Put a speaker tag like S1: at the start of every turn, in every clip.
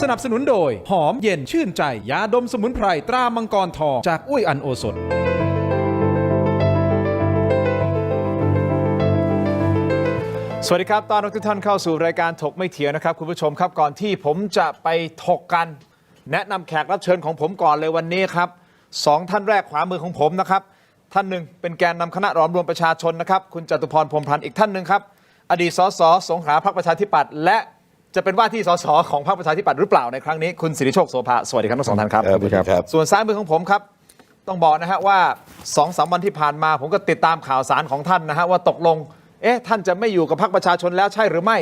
S1: สนับสนุนโดยหอมเย็นชื่นใจยาดมสมุนไพรตรามังกรทองจากอุ้ยอันโอสถสวัสดีครับต้อนรับทุกท่านเข้าสู่รายการถกไม่เถียงนะครับคุณผู้ชมครับก่อนที่ผมจะไปถกกันแนะนำแขกรับเชิญของผมก่อนเลยวันนี้ครับ2ท่านแรกขวามือของผมนะครับท่านหนึ่งเป็นแกนนำคณะหลอมรวมประชาชนนะครับคุณจตุพรพรหมพันธ์อีกท่านหนึ่งครับอดีตสสสงขลาพรรคประชาธิปัตย์และจะเป็นว่าที่สสของพรรคประชาธิปัตย์หรือเปล่าในครั้งนี้คุณสิริโชคโสภาสวัสดีครับทั้งสองท่านครับส่วนซ้ายมือของผมครับต้องบอกนะฮะว่า 2-3 วันที่ผ่านมาผมก็ติดตามข่าวสารของท่านนะฮะว่าตกลงท่านจะไม่อยู่กับพรรคประชาชนแล้วใช่หรือไม่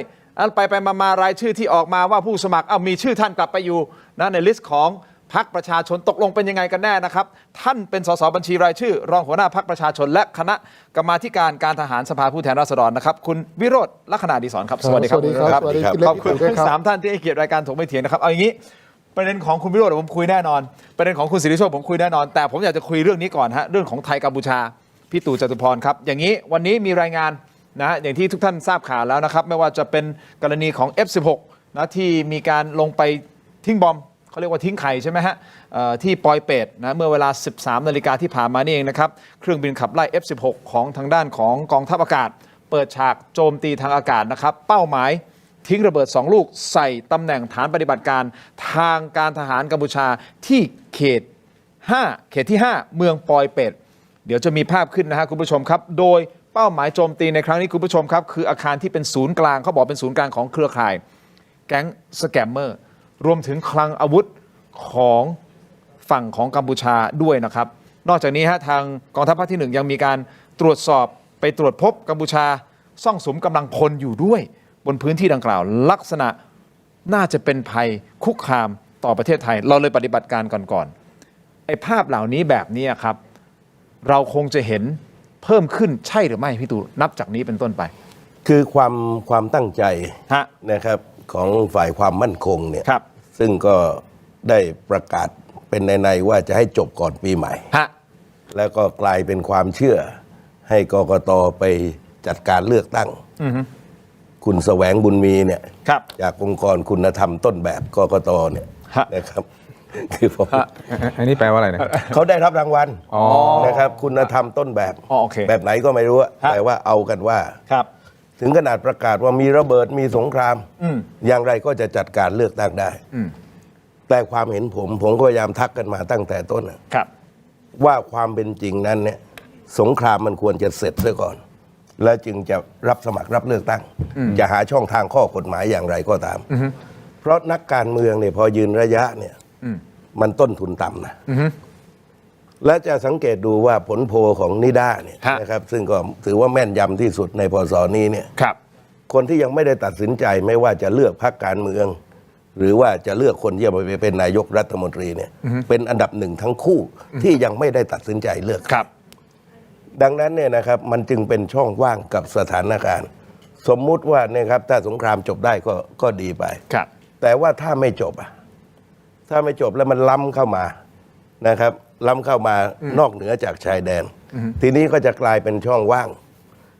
S1: ไปมารายชื่อที่ออกมาว่าผู้สมัครมีชื่อท่านกลับไปอยู่นะในลิสต์ของพรรคประชาชนตกลงเป็นยังไงกันแน่นะครับท่านเป็นสสบัญชีรายชื่อรองหัวหน้าพรรคประชาชนและคณะกรรมาธิการการทหารสภาผู้แทนราษฎรนะครับคุณวิโรจน์ลักษณะดีศรครับสวัสดีครับขอบคุณทั้ง3ท่านที่ให้เกียรติรายการถกไม่เถียงนะครับเอาอย่างนี้ประเด็นของคุณวิโรจน์ผมคุยแน่นอนประเด็นของคุณสิริโชคผมคุยแน่นอนแต่ผมอยากจะคุยเรื่องนี้ก่อนฮะเรื่องของไทยกัมพูชาพี่ตู่จตุพรครับอย่างนี้วันนี้มีรายงานนะอย่างที่ทุกท่านทราบข่าวแล้วนะครับไม่ว่าจะเป็นกรณีของ F16 นะที่มีการลงไปทิ้งบอมเขาเรียกว่าทิ้งไข่ใช่ไหมฮะที่ปอยเปตนะเมื่อเวลา 13 นาฬิกาที่ผ่านมานี่เองนะครับเครื่องบินขับไล่ F16 ของทางด้านของกองทัพอากาศเปิดฉากโจมตีทางอากาศนะครับเป้าหมายทิ้งระเบิด2ลูกใส่ตำแหน่งฐานปฏิบัติการทางการทหารกัมพูชาที่เขตที่ 5 เมืองปอยเปตเดี๋ยวจะมีภาพขึ้นนะฮะคุณผู้ชมครับโดยเป้าหมายโจมตีในครั้งนี้คุณผู้ชมครับคืออาคารที่เป็นศูนย์กลางเขาบอกเป็นศูนย์กลางของเครือข่ายแก๊งสแกมเมอร์รวมถึงคลังอาวุธของฝั่งของกัมพูชาด้วยนะครับนอกจากนี้ฮะทางกองทัพภาคที่1ยังมีการตรวจสอบไปตรวจพบกัมพูชาซ่องสุมกำลังพลอยู่ด้วยบนพื้นที่ดังกล่าวลักษณะน่าจะเป็นภัยคุกคามต่อประเทศไทยเราเลยปฏิบัติการก่อนไอ้ภาพเหล่านี้แบบนี้ครับเราคงจะเห็นเพิ่มขึ้นใช่หรือไม่พี่ตู่นับจากนี้เป็นต้นไป
S2: คือความตั้งใจนะครับของฝ่ายความมั่นคงเนี่ยซึ่งก็ได้ประกาศเป็นในว่าจะให้จบก่อนปีใหม่แล้วก็กลายเป็นความเชื่อให้กกต.ไปจัดการเลือกตั้งคุณแสวงบุญมีเนี่ยจากองค์กรคุณธรรมต้นแบบกกต.เนี่ยนะครับคือผม
S3: อันนี้แปลว่าอะไรนะ
S2: เขาได้รับรางวัลนะครับคุณธรรมต้นแบบแบบไหนก็ไม่รู้แต่ว่าเอากันว่าถึงขนาดประกาศว่ามีระเบิดมีสงครามอย่างไรก็จะจัดการเลือกตั้งได้แต่ความเห็นผมก็พยายามทักกันมาตั้งแต่ต้นว่าความเป็นจริงนั้นเนี่ยสงครามมันควรจะเสร็จซะก่อนแล้วจึงจะรับสมัครรับเลือกตั้งจะหาช่องทางข้อกฎหมายอย่างไรก็ตามเพราะนักการเมืองเนี่ยพอยืนระยะเนี่ยมันต้นทุนต่ำนะและจะสังเกตดูว่าผลโพลของนิด้าเนี่ยนะครับซึ่งก็ถือว่าแม่นยำที่สุดในพ.ศ.นี้เนี่ยคนที่ยังไม่ได้ตัดสินใจไม่ว่าจะเลือกพรรคการเมืองหรือว่าจะเลือกคนที่จะไปเป็นนายกรัฐมนตรีเนี่ยเป็นอันดับ1ทั้งคู่ที่ยังไม่ได้ตัดสินใจเลือกดังนั้นเนี่ยนะครับมันจึงเป็นช่องว่างกับสถานการณ์สมมุติว่าเนี่ยครับถ้าสงครามจบได้ก็ดีไปแต่ว่าถ้าไม่จบแล้วมันล้ำเข้ามานะครับล้ำเข้ามานอกเหนือจากชายแดนทีนี้ก็จะกลายเป็นช่องว่าง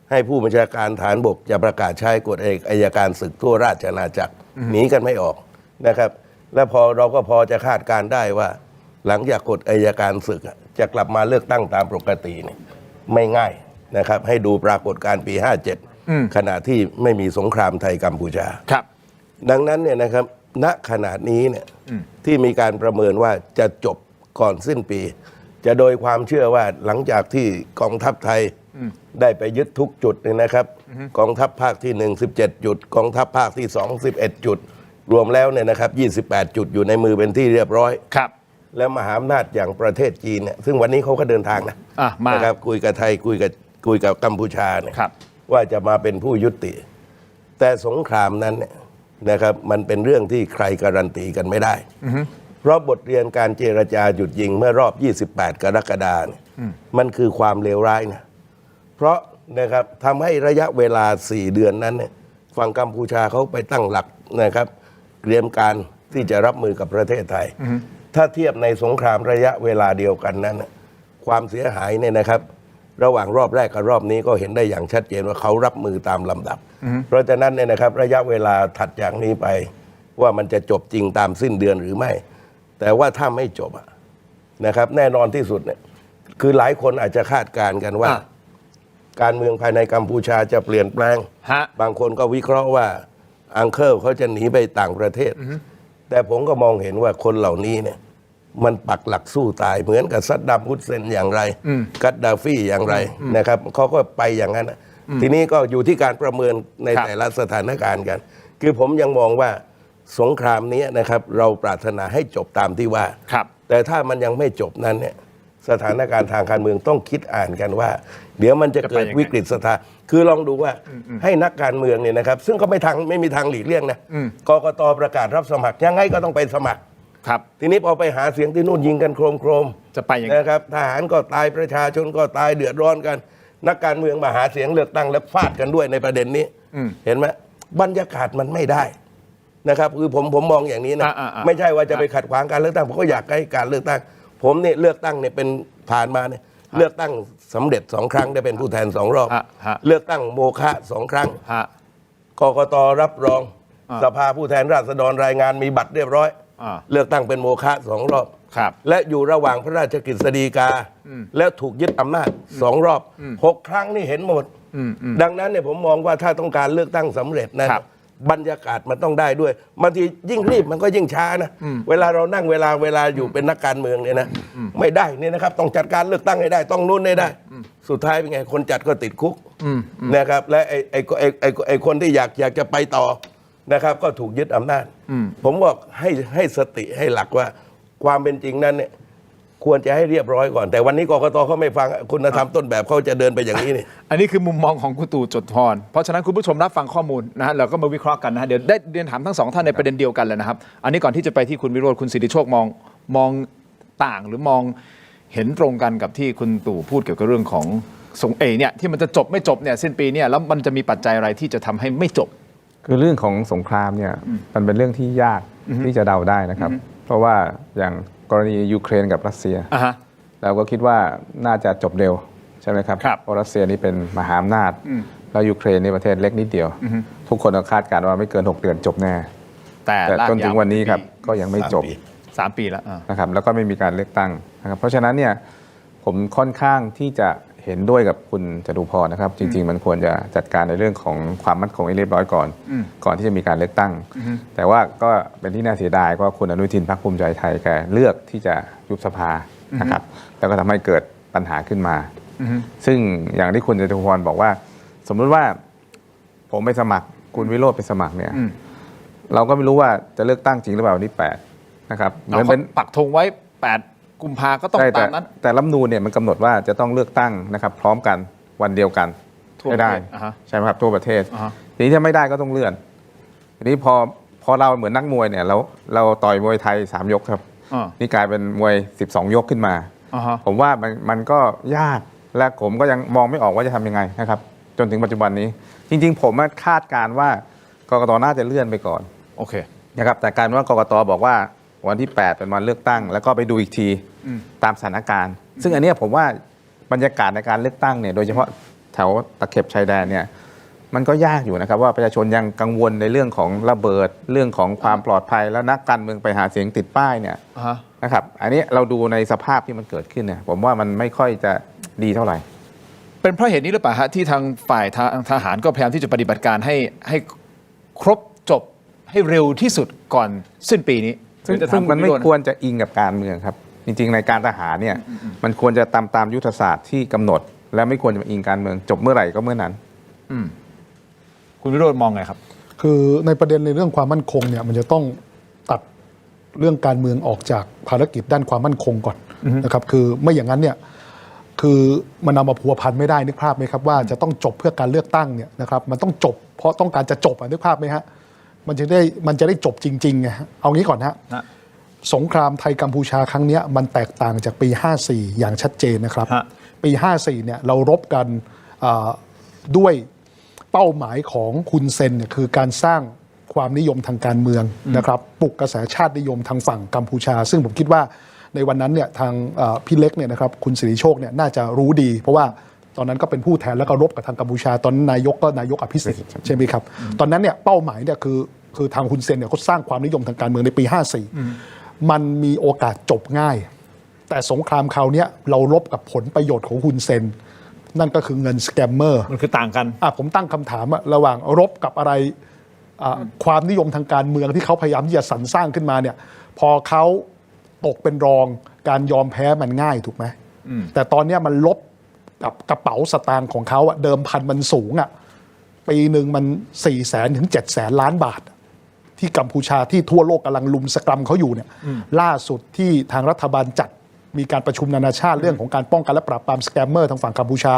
S2: ให้ผู้บัญชาการฐานบกจะประกาศใช้กฎอัยการศึกทั่วราชอาณาจักรหนีกันไม่ออกนะครับและเราก็พอจะคาดการได้ว่าหลังจากกฎอัยการศึกจะกลับมาเลือกตั้งตามปกติเนี่ยไม่ง่ายนะครับให้ดูปรากฏการณ์ปี 57ขณะที่ไม่มีสงครามไทยกัมพูชาดังนั้นเนี่ยนะครับณขณะนี้เนี่ยที่มีการประเมินว่าจะจบก่อนสิ้นปีจะโดยความเชื่อว่าหลังจากที่กองทัพไทยได้ไปยึดทุกจุดเนี่ยนะครับกองทัพภาคที่1 17จุดกองทัพภาคที่2 11จุดรวมแล้วเนี่ยนะครับ28จุดอยู่ในมือเป็นที่เรียบร้อยแล้วมหาอำนาจอย่างประเทศจีนเนี่ยซึ่งวันนี้เขาก็เดินทางนะครับคุยกับไทยคุยกับกัมพูชาเนี่ยว่าจะมาเป็นผู้ยุติแต่สงครามนั้นเนี่ยนะครับมันเป็นเรื่องที่ใครการันตีกันไม่ได้เพราะบทเรียนการเจรจาหยุดยิงเมื่อรอบ28กรกฎาคมมันคือความเลวร้ายนะเพราะนะครับทำให้ระยะเวลา4เดือนนั้นเนี่ยฝั่งกัมพูชาเขาไปตั้งหลักนะครับเตรียมการที่จะรับมือกับประเทศไทยถ้าเทียบในสงครามระยะเวลาเดียวกันนั้นความเสียหายเนี่ยนะครับระหว่างรอบแรกกับรอบนี้ก็เห็นได้อย่างชัดเจนว่าเขารับมือตามลำดับเพราะฉะนั้นเนี่ยนะครับระยะเวลาถัดจากนี้ไป ว่ามันจะจบจริงตามสิ้นเดือนหรือไม่ แต่ว่าถ้าไม่จบนะครับแน่นอนที่สุดเนี่ยคือหลายคนอาจจะคาดการณ์กันว่าการเมืองภายในกัมพูชาจะเปลี่ยนแปลงบางคนก็วิเคราะห์ว่าอังเคิลเขาจะหนีไปต่างประเทศแต่ผมก็มองเห็นว่าคนเหล่านี้เนี่ยมันปักหลักสู้ตายเหมือนกับซัดดัมฮุสเซนอย่างไรกัดดาฟีอย่างไรนะครับเขาก็ไปอย่างนั้นทีนี้ก็อยู่ที่การประเมินในแต่ละสถานการณ์กันคือผมยังมองว่าสงครามนี้นะครับเราปรารถนาให้จบตามที่ว่าแต่ถ้ามันยังไม่จบนั้นเนี่ยสถานการณ์ทางการเมืองต้องคิดอ่านกันว่าเดี๋ยวมันจะเกิดวิกฤตสถานคือลองดูว่าให้นักการเมืองเนี่ยนะครับซึ่งก็ไม่มีทางหลีกเลี่ยงนะกกตประกาศรับสมัครยังไงก็ต้องไปสมัครทีนี้พอไปหาเสียงที่นู่นยิงกันโครม
S1: จะไปยังไง
S2: นะครับทหารก็ตายประชาชนก็ตายเดือดร้อนกันนักการเมืองมาหาเสียงเลือกตั้งแล้วฟาดกันด้วยในประเด็นนี้เห็นไหมบรรยากาศมันไม่ได้นะครับคือผมมองอย่างนี้นะไม่ใช่ว่าจะไปขัดขวางการเลือกตั้งผมก็อยากให้การเลือกตั้งผมเนี่ยเลือกตั้งเนี่ยเป็นผ่านมาเนี่ยเลือกตั้งสำเร็จ2 ครั้งได้เป็นผู้แทน2 รอบเลือกตั้งโมฆะ2 ครั้งกกตรับรองสภาผู้แทนราษฎรรายงานมีบัตรเรียบร้อยเลือกตั้งเป็นโมฆะ2 รอบและอยู่ระหว่างพระราชกฤษฎีกาแล้วถูกยึดอำนาจ2 รอบ6 ครั้งนี่เห็นหมดดังนั้นเนี่ยผมมองว่าถ้าต้องการเลือกตั้งสำเร็จนะบรรยากาศมันต้องได้ด้วยบางทียิ่งรีบมันก็ยิ่งช้านะเวลาเรานั่งเวลาอยู่เป็นนักการเมืองเนี่ยนะไม่ได้เนี่ยนะครับต้องจัดการเลือกตั้งให้ได้ต้องนู่นให้ได้สุดท้ายเป็นไงคนจัดก็ติดคุกนะครับและไอ้คนที่อยากจะไปต่อนะครับก็ถูกยึดอำนาจผมบอกให้สติให้หลักว่าความเป็นจริงนั้นเนี่ยควรจะให้เรียบร้อยก่อนแต่วันนี้กกตเขาไม่ฟังคุณธรรมต้นแบบเขาจะเดินไปอย่างนี้นี่
S1: อันนี้คือมุมมองของคุณตู่จดพรเพราะฉะนั้นคุณผู้ชมรับฟังข้อมูลนะฮะเราก็มาวิเคราะห์กันนะฮะเดี๋ยวได้เรียนถามทั้ง2 ท่านในประเด็นเดียวกันเลยนะครับอันนี้ก่อนที่จะไปที่คุณวิโรจน์คุณสิทธิโชคมองต่างหรือมองเห็นตรงกันกับที่คุณตู่พูดเกี่ยวกับเรื่องของสงเนี่ยที่มันจะจบไม่จบเนี่ยสิ้นปีเนี่ยแล้วมันจะมีปัจจัยอะไรที่จะทำให้ไม่จบ
S3: คือเรื่องของสงครามเนี่ยมันเป็นเรื่องที่ยากที่จะเดาได้นะครับเพราะว่าอย่างกรณียูเครนกับรัสเซียเราก็คิดว่าน่าจะจบเร็วใช่ไหมครับเพราะรัสเซียนี่เป็นมหาอำนาจแล้วยูเครนนี่ประเทศเล็กนิดเดียวทุกคนคาดการณ์ว่าไม่เกิน6 เดือนจบแน่แต่จนถึงวันนี้ครับก็ยังไม่จบ
S1: 3 ปีแล้ว
S3: นะครับแล้วก็ไม่มีการเลือกตั้งนะครับเพราะฉะนั้นเนี่ยผมค่อนข้างที่จะเห็นด้วยกับคุณจตุพรนะครับจริงๆมันควรจะจัดการในเรื่องของความมั่นคงให้เรียบร้อยก่อนที่จะมีการเลือกตั้งแต่ว่าก็เป็นที่น่าเสียดายว่าคุณอนุทินพรรคภูมิใจไทยแกเลือกที่จะยุบสภานะครับแล้วก็ทำให้เกิดปัญหาขึ้นมาซึ่งอย่างที่คุณจตุพรบอกว่าสมมติว่าผมไปสมัครคุณวิโรจน์ไปสมัครเนี่ยเราก็ไม่รู้ว่าจะเลือกตั้งจริงหรือเปล่าวันที่8นะครับ
S1: เหมือนเป็นปักธงไว้8 กุมภาก็ต้องตามนั้น
S3: แต่รัฐธรรมนูญเนี่ยมันกำหนดว่าจะต้องเลือกตั้งนะครับพร้อมกันวันเดียวกันไม่ได้ใช่ไหมครับทั่วประเทศทีนี้ถ้าไม่ได้ก็ต้องเลื่อนทีนี้พอเราเหมือนนักมวยเนี่ยเราต่อยมวยไทย3 ยกครับนี่กลายเป็นมวย12 ยกขึ้นมาผมว่ามันก็ยากและผมก็ยังมองไม่ออกว่าจะทำยังไงนะครับจนถึงปัจจุบันนี้จริงๆผมคาดการว่ากกตน่าจะเลื่อนไปก่อน
S1: โอเค
S3: นะครับแต่การว่ากกตบอกว่าวันที่8เป็นวันเลือกตั้งแล้วก็ไปดูอีกทีตามสถานการณ์ซึ่งอันนี้ผมว่าบรรยากาศในการเลือกตั้งเนี่ยโดยเฉพาะแถวตะเข็บชายแดนเนี่ยมันก็ยากอยู่นะครับว่าประชาชนยังกังวลในเรื่องของระเบิดเรื่องของความปลอดภัยแล้วนักการเมืองไปหาเสียงติดป้ายเนี่ยนะครับอันนี้เราดูในสภาพที่มันเกิดขึ้นเนี่ยผมว่ามันไม่ค่อยจะดีเท่าไหร่
S1: เป็นเพราะเหตุนี้หรือเปล่าฮะที่ทางฝ่ายทหารก็พยายามที่จะปฏิบัติการให้ครบจบให้เร็วที่สุดก่อนสิ้นปีนี้
S3: ซึ่งมันไม่ควรจะอิงกับการเมืองครับจริงๆในการทหารเนี่ยมันควรจะตามยุทธศาสตร์ที่กำหนดและไม่ควรจะอิงการเมืองจบเมื่อไหร่ก็เมื่อนั้น
S1: คุณวิโรจน์มองไงครับ
S4: คือในประเด็นในเรื่องความมั่นคงเนี่ยมันจะต้องตัดเรื่องการเมืองออกจากภารกิจด้านความมั่นคงก่อนนะครับคือไม่อย่างนั้นเนี่ยคือมันเอามาพัวพันไม่ได้นึกภาพไหมครับว่าจะต้องจบเพื่อการเลือกตั้งเนี่ยนะครับมันต้องจบเพราะต้องการจะจบนึกภาพไหมฮะมันจะได้จบจริงๆไงเอางี้ก่อนฮะสงครามไทยกัมพูชาครั้งนี้มันแตกต่างจากปี54อย่างชัดเจนนะครับปี54เนี่ยเรารบกันด้วยเป้าหมายของคุณเซนเนี่ยคือการสร้างความนิยมทางการเมืองนะครับปลุกกระแสชาตินิยมทางฝั่งกัมพูชาซึ่งผมคิดว่าในวันนั้นเนี่ยทางพี่เล็กเนี่ยนะครับคุณสิริโชคเนี่ยน่าจะรู้ดีเพราะว่าตอนนั้นก็เป็นผู้แทนแล้วก็รบกับทางกัมพูชาตอนนายกก็นายกอภิสิทธิ์ใช่ไหมครับตอนนั้นเนี่ยเป้าหมายเนี่ยคือ คือทางฮุนเซนเนี่ยเขาสร้างความนิยมทางการเมืองในปี 54 มันมีโอกาสจบง่าย แต่สงครามคราวนี้เรารบกับผลประโยชน์ของฮุนเซนนั่นก็คือเงินสแกมเมอร์
S1: มันคือต่างกัน
S4: ผมตั้งคำถามระหว่างรบกับอะไรความนิยมทางการเมืองที่เขาพยายามที่จะสรรสร้างขึ้นมาเนี่ยพอเขาตกเป็นรองการยอมแพ้มันง่ายถูกไหมแต่ตอนนี้มันลบกับกระเป๋าสตางค์ของเขาเดิมพันมันสูงปีหนึ่งมัน400,000 ถึง 700,000 ล้านบาทที่กัมพูชาที่ทั่วโลกกำลังลุมสกรัมเขาอยู่เนี่ยล่าสุดที่ทางรัฐบาลจัดมีการประชุมนานาชาติเรื่องของการป้องกันและปราบปรามสแกมเมอร์ทางฝั่งกัมพูชา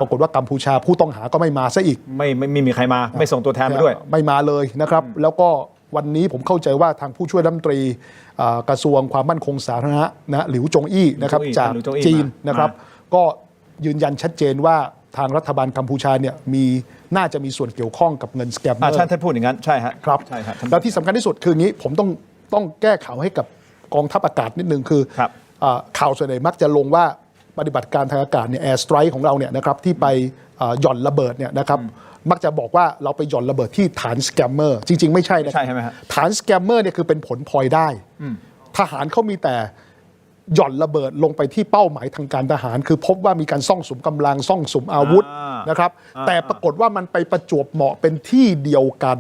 S4: ปรากฏว่ากัมพูชาผู้ต้องหาก็ไม่มาซะอีก
S1: ไม่มีใครมาไม่ส่งตัวแทนมาด้วย
S4: ไม่มาเลยนะครับแล้วก็วันนี้ผมเข้าใจว่าทางผู้ช่วยรัฐมนตรีกระทรวงความมั่นคงสาธารณะนะหลิวจงอี้นะครับจากจีนนะครับก็ยืนยันชัดเจนว่าทางรัฐบาลกัมพูชาเนี่ยน่าจะมีส่วนเกี่ยวข้องกับเงินสแกมเมอร์
S1: ท่านพูดอย่างนั้นใช่ฮะ
S4: ครับแล้วที่สำคัญที่สุดคืออย่างนี้ผมต้องแก้ข่าวให้กับกองทัพอากาศนิดนึงคือข่าวส่วนใหญ่มักจะลงว่าปฏิบัติการทางอากาศเนี่ยแอร์สไตรค์ของเราเนี่ยนะครับที่ไปหย่อนระเบิดเนี่ยนะครับมักจะบอกว่าเราไปหย่อนระเบิดที่ฐานสแกมเมอร์จริงๆไม่ใช่นะฐานสแกมเมอร์เนี่ยคือเป็นผลพลอยได้ทหารเขามีแต่หย่อนระเบิดลงไปที่เป้าหมายทางการทหารคือพบว่ามีการซ่องสุมกำลังซ่องสุมอาวุธนะครับแต่ปรากฏว่ามันไปประจวบเหมาะเป็นที่เดียวกัน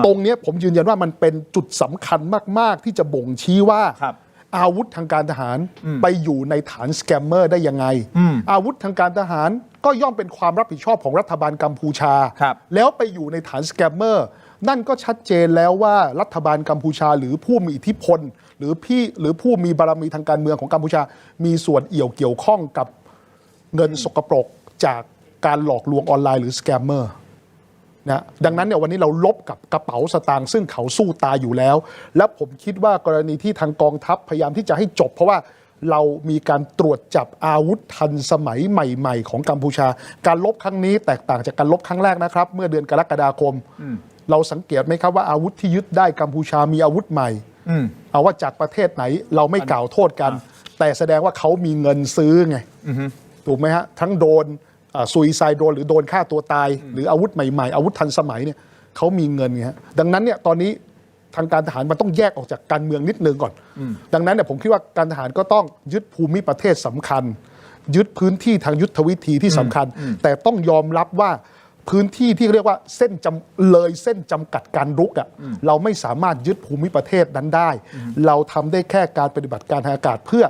S4: ตรงนี้ผมยืนยันว่ามันเป็นจุดสำคัญมากๆที่จะบ่งชี้ว่าอาวุธทางการทหารไปอยู่ในฐานสแกมเมอร์ได้ยังไงอาวุธทางการทหารก็ย่อมเป็นความรับผิดชอบของรัฐบาลกัมพูชาแล้วไปอยู่ในฐานสแกมเมอร์นั่นก็ชัดเจนแล้วว่ารัฐบาลกัมพูชาหรือผู้มีอิทธิพลหรือผู้มีบารมีทางการเมืองของกัมพูชามีส่วนเกี่ยวข้องกับเงินสกปรกจากการหลอกลวงออนไลน์หรือสแกมเมอร์นะดังนั้นเนี่ยวันนี้เราลบกับกระเป๋าสตางค์ซึ่งเขาสู้ตายอยู่แล้วและผมคิดว่ากรณีที่ทางกองทัพพยายามที่จะให้จบเพราะว่าเรามีการตรวจจับอาวุธทันสมัยใหม่ๆของกัมพูชาการลบครั้งนี้แตกต่างจากการลบครั้งแรกนะครับเมื่อเดือนกรกฎาคมเราสังเกตไหมครับว่าอาวุธที่ยึดได้กัมพูชามีอาวุธใหม่เอาว่าจากประเทศไหนเราไม่กล่าวโทษกันแต่แสดงว่าเขามีเงินซื้อไงถูกไหมฮะทั้งโดนซุยไซโดนหรือโดนฆ่าตัวตายหรืออาวุธใหม่ๆอาวุธทันสมัยเนี่ยเขามีเงินไงฮะดังนั้นเนี่ยตอนนี้ทางการทหารมันต้องแยกออกจากการเมืองนิดนึงก่อนดังนั้นเนี่ยผมคิดว่าการทหารก็ต้องยึดภูมิประเทศสำคัญยึดพื้นที่ทางยุทธวิธีที่สำคัญแต่ต้องยอมรับว่าพื้นที่ที่เรียกว่าเส้นจำกัดการรุกเราไม่สามารถยึดภูมิประเทศนั้นได้เราทำได้แค่การปฏิบัติการทางอากาศเพื่อ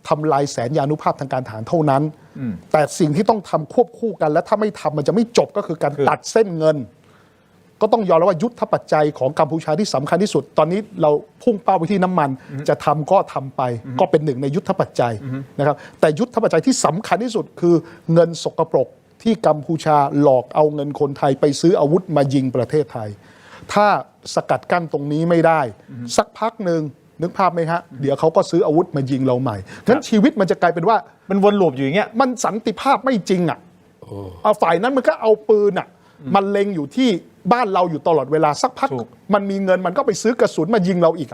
S4: ทำลายแสนยานุภาพทางการทหารเท่านั้นแต่สิ่งที่ต้องทำควบคู่กันและถ้าไม่ทำมันจะไม่จบก็คือการตัดเส้นเงินก็ต้องยอมรับว่ายุทธปัจจัยของกัมพูชาที่สำคัญที่สุดตอนนี้เราพุ่งเป้าไปที่น้ำมันจะทำก็ทำไปก็เป็นหนึ่งในยุทธปัจจัยนะครับแต่ยุทธปัจจัยที่สำคัญที่สุดคือเงินสกปรกที่กัมพูชาหลอกเอาเงินคนไทยไปซื้ออาวุธมายิงประเทศไทยถ้าสกัดกั้นตรงนี้ไม่ได้สักพักหนึ่งนึกภาพไหมฮะเดี๋ยวเขาก็ซื้ออาวุธมายิงเราใหม่งั้นชีวิตมันจะกลายเป็นว่า
S1: มันวนลูปอยู่อย่างเงี้ย
S4: มันสันติภาพไม่จริงฝ่ายนั้นมันก็เอาปืนมันเล็งอยู่ที่บ้านเราอยู่ตลอดเวลาสักพักมันมีเงินมันก็ไปซื้อกระสุนมายิงเราอีก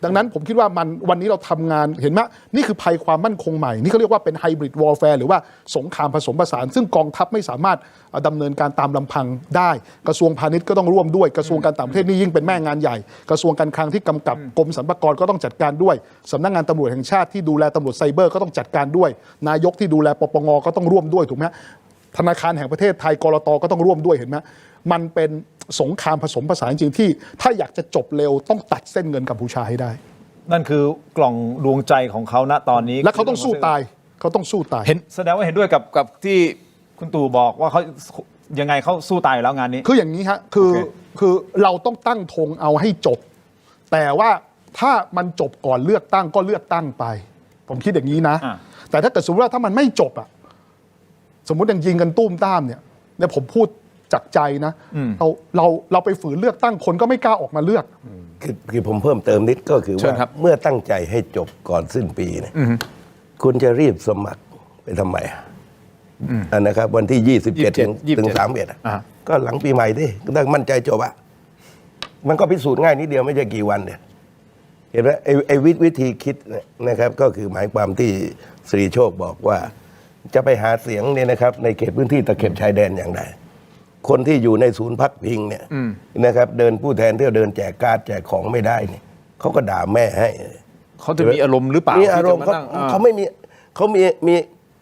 S4: ดังนั้นผมคิดว่าวันนี้เราทำงานเห็นไหมนี่คือภัยความมั่นคงใหม่นี่เขาเรียกว่าเป็นไฮบริดวอร์แฟร์หรือว่าสงครามผสมผสานซึ่งกองทัพไม่สามารถดำเนินการตามลำพังได้กระทรวงพาณิชย์ก็ต้องร่วมด้วยกระทรวงการต่างประเทศนี่ยิ่งเป็นแม่งานใหญ่กระทรวงการคลังที่กำกับกรมสรรพากรก็ต้องจัดการด้วยสำนักงานตำรวจแห่งชาติที่ดูแลตำรวจไซเบอร์ก็ต้องจัดการด้วยนายกที่ดูแลปปงก็ต้องร่วมด้วยถูกไหมธนาคารแห่งประเทศไทยกลตก็ต้องร่วมด้วยเห็นไหมมันเป็นสงครามผสมผสานจริงที่ถ้าอยากจะจบเร็วต้องตัดเส้นเงินกัมพูชาให้ได้
S1: นั่นคือกล่องดวงใจของเขาณตอนนี้
S4: และเขาต้องสู้ตายเขาต้องสู้ตาย
S1: เห็นแสดงว่าเห็นด้วยกับที่คุณตู่บอกว่าเขายังไงเขาสู้ตายอยู่แล้วงานนี้
S4: คืออย่างนี้ฮะคือเราต้องตั้งธงเอาให้จบแต่ว่าถ้ามันจบก่อนเลือกตั้งก็เลือกตั้งไปผมคิดอย่างนี้นะแต่ถ้าเกิดสมมติว่าถ้ามันไม่จบสมมติยังยิงกันตุ้มต้ามเนี่ยผมพูดจากใจนะเราไปฝืนเลือกตั้งคนก็ไม่กล้าออกมาเลือก
S2: คือผมเพิ่มเติมนิดก็คือว่าเมื่อตั้งใจให้จบก่อนสิ้นปีเนี่ยคุณจะรีบสมัครไปทำไมนะครับวันที่27 ถึง 31ก็หลังปีใหม่ดิถ้ามั่นใจจบมันก็พิสูจน์ง่ายนิดเดียวไม่ใช่กี่วันเนี่ยเห็นไหมไอ้วิธีคิดนะครับก็คือหมายความที่สิริโชคบอกว่าจะไปหาเสียงเนี่ยนะครับในเขตพื้นที่ตะเข็บชายแดนอย่างไร คนที่อยู่ในศูนย์พักพิงเนี่ยนะครับเดินผู้แทนที่เดินแจกการ์ดแจกของไม่ได้เนี่ยเขาก็ด่าแม่ให้
S1: เขาจะมีอารมณ์หรือเปล่า
S2: มีอารมณ์
S1: ที่จะนั่ง
S2: เขาไม่มีเขา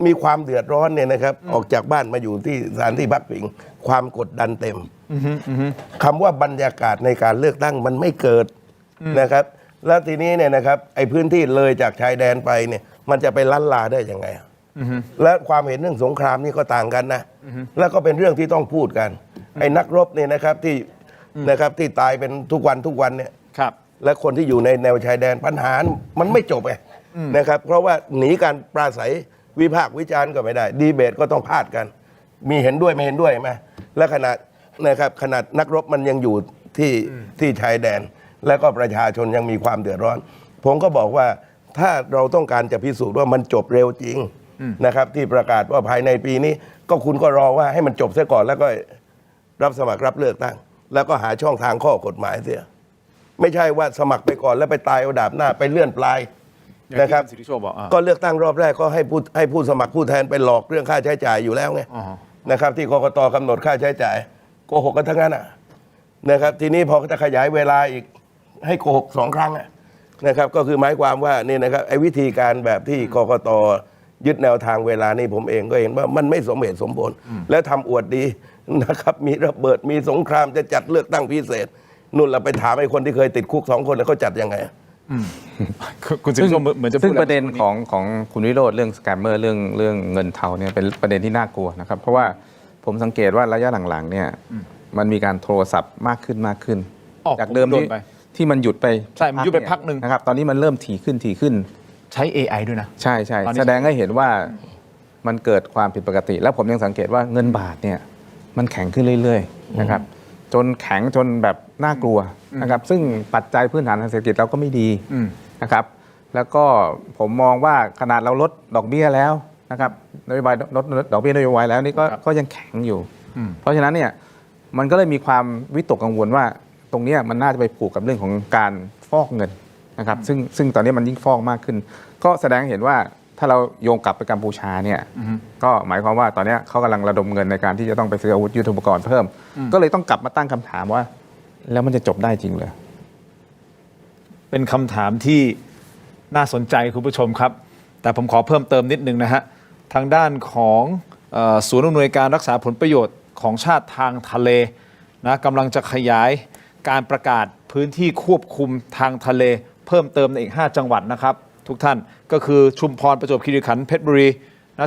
S2: มีความเดือดร้อนเนี่ยนะครับออกจากบ้านมาอยู่ที่สถานที่พักพิงความกดดันเต็มคำว่าบรรยากาศในการเลือกตั้งมันไม่เกิดนะครับแล้วทีนี้เนี่ยนะครับไอ้พื้นที่เลยจากชายแดนไปเนี่ยมันจะไปล้านลาได้ยังไงและความเห็นเรื่องสงครามนี่ก็ต่างกันนะแล้วก็เป็นเรื่องที่ต้องพูดกันไอ้นักรบเนี่ยนะครับที่นะครับที่ตายเป็นทุกวันเนี่ย
S1: ครับ
S2: และคนที่อยู่ในแนวชายแดนปัญหามันไม่จบไงนะครับเพราะว่าหนีการปราศัยวิพากษ์วิจารณ์ก็ไม่ได้ดีเบตก็ต้องพาดกัน มีเห็นด้วยไม่เห็นด้วยไหมและขนาดนะครับขนาดนักรบมันยังอยู่ที่ชายแดน และก็ประชาชนยังมีความเดือดร้อน ผมก็บอกว่าถ้าเราต้องการจะพิสูจน์ว่ามันจบเร็วจริงนะครับที่ประกาศว่าภายในปีนี้ก็คุณก็รอว่าให้มันจบเสียก่อนแล้วก็รับสมัครรับเลือกตั้งแล้วก็หาช่องทางข้อกฎหมายเสียไม่ใช่ว่าสมัครไปก่อนแล้วไปตายเอาดาบหน้าไปเลื่อนปลายนะครับ
S1: อย่างที่คุณสิทธิโชคบอกอ่ะ
S2: ก็เลือกตั้งรอบแรกก็ให้ผู้สมัครผู้แทนไปหลอกเรื่องค่าใช้จ่ายอยู่แล้วไงนะครับที่กกตกำหนดค่าใช้จ่ายโกหกกันทั้งนั้นนะครับทีนี้พอจะขยายเวลาอีกให้โกหก2 ครั้งนะครับก็คือหมายความว่านี่นะครับไอ้วิธีการแบบที่กกตยึดแนวทางเวลานี้ผมเองก็เห็นว่ามันไม่สมเหตุสมผลและทำอวดดีนะครับมีระเบิดมีสงครามจะจัดเลือกตั้งพิเศษนู่นเราไปถามไอ้คนที่เคยติดคุก2 คนแล้วเขาจัดยังไง
S1: คุณสิทธิโชคเหมือนจะพูด
S3: ซึ่งประเด็นของคุณวิโรจน์เรื่องสแกมเมอร์เรื่องเงินเทาเนี่ยเป็นประเด็นที่น่ากลัวนะครับเพราะว่าผมสังเกตว่าระยะหลังๆเนี่ยมันมีการโทรศัพท์มากขึ้นจากเดิมที่มันหยุดไป
S1: ใช่มันหยุดไปพักหนึ่ง
S3: นะครับตอนนี้มันเริ่มถี่ขึ้น
S1: ใช้ AI ด้วยนะ
S3: ใช่
S1: ตอนนี้
S3: แสดงให้เห็นว่ามันเกิดความผิดปกติ แล้วผมยังสังเกตว่าเงินบาทเนี่ยมันแข็งขึ้นเรื่อยๆนะครับจนแข็งจนแบบน่ากลัวนะครับซึ่งปัจจัยพื้นฐานทางเศรษฐกิจเราก็ไม่ดีนะครับแล้วก็ผมมองว่าขนาดเราลดดอกเบี้ยแล้วนะครับนโยบายลดดอกเบี้ยนโยบายแล้วนี่ก็ยังแข็งอยู่เพราะฉะนั้นเนี่ยมันก็เลยมีความวิตกกังวลว่าตรงนี้มันน่าจะไปผูกกับเรื่องของการฟอกเงินนะครับซึ่งตอนนี้มันยิ่งฟอกมากขึ้นก็แสดงให้เห็นว่าถ้าเราโยงกลับไปกัมพูชาเนี่ยก็หมายความว่าตอนนี้เขากำลังระดมเงินในการที่จะต้องไปซื้ออาวุธยุทโธปกรณ์เพิ่มก็เลยต้องกลับมาตั้งคำถามว่าแล้วมันจะจบได้จริงเหรอ
S1: เป็นคำถามที่น่าสนใจคุณผู้ชมครับแต่ผมขอเพิ่มเติมนิดนึงนะฮะทางด้านของศูนย์อำนวยการรักษาผลประโยชน์ของชาติทางทะเลนะกำลังจะขยายการประกาศพื้นที่ควบคุมทางทะเลเพิ่มเติมในอีก5 จังหวัดนะครับทุกท่านก็คือชุมพรประจวบคีรีขันธ์เพชรบุรี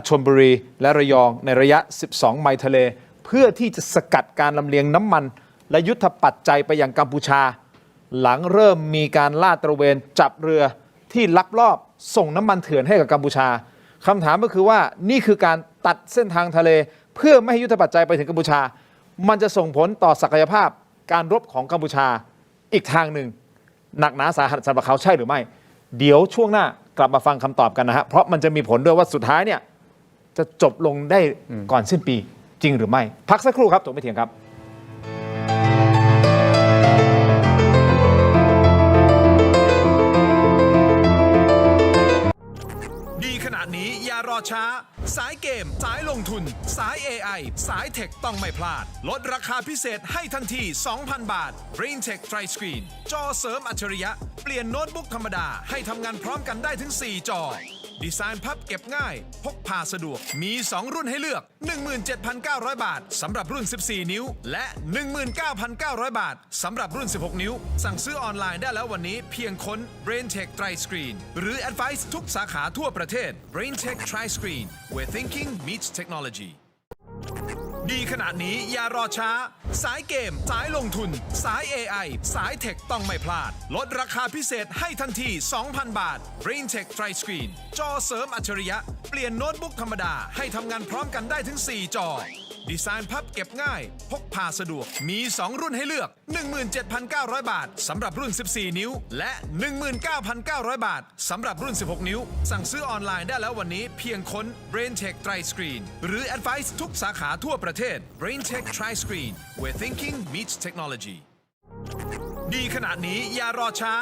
S1: ชลบุรีและระยองในระยะ12 ไมล์ทะเลเพื่อที่จะสกัดการลำเลียงน้ำมันและยุทธปัจจัยไปยังกัมพูชาหลังเริ่มมีการลาดตระเวนจับเรือที่ลักลอบส่งน้ำมันเถื่อนให้กับกัมพูชาคำถามก็คือว่านี่คือการตัดเส้นทางทะเลเพื่อไม่ให้ยุทธปัจจัยไปถึงกัมพูชามันจะส่งผลต่อศักยภาพการรบของกัมพูชาอีกทางหนึ่งหนักหนาสาหัสสำหรับเขาใช่หรือไม่เดี๋ยวช่วงหน้ากลับมาฟังคำตอบกันนะฮะเพราะมันจะมีผลด้วยว่าสุดท้ายเนี่ยจะจบลงได้ก่อนสิ้นปีจริงหรือไม่พักสักครู่ครับถกไม่เถียงครับ
S5: ขณะนี้อย่ารอช้าสายเกมสายลงทุนสาย AI สายเทคต้องไม่พลาดลดราคาพิเศษให้ทันที 2,000 บาท BrainTech Tri Screen จอเสริมอัจฉริยะเปลี่ยนโน้ตบุ๊กธรรมดาให้ทำงานพร้อมกันได้ถึง 4 จอดีไซน์พับเก็บง่ายพกพาสะดวกมี 2 รุ่นให้เลือก 17,900 บาทสำหรับรุ่น 14 นิ้วและ 19,900 บาทสำหรับรุ่น 16 นิ้วสั่งซื้อออนไลน์ได้แล้ววันนี้เพียงค้น BrainTech Tri Screen หรือ Advice ทุกสาขาทั่วประเทศ BrainTech Tri Screen where thinking meets technology ดีขนาดนี้อย่ารอช้าสายเกมสายลงทุนสาย AI สายเทคต้องไม่พลาดลดราคาพิเศษให้ทันที 2,000 บาท BrainTech Tri Screen จอเสริมอัจฉริยะเปลี่ยนโน้ตบุ๊กธรรมดาให้ทำงานพร้อมกันได้ถึง 4 จอดีไซน์พับเก็บง่ายพกพาสะดวกมี 2 รุ่นให้เลือก 17,900 บาทสำหรับรุ่น 14 นิ้วและ 19,900 บาทสำหรับรุ่น 16 นิ้วสั่งซื้อออนไลน์ได้แล้ววันนี้เพียงค้น BrainTech Tri Screen หรือ Advice ทุกสาขาทั่วประเทศ BrainTech Tri Screen where thinking meets technology ดีขนาดนี้อย่ารอช้า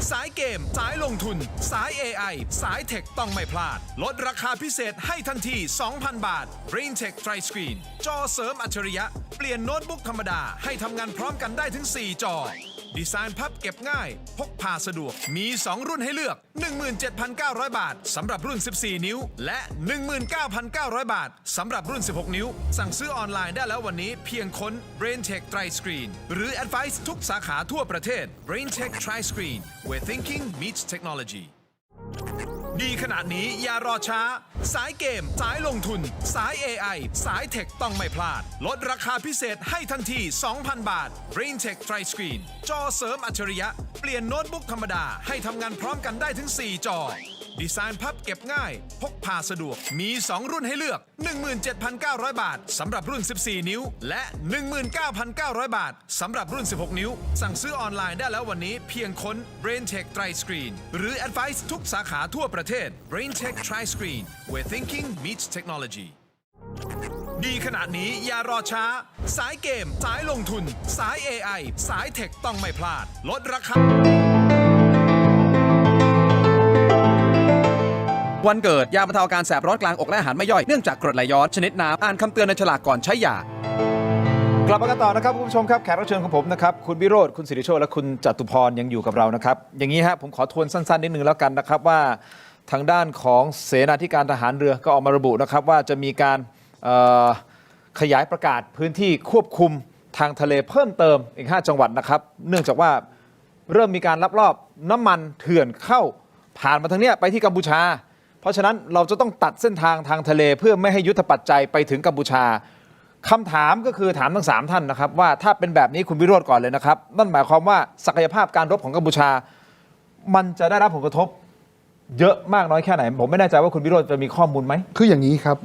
S5: สายเกมสายลงทุนสาย AI สายเทคต้องไม่พลาดลดราคาพิเศษให้ทันที 2,000 บาท BrainTech Tri Screen จอเสริมอัจฉริยะเปลี่ยนโน้ตบุ๊กธรรมดาให้ทำงานพร้อมกันได้ถึง 4 จอดีไซน์พับเก็บง่ายพกพาสะดวกมี 2 รุ่นให้เลือก 17,900 บาทสำหรับรุ่น 14 นิ้วและ 19,900 บาทสำหรับรุ่น 16 นิ้วสั่งซื้อออนไลน์ได้แล้ววันนี้เพียงค้น BrainTech Tri Screen หรือ Advice ทุกสาขาทั่วประเทศ BrainTech Tri Screen where thinking meets technology ดีขนาดนี้อย่ารอช้าสายเกมสายลงทุนสาย AI สายเทคต้องไม่พลาดลดราคาพิเศษให้ทันที 2,000 บาท BrainTech Tri Screen จอเสริมอัจฉริยะเปลี่ยนโน้ตบุ๊กธรรมดาให้ทำงานพร้อมกันได้ถึง 4 จอดีไซน์พับเก็บง่ายพกพาสะดวกมี 2 รุ่นให้เลือก 17,900 บาทสำหรับรุ่น 14 นิ้วและ 19,900 บาทสำหรับรุ่น 16 นิ้วสั่งซื้อออนไลน์ได้แล้ววันนี้เพียงค้น BrainTech Tri Screen หรือ Advice ทุกสาขาทั่วประเทศ BrainTech Tri Screen where thinking meets technology ดีขนาดนี้อย่ารอช้าสายเกมสายลงทุนสาย AI สายเทคต้องไม่พลาดลดราคา
S6: วันเกิดยาบรรเทาอาการแสบร้อนกลางอกและอาหารไม่ย่อยเนื่องจากกรดไหลย้อนชนิดน้ำอ่านคำเตือนในฉลากก่อนใช้ยาก
S1: ลับมากันต่อนะครับคุณผู้ชมครับแขกรับเชิญของผมนะครับคุณวิโรจน์คุณสิริโชติและคุณจตุพรยังอยู่กับเรานะครับอย่างนี้ฮะผมขอทวนสั้นๆนิดนึงแล้วกันนะครับว่าทางด้านของเสนาธิการทหารเรือก็ออกมาระบุนะครับว่าจะมีการขยายประกาศพื้นที่ควบคุมทางทะเลเพิ่มเติมอีก5จังหวัดนะครับเนื่องจากว่าเริ่มมีการลักลอบน้ำมันเถื่อนเข้าผ่านมาทางเนี้ยไปที่กัมพูชาเพราะฉะนั้นเราจะต้องตัดเส้นทางทางทะเลเพื่อไม่ให้ยุทธปัจจัยไปถึงกัมพูชาคำถามก็คือถามทั้ง3ท่านนะครับว่าถ้าเป็นแบบนี้คุณวิโรจน์ก่อนเลยนะครับนั่นหมายความว่าศักยภาพการรบของกัมพูชามันจะได้รับผลกระทบเยอะมากน้อยแค่ไหนผมไม่แน่ใจว่าคุณวิโรจน์จะมีข้อมูลไหม
S4: คืออย่างนี้ครับ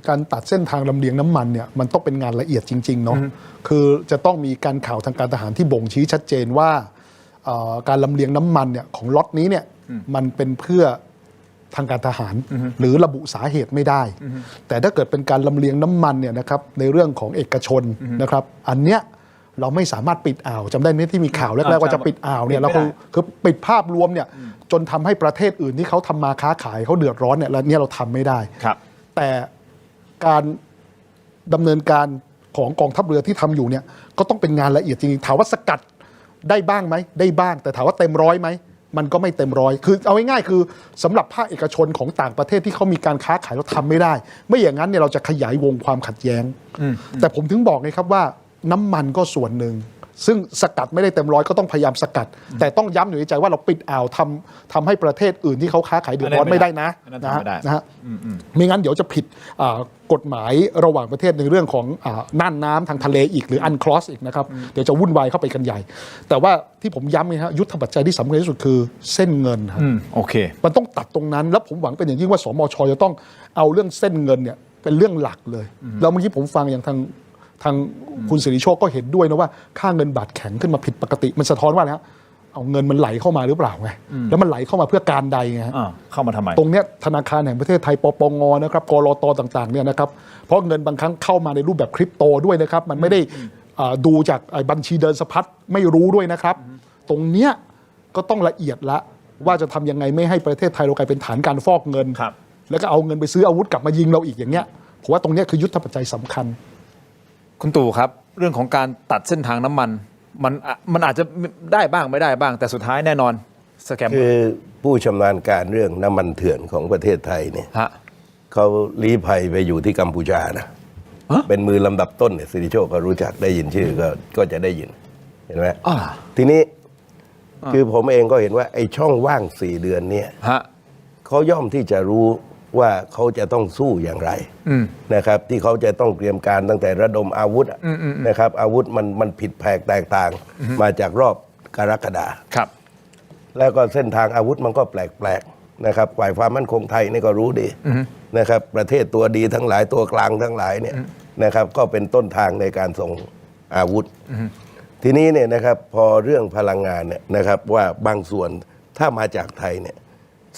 S4: การตัดเส้นทางลำเลียงน้ำมันเนี่ยมันต้องเป็นงานละเอียดจริงๆเนาะคือจะต้องมีการข่าวทางการทหารที่บ่งชี้ชัดเจนว่าการลำเลียงน้ำมันเนี่ยของล็อตนี้เนี่ยมันเป็นเพื่อทางการทหารหรือระบุสาเหตุไม่ได้แต่ถ้าเกิดเป็นการลำเลียงน้ำมันเนี่ยนะครับในเรื่องของเอกชนนะครับอันเนี้ยเราไม่สามารถปิดอ่าวจำได้ไหมที่มีข่าวแรกๆว่าจะปิดอ่าวเนี่ยเราคือปิดภาพรวมเนี่ยจนทำให้ประเทศอื่นที่เขาทำมาค้าขายเขาเดือดร้อนเนี่ยแล้วเนี่ยเราทำไม่ได้แต่การดำเนินการของกองทัพเรือที่ทำอยู่เนี่ยก็ต้องเป็นงานละเอียดจริงๆถามว่าสกัดได้บ้างไหมได้บ้างแต่ถามว่าเต็มร้อยไหมมันก็ไม่เต็มร้อยคือเอาง่ายๆคือสำหรับภาคเอกชนของต่างประเทศที่เขามีการค้าขายเราทำไม่ได้ไม่อย่างนั้นเนี่ยเราจะขยายวงความขัดแย้งแต่ผมถึงบอกไงครับว่าน้ำมันก็ส่วนหนึ่งซึ่งสกัดไม่ได้เต็มร้อยก็ต้องพยายามสกัดแต่ต้องย้ำอยู่ในใจว่าเราปิดอ่าวทำให้ประเทศอื่นที่เขาค้าขายเดือดร้อนไม่ได้นะฮะไม่งั้นเดี๋ยวจะผิดกฎหมายระหว่างประเทศในเรื่องของน่านน้ำทางทะเลอีกหรืออันคลอสอีกนะครับเดี๋ยวจะวุ่นวายเข้าไปกันใหญ่แต่ว่าที่ผมย้ำนะฮะยุทธปัจจัยที่สำคัญที่สุดคือเส้นเงินครับ
S1: โอเค
S4: มันต้องตัดตรงนั้นแล้วผมหวังเป็นอย่างยิ่งว่าสมช.จะต้องเอาเรื่องเส้นเงินเนี่ยเป็นเรื่องหลักเลยแล้วเมื่อกี้ผมฟังอย่างทางคุณสิริโชคก็เห็นด้วยนะว่าค่าเงินบาทแข็งขึ้นมาผิดปกติมันสะท้อนว่าแล้วเอาเงินมันไหลเข้ามาหรือเปล่าไงแล้วมันไหลเข้ามาเพื่อการใดไง
S1: เข้ามาทำไม
S4: ตรงเนี้ยธนาคารแห่งประเทศไทยปปงนะครับกลตต่างๆเนี่ยนะครับเพราะเงินบางครั้งเข้ามาในรูปแบบคริปโตด้วยนะครับมันไม่ได้ดูจากบัญชีเดินสะพัดไม่รู้ด้วยนะครับตรงเนี้ยก็ต้องละเอียดละว่าจะทำยังไงไม่ให้ประเทศไทยเรากลายเป็นฐานการฟอกเงินแล้วก็เอาเงินไปซื้ออาวุธกลับมายิงเราอีกอย่างเงี้ยผมว่าตรงเนี้ยคือยุทธปัจจัยสำคัญ
S1: คุณตู่ครับเรื่องของการตัดเส้นทางน้ำมันอาจจะได้บ้างไม่ได้บ้างแต่สุดท้ายแน่นอนสแกม
S2: คือผู้ชำนาญการเรื่องน้ำมันเถื่อนของประเทศไทยเนี่ยเขาลี้ภัยไปอยู่ที่กัมพูชานะเป็นมือลำดับต้นเนี่ยสิริโชคก็รู้จักได้ยินชื่อก็จะได้ยินเห็นไหมทีนี้คือผมเองก็เห็นว่าไอ้ช่องว่าง4 เดือนเนี่ยเขาย่อมที่จะรู้ว่าเขาจะต้องสู้อย่างไรนะครับที่เขาจะต้องเตรียมการตั้งแต่ระดมอาวุธนะครับอาวุธมันผิดแผกแตกต่างมาจากรอบกรกฎาคมแล้วก็เส้นทางอาวุธมันก็แปลกๆนะครับฝ่ายความมั่นคงไทยนี่ก็รู้ดีนะครับประเทศตัวดีทั้งหลายตัวกลางทั้งหลายเนี่ยนะครับก็เป็นต้นทางในการส่งอาวุธทีนี้เนี่ยนะครับพอเรื่องพลังงานเนี่ยนะครับว่าบางส่วนถ้ามาจากไทยเนี่ย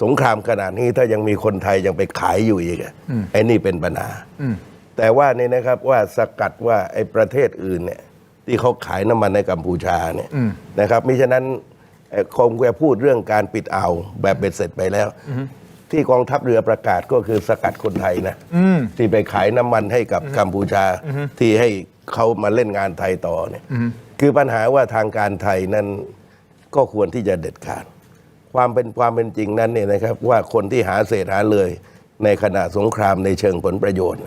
S2: สงครามขนาดนี้ถ้ายังมีคนไทยยังไปขายอยู่อีกไอ้นี่เป็นปัญหาแต่ว่าเนี่ยนะครับว่าสกัดว่าไอ้ประเทศอื่นเนี่ยจ ที่เขาขายน้ำมันในกัมพูชาเนี่ยนะครับมิฉะนั้นคงจะพูดเรื่องการปิดอ่าวแบบเบ็ดเสร็จไปแล้วที่กองทัพเรือประกาศก็คือสกัดคนไทยนะที่ไปขายน้ำมันให้กับกัมพูชาที่ให้เขามาเล่นงานไทยต่อเนี่ยคือปัญหาว่าทางการไทยนั้นก็ควรที่จะเด็ดขาดความเป็นจริงนั้นเนี่ยนะครับว่าคนที่หาเศษหาเลยในขณะสงครามในเชิงผลประโยชน์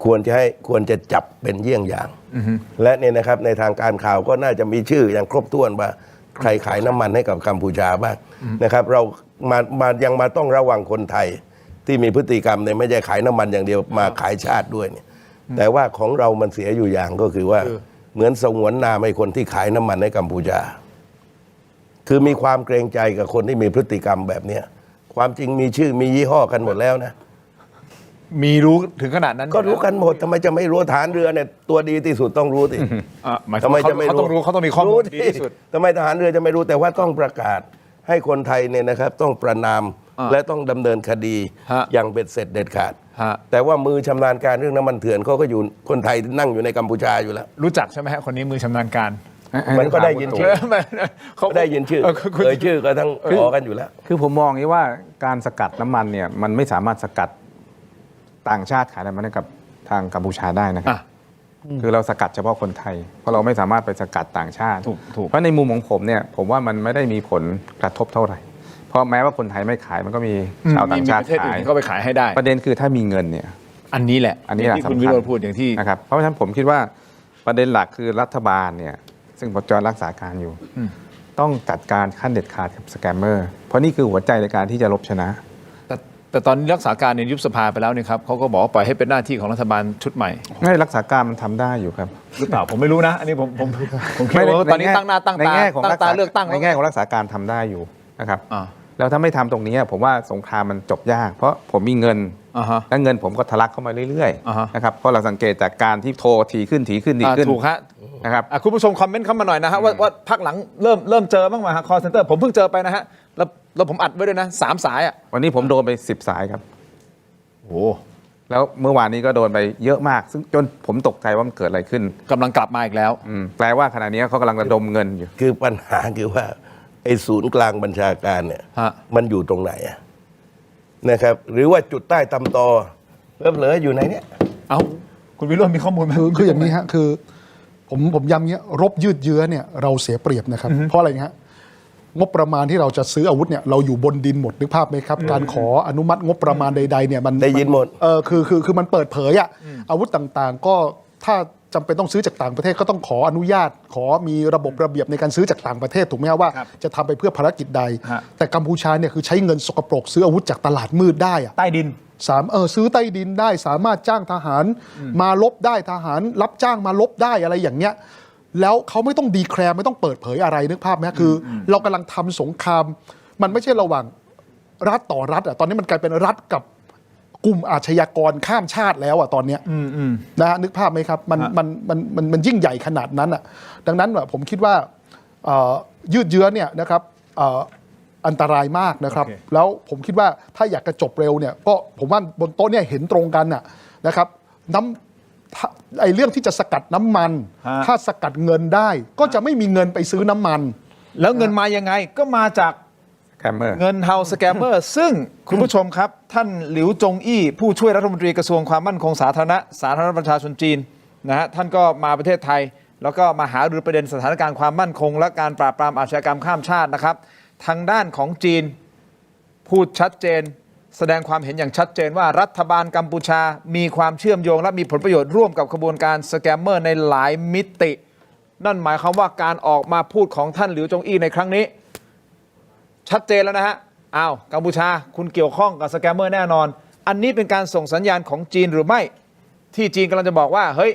S2: ควรจะจับเป็นเยี่ยงอย่างและเนี่ยนะครับในทางการข่าวก็น่าจะมีชื่ออย่างครบถ้วนว่าใครขายน้ำมันให้กับกัมพูชาบ้างนะครับเรายังมาต้องระวังคนไทยที่มีพฤติกรรมเนี่ยไม่ใช่ขายน้ำมันอย่างเดียวมาขายชาติด้วยเนี่ยแต่ว่าของเรามันเสียอยู่อย่างก็คือว่าเหมือนสงวนนามให้คนที่ขายน้ำมันให้กัมพูชาคือมีความเกรงใจกับคนที่มีพฤติกรรมแบบเนี้ยความจริงมีชื่อมียี่ห้อกันหมดแล้วนะ
S1: มีรู้ถึงขนาดนั้น
S2: ก็รู้กันหมดทำไมจะไม่รู้ฐานเรือเนี่ยตัวดีที่สุดต้องรู้สิ
S1: ทำไมจะไม่รู้เขาต้องมีข้อมูลดีที่สุด
S2: ทำไมทหารเรือจะไม่รู้แต่ว่าต้องประกาศให้คนไทยเนี่ยนะครับต้องประนามและต้องดำเนินคดีอย่างเบ็ดเสร็จเด็ดขาดแต่ว่ามือชำนาญการเรื่องน้ำมันเถื่อนเขาก็อยู่คนไทยนั่งอยู่ในกัมพูชาอยู่แล้ว
S1: รู้จักใช่ไหมฮะคนนี้มือชำนาญการ
S2: มันก็ได้ยินชื่อเขาได้ยินชื่อชื่อก็ทั้งขอกันอยู่แล้ว
S3: คือผมมองนี้ว่าการสกัดน้ำมันเนี่ยมันไม่สามารถสกัดต่างชาติขายน้ำมันให้กับทางกัมพูชาได้นะครับคือเราสกัดเฉพาะคนไทยเพราะเราไม่สามารถไปสกัดต่างชาติเพราะในมุมของผมเนี่ยผมว่ามันไม่ได้มีผลกระทบเท่าไหร่เพราะแม้ว่าคนไทยไม่ขายมันก็มีชาวต่างชาติขาย
S1: ก็ไปขายให้ได้
S3: ประเด็นคือถ้ามีเงินเนี่ย
S1: อันนี้แหละ
S3: ที่
S1: คุณวิโรจน์พูดอย่างที่
S3: นะครับเพราะฉะนั้นผมคิดว่าประเด็นหลักคือรัฐบาลเนี่ยซึ่งผมจะรักษาการอยู่ต้องจัดการขั้นเด็ดขาดกับสแกมเมอร์เพราะนี่คือหัวใจในการที่จะลบชนะ
S1: แต่ตอนนี้รักษาการในยุบสภาไปแล้วนี่ครับเขาก็บอกว่าปล่อยให้เป็นหน้าที่ของรัฐบาลชุดใหม่
S3: ให้รักษาการมันทำได้อยู่ครับ
S1: หรือเปล่าผมไม่รู้นะอันนี้ผมคิดว่าตอนนี้ตั้งหน้าตั้งตาเลือกตั้ง
S3: ในแง่ของรักษาการทำได้อยู่นะครับแล้วถ้าไม่ทำตรงนี้ผมว่าสงครามมันจบยากเพราะผมมีเงินและเงินผมก็ทะลักเข้ามาเรื่อยๆนะครับเพราะเราสังเกตจากการที่โทรทีขึ้น
S1: ถูกฮะ
S3: นะครับ
S1: คุณผู้ชมคอมเมนต์เข้ามาหน่อยนะฮะว่าพักหลังเริ่มเจอบ้างไหมฮะคอลเซ็นเตอร์ผมเพิ่งเจอไปนะฮะแล้วผมอัดไว้ด้วยนะ3 สายอ่ะ
S3: วันนี้ผมโดนไป10 สายครับ
S1: โอ้
S3: แล้วเมื่อวานนี้ก็โดนไปเยอะมากซึ่งจนผมตกใจว่ามันเกิดอะไรขึ้น
S1: กำลังกลับมาอีกแล้ว
S3: แปลว่าขณะนี้เขากำลังระดมเงินอยู่
S2: คือปัญหาคือว่าไอ้ศูนย์กลางบัญชาการเนี่ยมันอยู่ตรงไหนนะครับหรือว่าจุดใต้ตำตอเผลออยู่ไหนเนี่ย
S1: คุณวิโรจน์มีข้อมูลไหม
S4: คืออย่างนี้ฮะคือผมย้ำเงี้ยรบยืดเยื้อเนี่ยเราเสียเปรียบนะครับเพราะอะไรฮะงบประมาณที่เราจะซื้ออาวุธเนี่ยเราอยู่บนดินหมดนึกภาพไหมครับการขออนุมัติงบประมาณใดๆเนี่ยมัน
S2: ได้ยินหมด
S4: คือมันเปิดเผยอาวุธต่างๆก็ถ้าจำเป็นต้องซื้อจากต่างประเทศก็ต้องขออนุญาตขอมีระบบระเบียบในการซื้อจากต่างประเทศถูกไหมว่าจะทำไปเพื่อภารกิจใดแต่กัมพูชาเนี่ยคือใช้เงินสกปรกซื้ออาวุธจากตลาดมืดได้
S1: ใต้ดิน
S4: ซื้อใต้ดินได้สามารถจ้างทหารมาลบได้ทหารรับจ้างมาลบได้อะไรอย่างเงี้ยแล้วเขาไม่ต้องดีแคลร์ไม่ต้องเปิดเผยอะไรนึกภาพไหมคือเรากำลังทำสงครามมันไม่ใช่ระหว่างรัฐต่อรัฐตอนนี้มันกลายเป็นรัฐกับกลุ่มอาชญากรข้ามชาติแล้วตอนนี้นะฮะนึกภาพไหมครับมันยิ่งใหญ่ขนาดนั้นดังนั้นผมคิดว่ายืดเยื้อเนี่ยนะครับอันตรายมากนะครับแล้วผมคิดว่าถ้าอยากจะจบเร็วเนี่ยก็ผมว่าบนโต๊ะเนี่ยเห็นตรงกันนะครับไอ้เรื่องที่จะสกัดน้ำมันถ้าสกัดเงินได้ก็จะไม่มีเงินไปซื้อน้ำมัน
S1: แล้วเงินมายังไงก็มาจากเงินเฮาสแกมเมอร์ซึ่งคุณผู้ชมครับท่านหลิวจงอี้ผู้ช่วยรัฐมนตรีกระทรวงความมั่นคงสาธารณรัฐประชาชนจีนนะฮะท่านก็มาประเทศไทยแล้วก็มาหารือประเด็นสถานการณ์ความมั่นคงและการปราบปรามอาชญากรรมข้ามชาตินะครับทางด้านของจีนพูดชัดเจนแสดงความเห็นอย่างชัดเจนว่ารัฐบาลกัมพูชามีความเชื่อมโยงและมีผลประโยชน์ร่วมกับขบวนการสแกมเมอร์ในหลายมิตินั่นหมายความว่าการออกมาพูดของท่านหลิวจงอี้ในครั้งนี้ชัดเจนแล้วนะฮะกัมพูชาคุณเกี่ยวข้องกับสแกมเมอร์แน่นอนอันนี้เป็นการส่งสัญญาณของจีนหรือไม่ที่จีนกำลังจะบอกว่าเฮ้ย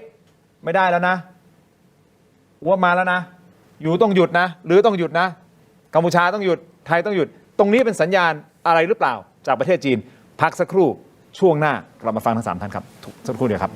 S1: ไม่ได้แล้วนะว่ามาแล้วนะอยู่ต้องหยุดนะหรือต้องหยุดนะกัมพูชาต้องหยุดไทยต้องหยุดตรงนี้เป็นสัญญาณอะไรหรือเปล่าจากประเทศจีนพักสักครู่ช่วงหน้ากลับมาฟังทั้ง3ท่านครับสักครู่เดียวครับ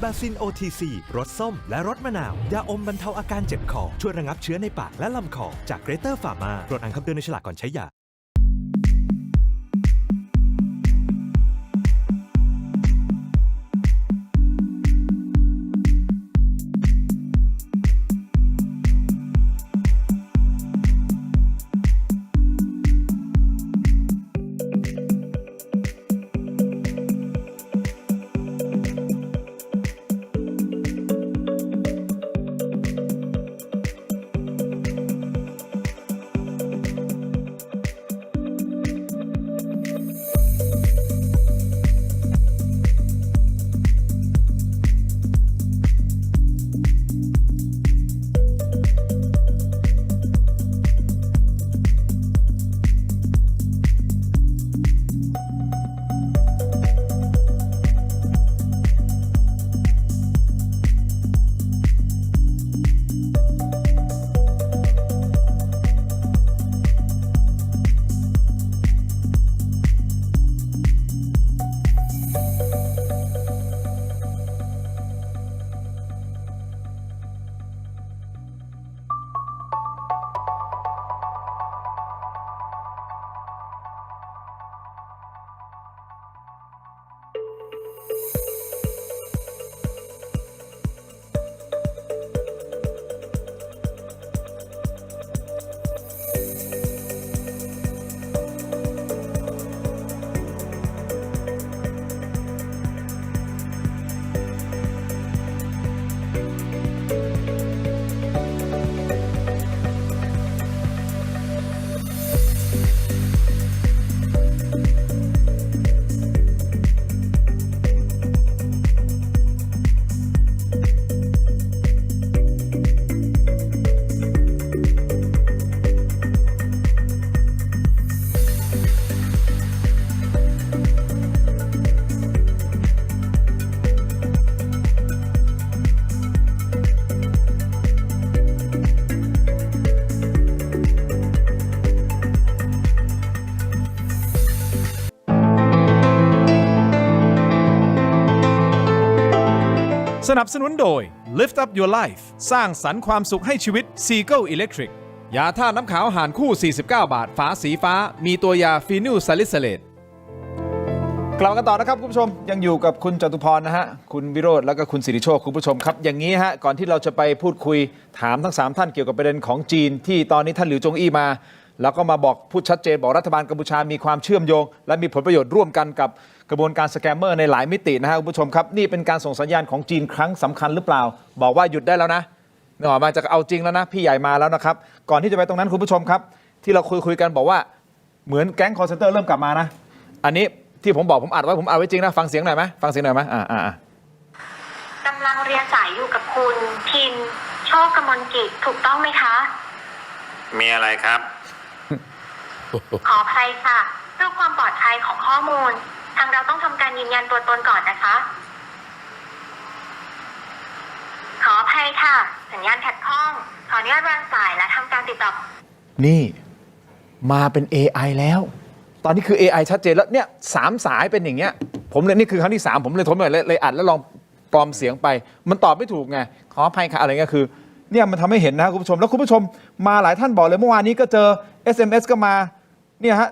S7: บาซิน OTC รสส้มและรสมะนาว ยาอมบรรเทาอาการเจ็บคอ ช่วยระงับเชื้อในปากและลำคอ จากเกรเตอร์ฟาร์มาโปรดอ่านคำเตือนในฉลากก่อนใช้ยา
S5: สนับสนุนโดย Lift Up Your Life สร้างสรรค์ความสุขให้ชีวิต Seagull Electric ยาท่าน้ำขาวหารคู่ 49 บาท ฝาสีฟ้า มีตัวยาฟีนิลซาลิซิเลต
S1: กลับมากันต่อนะครับคุณผู้ชมยังอยู่กับคุณจตุพรนะฮะคุณวิโรจน์แล้วก็คุณสิริโชคคุณผู้ชมครับอย่างนี้ฮะก่อนที่เราจะไปพูดคุยถามทั้ง3ท่านเกี่ยวกับประเด็นของจีนที่ตอนนี้ท่านหลิวจงอี้มาแล้วก็มาบอกพูดชัดเจนบอกรัฐบาลกัมพูชามีความเชื่อมโยงและมีผลประโยชน์ร่วมกันกับกระบวนการสแกมเมอร์ในหลายมิตินะฮะคุณผู้ชมครับนี่เป็นการส่งสัญญาณของจีนครั้งสำคัญหรือเปล่าบอกว่าหยุดได้แล้วนะนึกออกมาจะเอาจริงแล้วนะพี่ใหญ่มาแล้วนะครับก่อนที่จะไปตรงนั้นคุณผู้ชมครับที่เราคุยกันบอกว่าเหมือนแก๊งคอลเซ็นเตอร์เริ่มกลับมานะอันนี้ที่ผมบอกผมอัดไว้จริงนะฟังเสียงหน่อยไหมฟังเสียงหน่อยไหม
S8: กำลังเรียนสายอยู่กับคุณทินโชคกมลกิจถูกต้องไหมคะ
S9: มีอะไรครับ
S8: ขออภัยค่ะเพื่อความปลอดภัยของข้อมูลทางเราต้องทำการยืนยันตัวตนก่อนนะคะ ขออภัยค่ะสัญญาณขัดข้องขออนุญาตวางสายและทำการติดต่อ
S1: นี่มาเป็น AI แล้วตอนนี้คือ AI ชัดเจนแล้วเนี่ย3 สายเป็นอย่างเงี้ยผมเลยนี่คือครั้งที่3ผมเลยทนไม่ไหวเลยอัดแล้วลองปลอมเสียงไปมันตอบไม่ถูกไงขออภัยค่ะอะไรเงี้ยคือเนี่ยมันทำให้เห็นนะคุณผู้ชมแล้วคุณผู้ชมมาหลายท่านบอกเลยเมื่อวานนี้ก็เจอ SMS ก็มาเนี่ยฮะ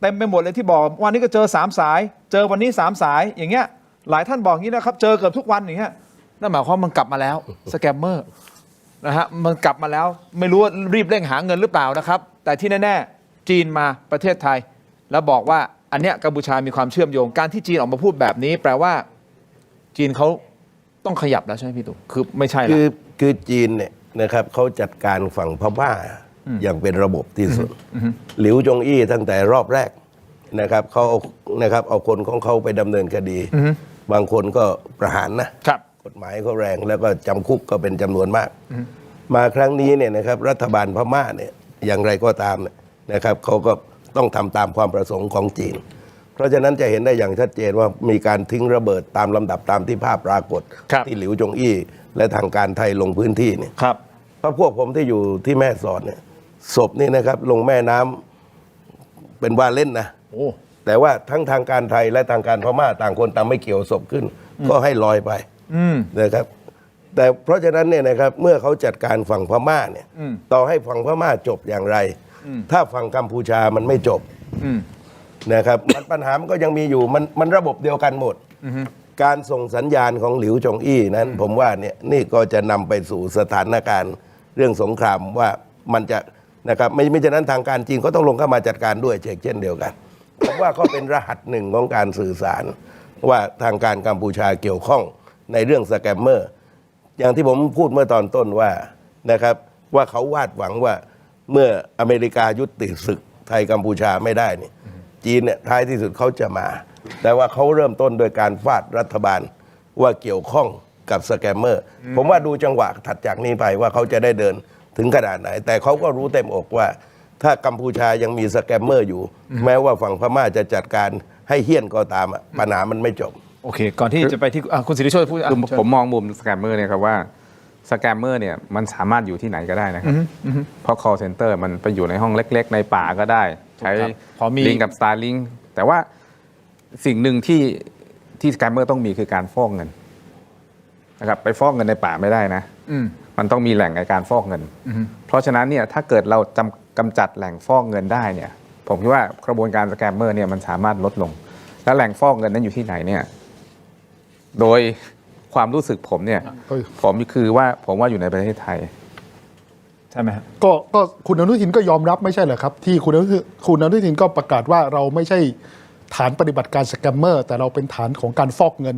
S1: เต็มไปหมดเลยที่บอกวันนี้ก็เจอ3 สายเจอวันนี้3 สายอย่างเงี้ยหลายท่านบอกอย่างนี้นะครับเจอเกือบทุกวันอย่างเงี้ยนั่นหมายความมันกลับมาแล้วสแกมเมอร์นะฮะมันกลับมาแล้วไม่รู้ว่ารีบเร่งหาเงินหรือเปล่านะครับแต่ที่แน่ๆจีนมาประเทศไทยแล้วบอกว่าอันเนี้ยกัมพูชามีความเชื่อมโยงการที่จีนออกมาพูดแบบนี้แปลว่าจีนเขาต้องขยับแล้วใช่ไหมพี่ตู่คือไม่ใช่แล้ว
S2: คือจีนเนี่ยนะครับเขาจัดการฝั่งพม่าอย่างเป็นระบบที่สุดหลิวจงอี้ตั้งแต่รอบแรกนะครับเขานะครับเอาคนของเขาไปดำเนินคดีบางคนก็ประหารนะครับกฎหมายเขาแรงแล้วก็จำคุกก็เป็นจำนวนมากมาครั้งนี้เนี่ยนะครับรัฐบาลพม่าเนี่ยอย่างไรก็ตามนะครับเขาก็ต้องทำตามความประสงค์ของจีนเพราะฉะนั้นจะเห็นได้อย่างชัดเจนว่ามีการทิ้งระเบิดตามลำดับตามที่ภาพปรากฏที่หลิวจงอี้และทางการไทยลงพื้นที่เนี่ยเพราะพวกผมที่อยู่ที่แม่สอดเนี่ยศพนี่นะครับลงแม่น้ำเป็นว่าเล่นนะแต่ว่าทั้งทางการไทยและทางการพม่าต่างคนต่างไม่เกี่ยวศพขึ้นก็ให้ลอยไป นะครับแต่เพราะฉะนั้นเนี่ยนะครับเมื่อเขาจัดการฝั่งพม่าเนี่ยต่อให้ฝั่งพม่าจบอย่างไรถ้าฝั่งกัมพูชามันไม่จบนะครับปัญหามันก็ยังมีอยู่มันระบบเดียวกันหมดการส่งสัญญาณของหลิวจงอี้นั้นผมว่าเนี่ยนี่ก็จะนำไปสู่สถานการณ์เรื่องสงครามว่ามันจะนะครับไม่ฉะนั้นทางการจีนก็ต้องลงเข้ามาจัดการด้วยเช่นเดียวกันผมว่าก็เป็นรหัสหนึ่งของการสื่อสารว่าทางการกัมพูชาเกี่ยวข้องในเรื่องสแกมเมอร์อย่างที่ผมพูดเมื่อตอนต้นว่านะครับว่าเขาวาดหวังว่าเมื่ออเมริกายุติศึกไทยกัมพูชาไม่ได้นี่จีนเนี่ยท้ายที่สุดเขาจะมาแต่ว่าเขาเริ่มต้นโดยการฟาดรัฐบาลว่าเกี่ยวข้องกับสแกมเมอร์ผมว่าดูจังหวะถัดจากนี้ไปว่าเขาจะได้เดินถึงขนาดไหนแต่เขาก็รู้เต็มอกว่าถ้ากัมพูชายังมีสแกมเมอร์อยู่แม้ว่าฝั่งพม่าจะจัดการให้เฮี้ยนก็ตามปัญหามันไม่จบ
S1: โอเคก่อนที่จะไปที่คุณสิริโชติพูด
S3: ผมมองมุมสแกมเมอร์เนี่ยครับว่าสแกมเมอร์เนี่ยมันสามารถอยู่ที่ไหนก็ได้นะครับเพราะ call center มันไปอยู่ในห้องเล็กๆในป่าก็ได้ใช้ลิงกับ Starlink แต่ว่าสิ่งหนึ่งที่สแกมเมอร์ต้องมีคือการฟอกเงินนะครับไปฟอกเงินในป่าไม่ได้นะมันต้องมีแหล่งในการฟอกเงินเพราะฉะนั้นเนี่ยถ้าเกิดเรากำจัดแหล่งฟอกเงินได้เนี่ยผมคิดว่ากระบวนการสแกมเมอร์เนี่ยมันสามารถลดลงแล้วแหล่งฟอกเงินนั้นอยู่ที่ไหนเนี่ยโดยความรู้สึกผมเนี่ยผมว่าอยู่ในประเทศไทย
S1: ใช่ไหมครับ
S4: ก็คุณอนุทินก็ยอมรับไม่ใช่เหรอครับที่คุณอนุทินก็ประกาศว่าเราไม่ใช่ฐานปฏิบัติการสแกมเมอร์แต่เราเป็นฐานของการฟอกเงิน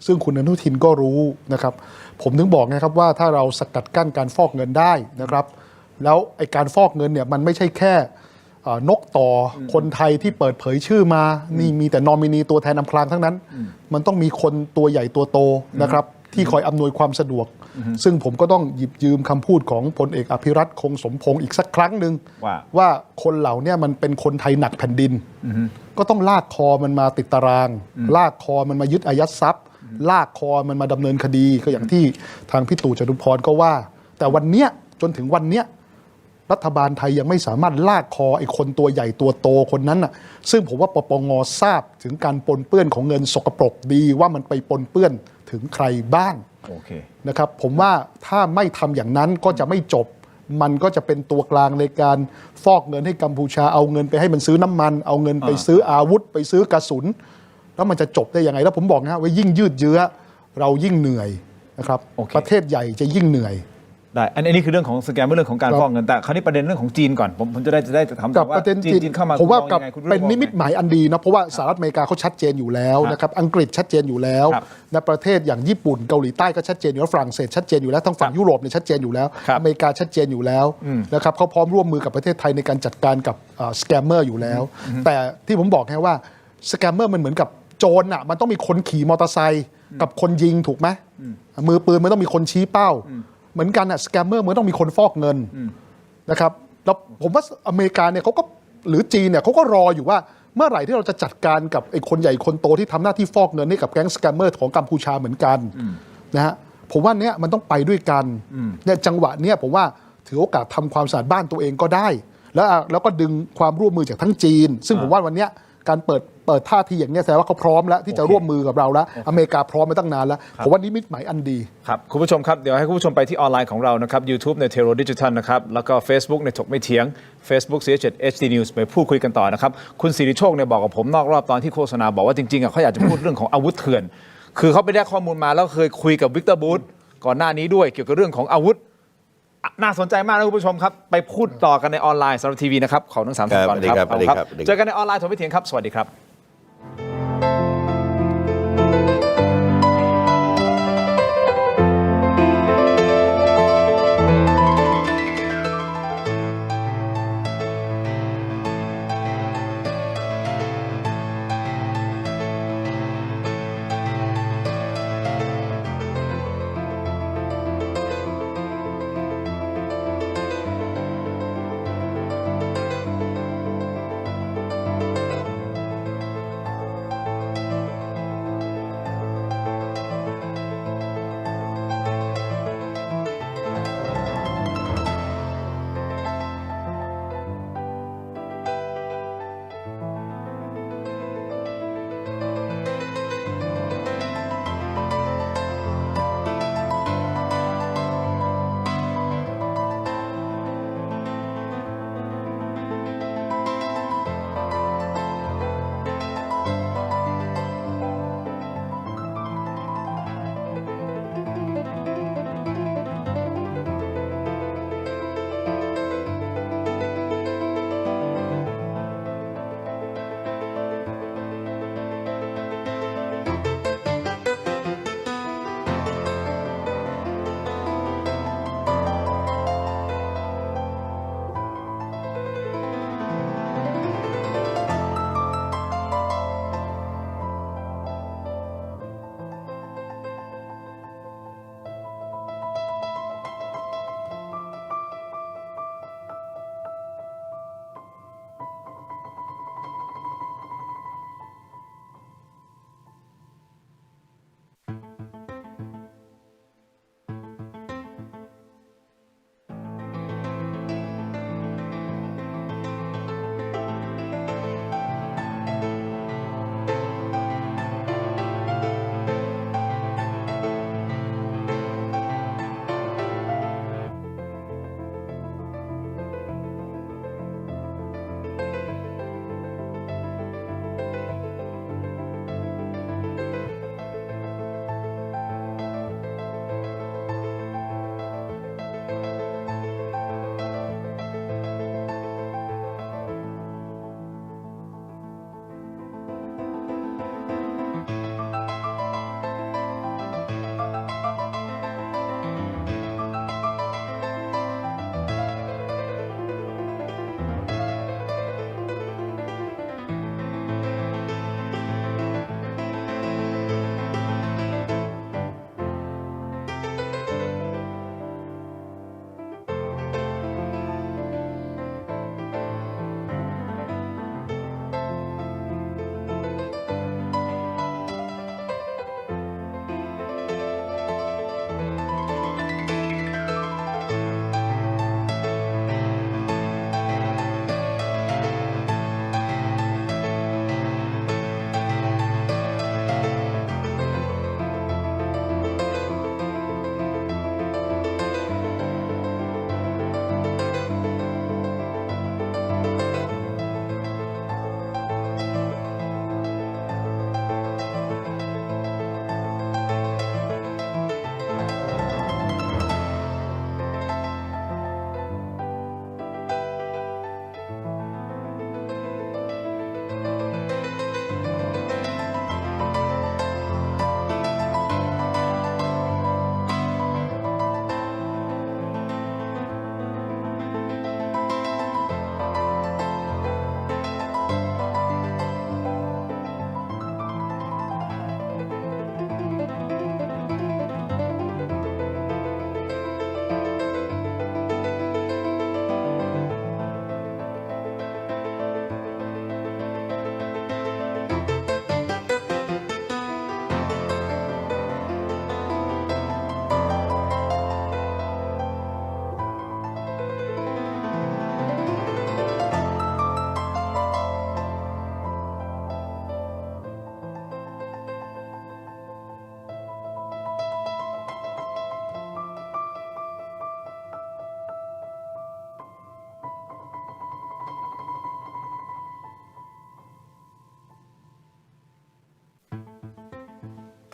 S4: ซึ่งคุณอนุทินก็รู้นะครับผมถึงบอกนะครับว่าถ้าเราสกัดกั้นการฟอกเงินได้นะครับแล้วไอ้การฟอกเงินเนี่ยมันไม่ใช่แค่นกต่อคนไทยที่เปิดเผยชื่อมานี่มีแต่นอมินีตัวแทนอำพรางทั้งนั้นมันต้องมีคนตัวใหญ่ตัวโตนะครับที่คอยอำนวยความสะดวกซึ่งผมก็ต้องหยิบยืมคำพูดของพลเอกอภิรัตคงสมพงษ์อีกสักครั้งหนึ่งว่าคนเหล่านี้มันเป็นคนไทยหนักแผ่นดินก็ต้องลากคอมันมาติดตารางลากคอมันมายึดอายัดทรัพย์ลากคอมันมาดำเนินคดีก็อย่างที่ทางพี่ตู่จตุพรก็ว่าแต่วันเนี้ยจนถึงวันเนี้ยรัฐบาลไทยยังไม่สามารถลากคอไอ้คนตัวใหญ่ตัวโตคนนั้นน่ะซึ่งผมว่าปปงทราบถึงการปนเปื้อนของเงินสกปรกดีว่ามันไปปนเปื้อนถึงใครบ้างนะครับผมว่าถ้าไม่ทำอย่างนั้นก็จะไม่จบมันก็จะเป็นตัวกลางในการฟอกเงินให้กัมพูชาเอาเงินไปให้มันซื้อน้ำมันเอาเงินไปซื้ออาวุธไปซื้อกระสุนแล้วมันจะจบได้ยังไงแล้วผมบอกนะว่ายิ่งยืดเยื้อเรายิ่งเหนื่อยนะครับประเทศใหญ่จะยิ่งเหนื่อย
S1: ได้อันนี้คือเรื่องของสแกมเรื่องของการฟอกเงินแต่คราวนี้ประเด็นเรื่องของจีนก่อนผมจะได้ถาม
S4: ว่าจีนเข้ามาผมว่าเป็นนิมิตหมายอันดีนะเพราะว่าสหรัฐอเมริกาเขาชัดเจนอยู่แล้วนะครับอังกฤษชัดเจนอยู่แล้วในประเทศอย่างญี่ปุ่นเกาหลีใต้ก็ชัดเจนอยู่แล้วฝรั่งเศสชัดเจนอยู่แล้วทั้งฝั่งยุโรปเนี่ยชัดเจนอยู่แล้วอเมริกาชัดเจนอยู่แล้วนะครับเขาพร้อมร่วมมือกับประเทศไทยในการจัดการกับสแกมเมอร์อยู่แล้วแต่ที่ผมบอกแค่ว่าสแกมเมอร์มันเหมือนกับโจรอ่ะมันต้องมีคนขี่มอเตอร์ไซค์กับคนยิงถูกไหมมือปืนมันต้องมีคนชี้เป้าเหมือนกันอะสแกมเมอร์มันต้องมีคนฟอกเงินนะครับแล้วผมว่าอเมริกาเนี่ยเขาก็หรือจีนเนี่ยเขาก็รออยู่ว่าเมื่อไหร่ที่เราจะจัดการกับไอ้คนใหญ่คนโตที่ทำหน้าที่ฟอกเงินให้กับแก๊งสแกมเมอร์ของกัมพูชาเหมือนกันนะฮะผมว่าเนี้ยมันต้องไปด้วยกันเนี่ยจังหวะเนี้ยผมว่าถือโอกาสทำความสะอาดบ้านตัวเองก็ได้แล้วก็ดึงความร่วมมือจากทั้งจีนซึ่งผมว่าวันเนี้ยการเปิดท่าทีอย่างนี้แสดงว่าเขาพร้อมแล้วที่จะร่วมมือกับเราแล้วอเมริกาพร้อมมาตั้งนานแล้วผมว่านิมิตหมายอันดี
S1: ครับคุณผู้ชมครับเดี๋ยวให้คุณผู้ชมไปที่ออนไลน์ของเรานะครับ YouTube ในเทโรดิจิทัลนะครับแล้วก็ Facebook ในถกไม่เถียง Facebook CH HD News ไปพูดคุยกันต่อนะครับคุณสิริโชคเนี่ยบอกกับผมนอกรอบตอนที่โฆษณาบอกว่าจริงๆเขาอยากจะพูดเรื่องของอาวุธเถื่อนคือเขาไปได้ข้อมูลมาแล้วเคยคุยกับวิกเตอร์บูธก่อนหน้านี้ด้วยเกี่ยวกับเรื่องของอาวุธน่าสนใจมากนะคุณผู้ชมครับไปพูดต่อกันในออนไลน์สำหรับทีวีนะครับขอทั้ง3ท่านก่อนครับเจอกันในออนไลน์ถกไม่เถียงครับสวัสดีครับ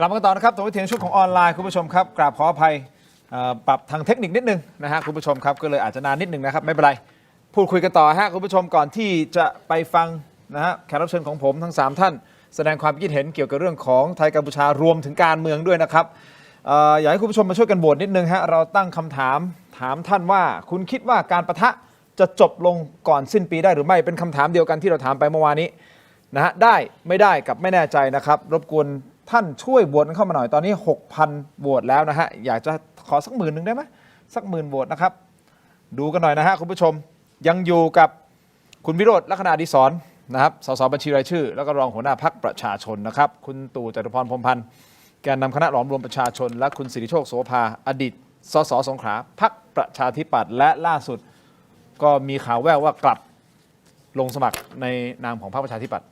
S1: กลับมากันต่อนะครับตัววิถีช่วงของออนไลน์คุณผู้ชมครับกราบขออภัยปรับทางเทคนิคนิดนึงนะฮะคุณผู้ชมครับก็เลยอาจจะนานนิดนึงนะครับไม่เป็นไรพูดคุยกันต่อฮะคุณผู้ชมก่อนที่จะไปฟังนะฮะแขกรับเชิญของผมทั้ง3ท่านแสดงความคิดเห็นเกี่ยวกับเรื่องของไทยกัมพูชารวมถึงการเมืองด้วยนะครับอยากให้คุณผู้ชมมาช่วยกันโหวตนิดนึงฮะเราตั้งคำถามท่านว่าคุณคิดว่าการปะทะจะจบลงก่อนสิ้นปีได้หรือไม่เป็นคำถามเดียวกันที่เราถามไปเมื่อวานนี้นะฮะได้ไม่ได้กับไม่แน่ใจนะครับรบกวนท่านช่วยโหวตเข้ามาหน่อยตอนนี้ 6,000 โหวตแล้วนะฮะอยากจะขอสัก10,000ได้ไหมสัก10,000 โหวตนะครับดูกันหน่อยนะฮะคุณผู้ชมยังอยู่กับคุณวิโรจน์ ลักษณะอดิศรนะครับสสบัญชีรายชื่อแล้วก็รองหัวหน้าพรรคประชาชนนะครับคุณตู่จตุพรพรหมพันธ์แกนนำคณะหลอมรวมประชาชนและคุณสิริโชคโสภาอดีตสสสงขลาพรรคประชาธิปัตย์และล่าสุดก็มีข่าวแว่วว่ากลับลงสมัครในนามของพรรคประชาธิปัตย์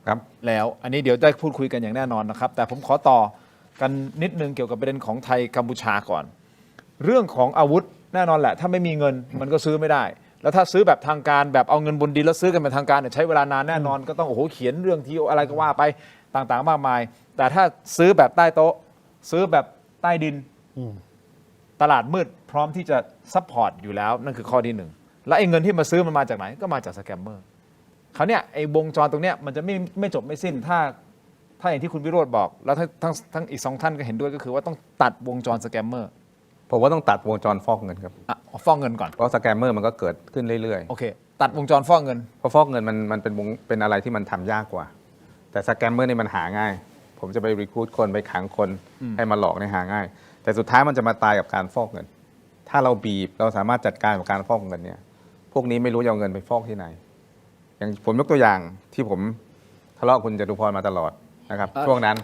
S1: แล้วอันนี้เดี๋ยวได้พูดคุยกันอย่างแน่นอนนะครับแต่ผมขอต่อกันนิดนึงเกี่ยวกับประเด็นของไทยกัมพูชาก่อนเรื่องของอาวุธแน่นอนแหละถ้าไม่มีเงินมันก็ซื้อไม่ได้แล้วถ้าซื้อแบบทางการแบบเอาเงินบนดินแล้วซื้อกันเป็นทางการเนี่ยใช้เวลานานแน่นอนก็ต้องโอ้โหเขียนเรื่องที่อะไรก็ว่าไปต่างๆมากมายแต่ถ้าซื้อแบบใต้โต๊ะซื้อแบบใต้ดินตลาดมืดพร้อมที่จะซัพพอร์ตอยู่แล้วนั่นคือข้อที่1แล้วไอ้เงินที่มาซื้อมันมาจากไหนก็มาจากสแกมเมอร์เขาเนี่ยไอ้วงจรตรงเนี้ยมันจะไม่จบไม่สิ้นถ้าอย่างที่คุณวิโรจน์บอกแล้วทั้งอีก2ท่านก็เห็นด้วยก็คือว่าต้องตัดวงจรสแกมเมอร์
S3: ผมว่าต้องตัดวงจรฟอกเงินครับ
S1: ฟอกเงินก่อน
S3: เพราะสแกมเมอร์มันก็เกิดขึ้นเรื่อย
S1: ๆโอเคตัดวงจรฟอกเงิน
S3: เพราะฟอกเงินมันเป็นอะไรที่มันทำยากกว่าแต่สแกมเมอร์นี่มันหาง่ายผมจะไปรีครูทคนไปขังคนให้มาหลอกในหาง่ายแต่สุดท้ายมันจะมาตายกับการฟอกเงินถ้าเราบีบเราสามารถจัดการกับการฟอกเงินเนี่ยพวกนี้ไม่รู้จะเอาเงินไปฟอกที่ไหนอย่างผมยกตัวอย่างที่ผมทะเลาะคุณจตุพรมาตลอดนะครับช่วงนั้น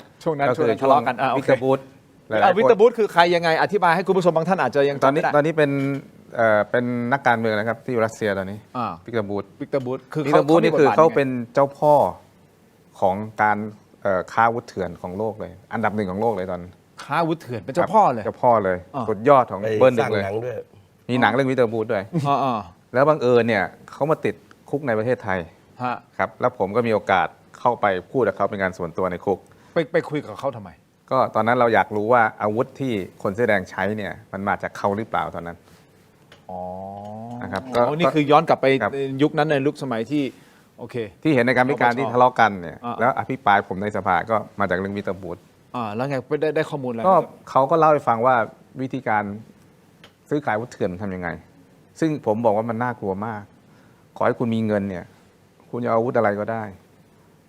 S1: ก็คือทะเลาะกัน
S3: วิกเตอร์บูธ
S1: วิกเตอร์บูธคือใครยังไงอธิบายให้คุณผู้ชมบางท่านอาจจะยัง
S3: ตอนนี้เป็นนักการเมืองนะครับที่อยู่รัสเซียตอนนี้วิกเตอร์บูธ
S1: คือ
S3: วิกเตอร์บูธนี่คือเขาเป็นเจ้าพ่อของการค้าอาวุธเถื่อนของโลกเลยอันดับ1ของโลกเลยตอน
S1: ค้าอาวุธเถื่อนเป็นเจ้าพ่อ
S3: เลยสุดยอดของเบอร์1เลยมีหนังเรื่องวิกเตอร์บูธด้วยแล้วบังเอิญเนี่ยเขามาติดคุกในประเทศไทยครับแล้วผมก็มีโอกาสเข้าไปพูดกับเขาเป็นการส่วนตัวในคุก
S1: ไปคุยกับเขาทำไม
S3: ก็ตอนนั้นเราอยากรู้ว่าอาวุธที่คนเสื้อแดงใช้เนี่ยมันมาจากเขาหรือเปล่าตอนนั้นนะครับก็
S1: นี่คือย้อนกลับไปยุคนั้นในยุคสมัยที่โอเค
S3: ที่เห็นในการพิการที่ทะเลาะกันเนี่ยแล้วอภิปรายผมในสภาก็มาจากเรื่องวิกเตอร์บูธ
S1: แล้วไงได้ข้อมูลอะไร
S3: ก็เขาก็เล่าให้ฟังว่าวิธีการซื้อขายอาวุธเถื่อนทำยังไงซึ่งผมบอกว่ามันน่ากลัวมากขอให้คุณมีเงินเนี่ยคุณจะเอาอาวุธอะไรก็ได้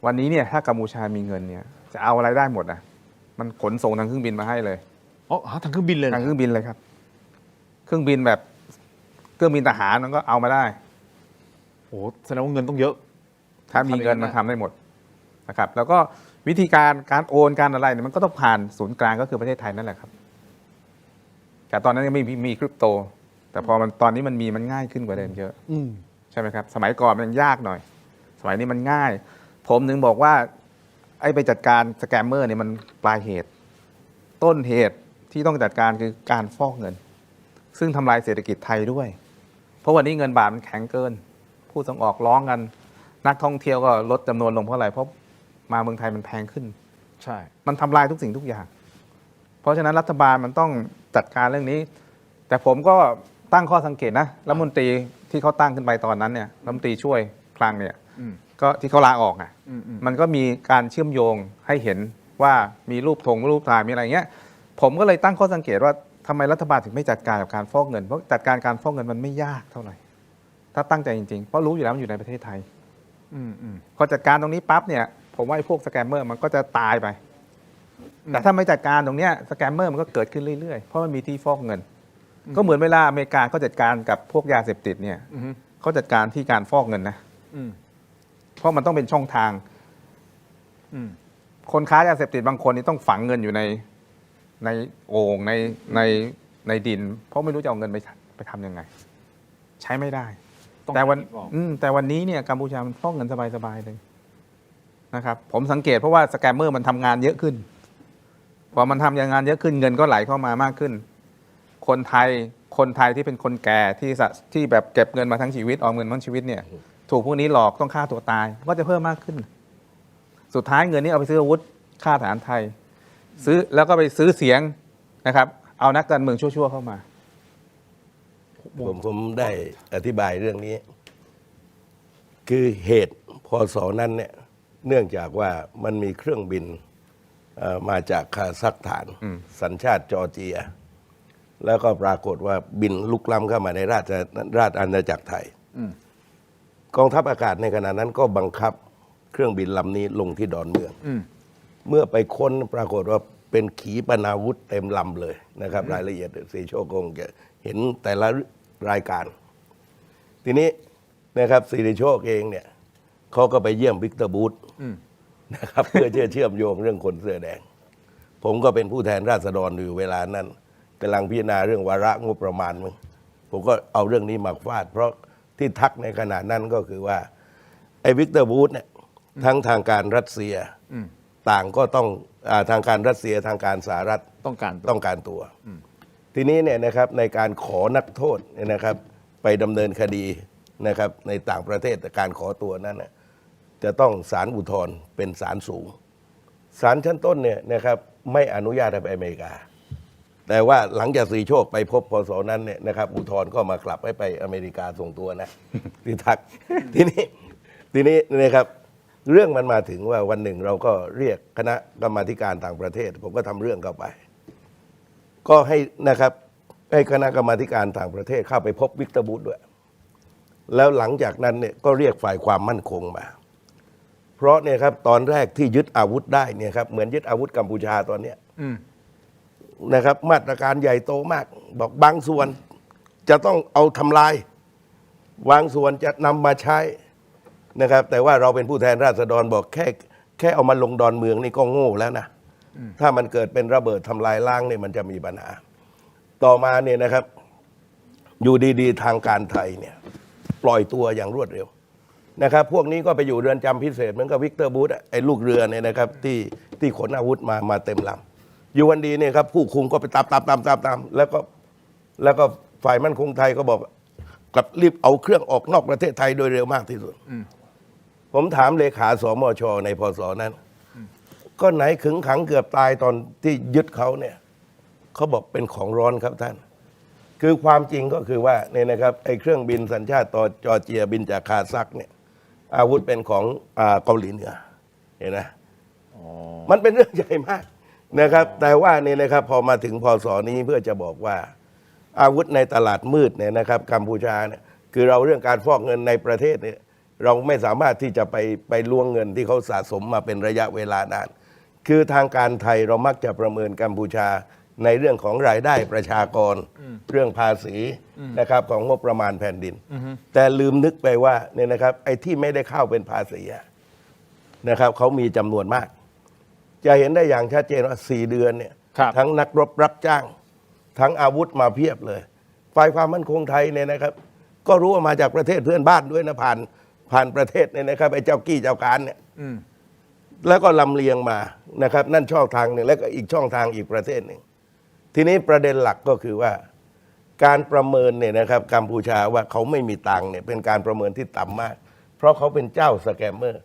S3: วันนี้เนี่ยถ้ากัมพูชามีเงินเนี่ยจะเอาอะไรได้หมดนะมันขนส่งทางเครื่องบินมาให้เลย
S1: ทางเครื่องบินเลย
S3: ทางเครื่องบินเลยครับเครื่องบินแบบเครื่องบินทหารมันก็เอามาได้
S1: โอ้แสดงว่าเงินต้องเยอะ
S3: ถ้ามีเงินมันทำได้หมดนะครับแล้วก็วิธีการโอนการอะไรเนี่ยมันก็ต้องผ่านศูนย์กลางก็คือประเทศไทยนั่นแหละครับแต่ตอนนั้นยังไม่มีคริปโตแต่พอมันตอนนี้มันง่ายขึ้นกว่าเดิมเยอะใช่ไหมครับสมัยก่อนมันยากหน่อยสมัยนี้มันง่ายผมถึงบอกว่าไอ้ไปจัดการสแกมเมอร์เนี่ยมันปลายเหตุต้นเหตุที่ต้องจัดการคือการฟอกเงินซึ่งทำลายเศรษฐกิจไทยด้วยเพราะวันนี้เงินบาทมันแข็งเกินผู้ส่งออกร้องกันนักท่องเที่ยวก็ลดจำนวนลงเพราะอะไรเพราะมาเมืองไทยมันแพงขึ้น
S1: ใช่
S3: มันทำลายทุกสิ่งทุกอย่างเพราะฉะนั้นรัฐบาลมันต้องจัดการเรื่องนี้แต่ผมก็ตั้งข้อสังเกตนะรัฐมนตรีที่เขาตั้งขึ้นไปตอนนั้นเนี่ยรัฐมนตรีช่วยคลังเนี่ยก็ที่เขาลาออกอ่ะมันก็มีการเชื่อมโยงให้เห็นว่ามีรูปถ่ายมีอะไรเงี้ยผมก็เลยตั้งข้อสังเกตว่าทำไมรัฐบาลถึงไม่จัดการกับการฟอกเงินเพราะจัดการการฟอกเงินมันไม่ยากเท่าไหร่ถ้าตั้งใจจริงๆเพราะรู้อยู่แล้วมันอยู่ในประเทศไทยพอจัดการตรงนี้ปั๊บเนี่ยผมว่าไอ้พวกสแกมเมอร์มันก็จะตายไปแต่ถ้าไม่จัดการตรงเนี้ยสแกมเมอร์มันก็เกิดขึ้นเรื่อยๆเพราะมันมีที่ฟอกเงินก็เหมือนเวลาอเมริกาเขาจัดการกับพวกยาเสพติดเนี่ยเขาจัดการที่การฟอกเงินนะเพราะมันต้องเป็นช่องทางคนค้ายาเสพติดบางคนนี่ต้องฝังเงินอยู่ในโอ่งในดินเพราะไม่รู้จะเอาเงินไปทำยังไงใช้ไม่ได้แต่วันนี้เนี่ยกัมพูชามันฟอกเงินสบายๆเลยนะครับผมสังเกตเพราะว่าสแกมเมอร์มันทำงานเยอะขึ้นพอมันทำงานเยอะขึ้นเงินก็ไหลเข้ามามากขึ้นคนไทยที่เป็นคนแก่ที่แบบเก็บเงินมาทั้งชีวิตออมเงินทั้งชีวิตเนี่ยถูกพวกนี้หลอกต้องฆ่าตัวตายก็จะเพิ่มมากขึ้นสุดท้ายเงินนี้เอาไปซื้ออาวุธฆ่าทหารไทย ซื้อแล้วก็ไปซื้อเสียงนะครับ เอานักการเมืองชั่วๆเข้ามา
S2: ผมได้อธิบายเรื่องนี้ คือเหตุพศนั้นเนี่ยเนื่องจากว่ามันมีเครื่องบินมาจากคาซัคสถานสัญชาติจอร์เจีย แล้วก็ปรากฏว่าบินลุกล้ำเข้ามาในราชอาณาจักรไทยกองทัพอากาศในขณะนั้นก็บังคับเครื่องบินลำนี้ลงที่ดอนเมืองเมื่อไปค้นปรากฏว่าเป็นขีปนาวุธเต็มลำเลยนะครับ รายละเอียดสีโชคงจะเห็นแต่ละรายการ ทีนี้นะครับสิริโชคเองเนี่ยเขาก็ไปเยี่ยมวิกเตอร์บูธนะครับ เพื่อเชื่อมโยงเรื่องคนเสื้อแดง ผมก็เป็นผู้แทนราษฎรอยู่เวลานั้นกำลังพิจารณาเรื่องวาระงบประมาณมึงผมก็เอาเรื่องนี้มาฟาดเพราะที่ทักในขณะนั้นก็คือว่าไอ้วิกเตอร์บูธเนี่ยทั้งทางการรัสเซียต่างก็ต้องทางการรัสเซียทางการสหรัฐต้องการตัวทีนี้เนี่ยนะครับในการขอนักโทษเนี่ยนะครับไปดำเนินคดีนะครับในต่างประเทศแต่การขอตัวนั้นนะจะต้องศาลอุทธรณ์เป็นศาลสูงศาลชั้นต้นเนี่ยนะครับไม่อนุญาตให้ไปอเมริกาแต่ว่าหลังจากสีโชคไปพบพศนั้นเนี่ยนะครับอุทธรณ์ก็มากลับให้ไปอเมริกาส่งตัวนะ ที่ทัก ทีนี้นะครับเรื่องมันมาถึงว่าวันหนึ่งเราก็เรียกคณะกรรมาธิการต่างประเทศผมก็ทำเรื่องเข้าไปก็ให้นะครับให้คณะกรรมาธิการต่างประเทศเข้าไปพบวิกเตอร์บูธด้วยแล้วหลังจากนั้นเนี่ยก็เรียกฝ่ายความมั่นคงมาเพราะเนี่ยครับตอนแรกที่ยึดอาวุธได้เนี่ยครับเหมือนยึดอาวุธกัมพูชาตอนเนี้ยนะครับมาตรการใหญ่โตมากบอกบางส่วนจะต้องเอาทำลายบางส่วนจะนำมาใช้นะครับแต่ว่าเราเป็นผู้แทนราษฎรบอกแค่เอามาลงดอนเมืองนี่ก็โง่แล้วนะถ้ามันเกิดเป็นระเบิดทำลายล้างเนี่ยมันจะมีปัญหาต่อมาเนี่ยนะครับอยู่ดีๆทางการไทยเนี่ยปล่อยตัวอย่างรวดเร็วนะครับพวกนี้ก็ไปอยู่เรือนจำพิเศษเหมือนกับวิกเตอร์บูธไอ้ลูกเรือเนี่ยนะครับที่ขนอาวุธมาเต็มลำอยู่วันดีเนี่ยครับผู้คุมก็ไปตามแล้วก็ฝ่ายมั่นคงไทยก็บอกกลับรีบเอาเครื่องออกนอกประเทศไทยโดยเร็วมากที่สุดผมถามเลขาสมช.ในพศนั้นก็ไหนขึงขังเกือบตายตอนที่ยึดเขาเนี่ยเขาบอกเป็นของร้อนครับท่านคือความจริงก็คือว่าเนี่ยนะครับไอ้เครื่องบินสัญชาติจอร์เจียบินจากคาซัคเนี่ยอาวุธเป็นของเกาหลีเหนือเห็นไหมมันเป็นเรื่องใหญ่มากนะครับแต่ว่าเนี่ยนะครับพอมาถึงพศนี้เพื่อจะบอกว่าอาวุธในตลาดมืดเนี่ยนะครับกัมพูชาเนี่ยคือเราเรื่องการฟอกเงินในประเทศเนี่ยเราไม่สามารถที่จะไปล้วงเงินที่เขาสะสมมาเป็นระยะเวลานานคือทางการไทยเรามักจะประเมินกัมพูชาในเรื่องของรายได้ประชากรเรื่องภาษีนะครับของงบประมาณแผ่นดินแต่ลืมนึกไปว่าเนี่ยนะครับไอ้ที่ไม่ได้เข้าเป็นภาษีนะครับเขามีจำนวนมากจะเห็นได้อย่างชัดเจนว่า4 เดือนเนี่ยทั้งนักรบรับจ้างทั้งอาวุธมาเพียบเลยฝ่ายความมั่นคงไทยเนี่ยนะครับก็รู้ว่ามาจากประเทศเพื่อนบ้านด้วยนะผ่านประเทศเนี่ยนะครับไอ้เจ้ากี้เจ้าการเนี่ยแล้วก็ลำเลียงมานะครับนั่นช่องทางหนึ่งแล้วก็อีกช่องทางอีกประเทศหนึ่งทีนี้ประเด็นหลักก็คือว่าการประเมินเนี่ยนะครับกัมพูชาว่าเขาไม่มีตังค์เนี่ยเป็นการประเมินที่ต่ำมากเพราะเขาเป็นเจ้าสแกมเมอร์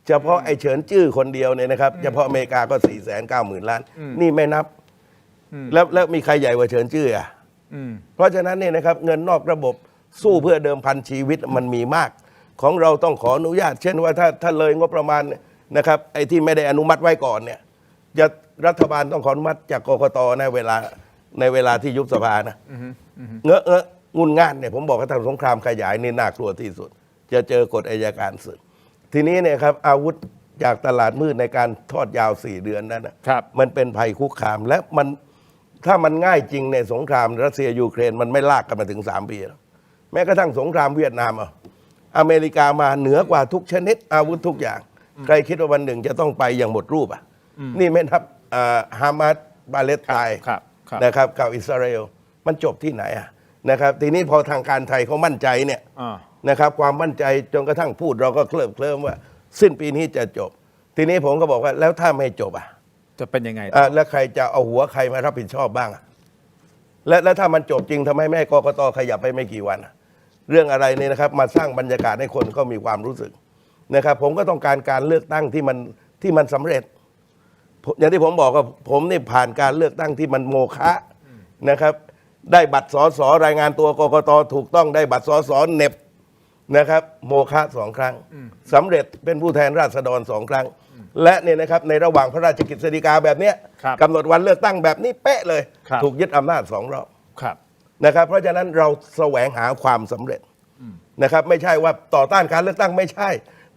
S2: เฉพาะไอ้เฉินจื้อคนเดียวเนี่ยนะครับเฉพาะอเมริกาก็490,000 ล้านนี่ไม่นับแล้วมีใครใหญ่กว่าเฉินจื้อเพราะฉะนั้นเนี่ยนะครับเงินนอกระบบสู้เพื่อเดิมพันชีวิตมันมีมากของเราต้องขออนุญาตเช่นว่าถ้าเลยงบประมาณนะครับไอ้ที่ไม่ได้อนุมัติไว้ก่อนเนี่ยจะรัฐบาลต้องขออนุมัติจากกกต.ในเวลาที่ยุบสภานะเงอะงุนง่านเนี่ยผมบอกว่าทางสงครามขยายนี่น่ากลัวที่สุดจะเจอกฎอัยการศึกทีนี้เนี่ยครับอาวุธจากตลาดมืดในการทอดยาว4 เดือนนั้นนะมันเป็นภัยคุกคามและมันถ้ามันง่ายจริงในสงครามรัสเซียยูเครนมันไม่ลากกันมาถึง3 ปีแล้วแม้กระทั่งสงครามเวียดนามอเมริกามาเหนือกว่าทุกชนิดอาวุธทุกอย่างใครคิดว่าวันหนึ่งจะต้องไปอย่างหมดรูปนี่ไม่นับฮามาสปาเลสไตน์นะครับกับอิสราเอลมันจบที่ไหนนะครับทีนี้พอทางการไทยเขามั่นใจเนี่ยนะครับความมั่นใจจนกระทั่งพูดเราก็เคลิ้มว่าสิ้นปีนี้จะจบทีนี้ผมก็บอกว่าแล้วถ้าไม่จบ
S1: จะเป็นยังไง
S2: แล้วใครจะเอาหัวใครมารับผิดชอบบ้างแล้วถ้ามันจบจริงทำไมแม่กกต.ขยับไปไม่กี่วันเรื่องอะไรเนี่ยนะครับมาสร้างบรรยากาศให้คนเขามีความรู้สึกนะครับผมก็ต้องการเลือกตั้งที่มันสำเร็จ อย่างที่ผมบอกว่าผมนี่ผ่านการเลือกตั้งที่มันโมฆะนะครับ ได้บัตรสสรายงานตัวกกตถูกต้องได้บัตรสสเน็บนะครับ โมฆะ2 ครั้งสำเร็จเป็นผู้แทนราษฎร2 ครั้ง และเนี่ยนะครับในระหว่างพระราชกฤษฎีกาแบบเนี้ย
S1: ครับ
S2: กำหนดวันเลือกตั้งแบบนี้เป๊ะเลย
S1: ครับ
S2: ถูกยึดอำนาจ2 รอบ
S1: ครับ
S2: นะครับเพราะฉะนั้นเราแสวงหาความสำเร็จนะครับไม่ใช่ว่าต่อต้านการเลือกตั้งไม่ใช่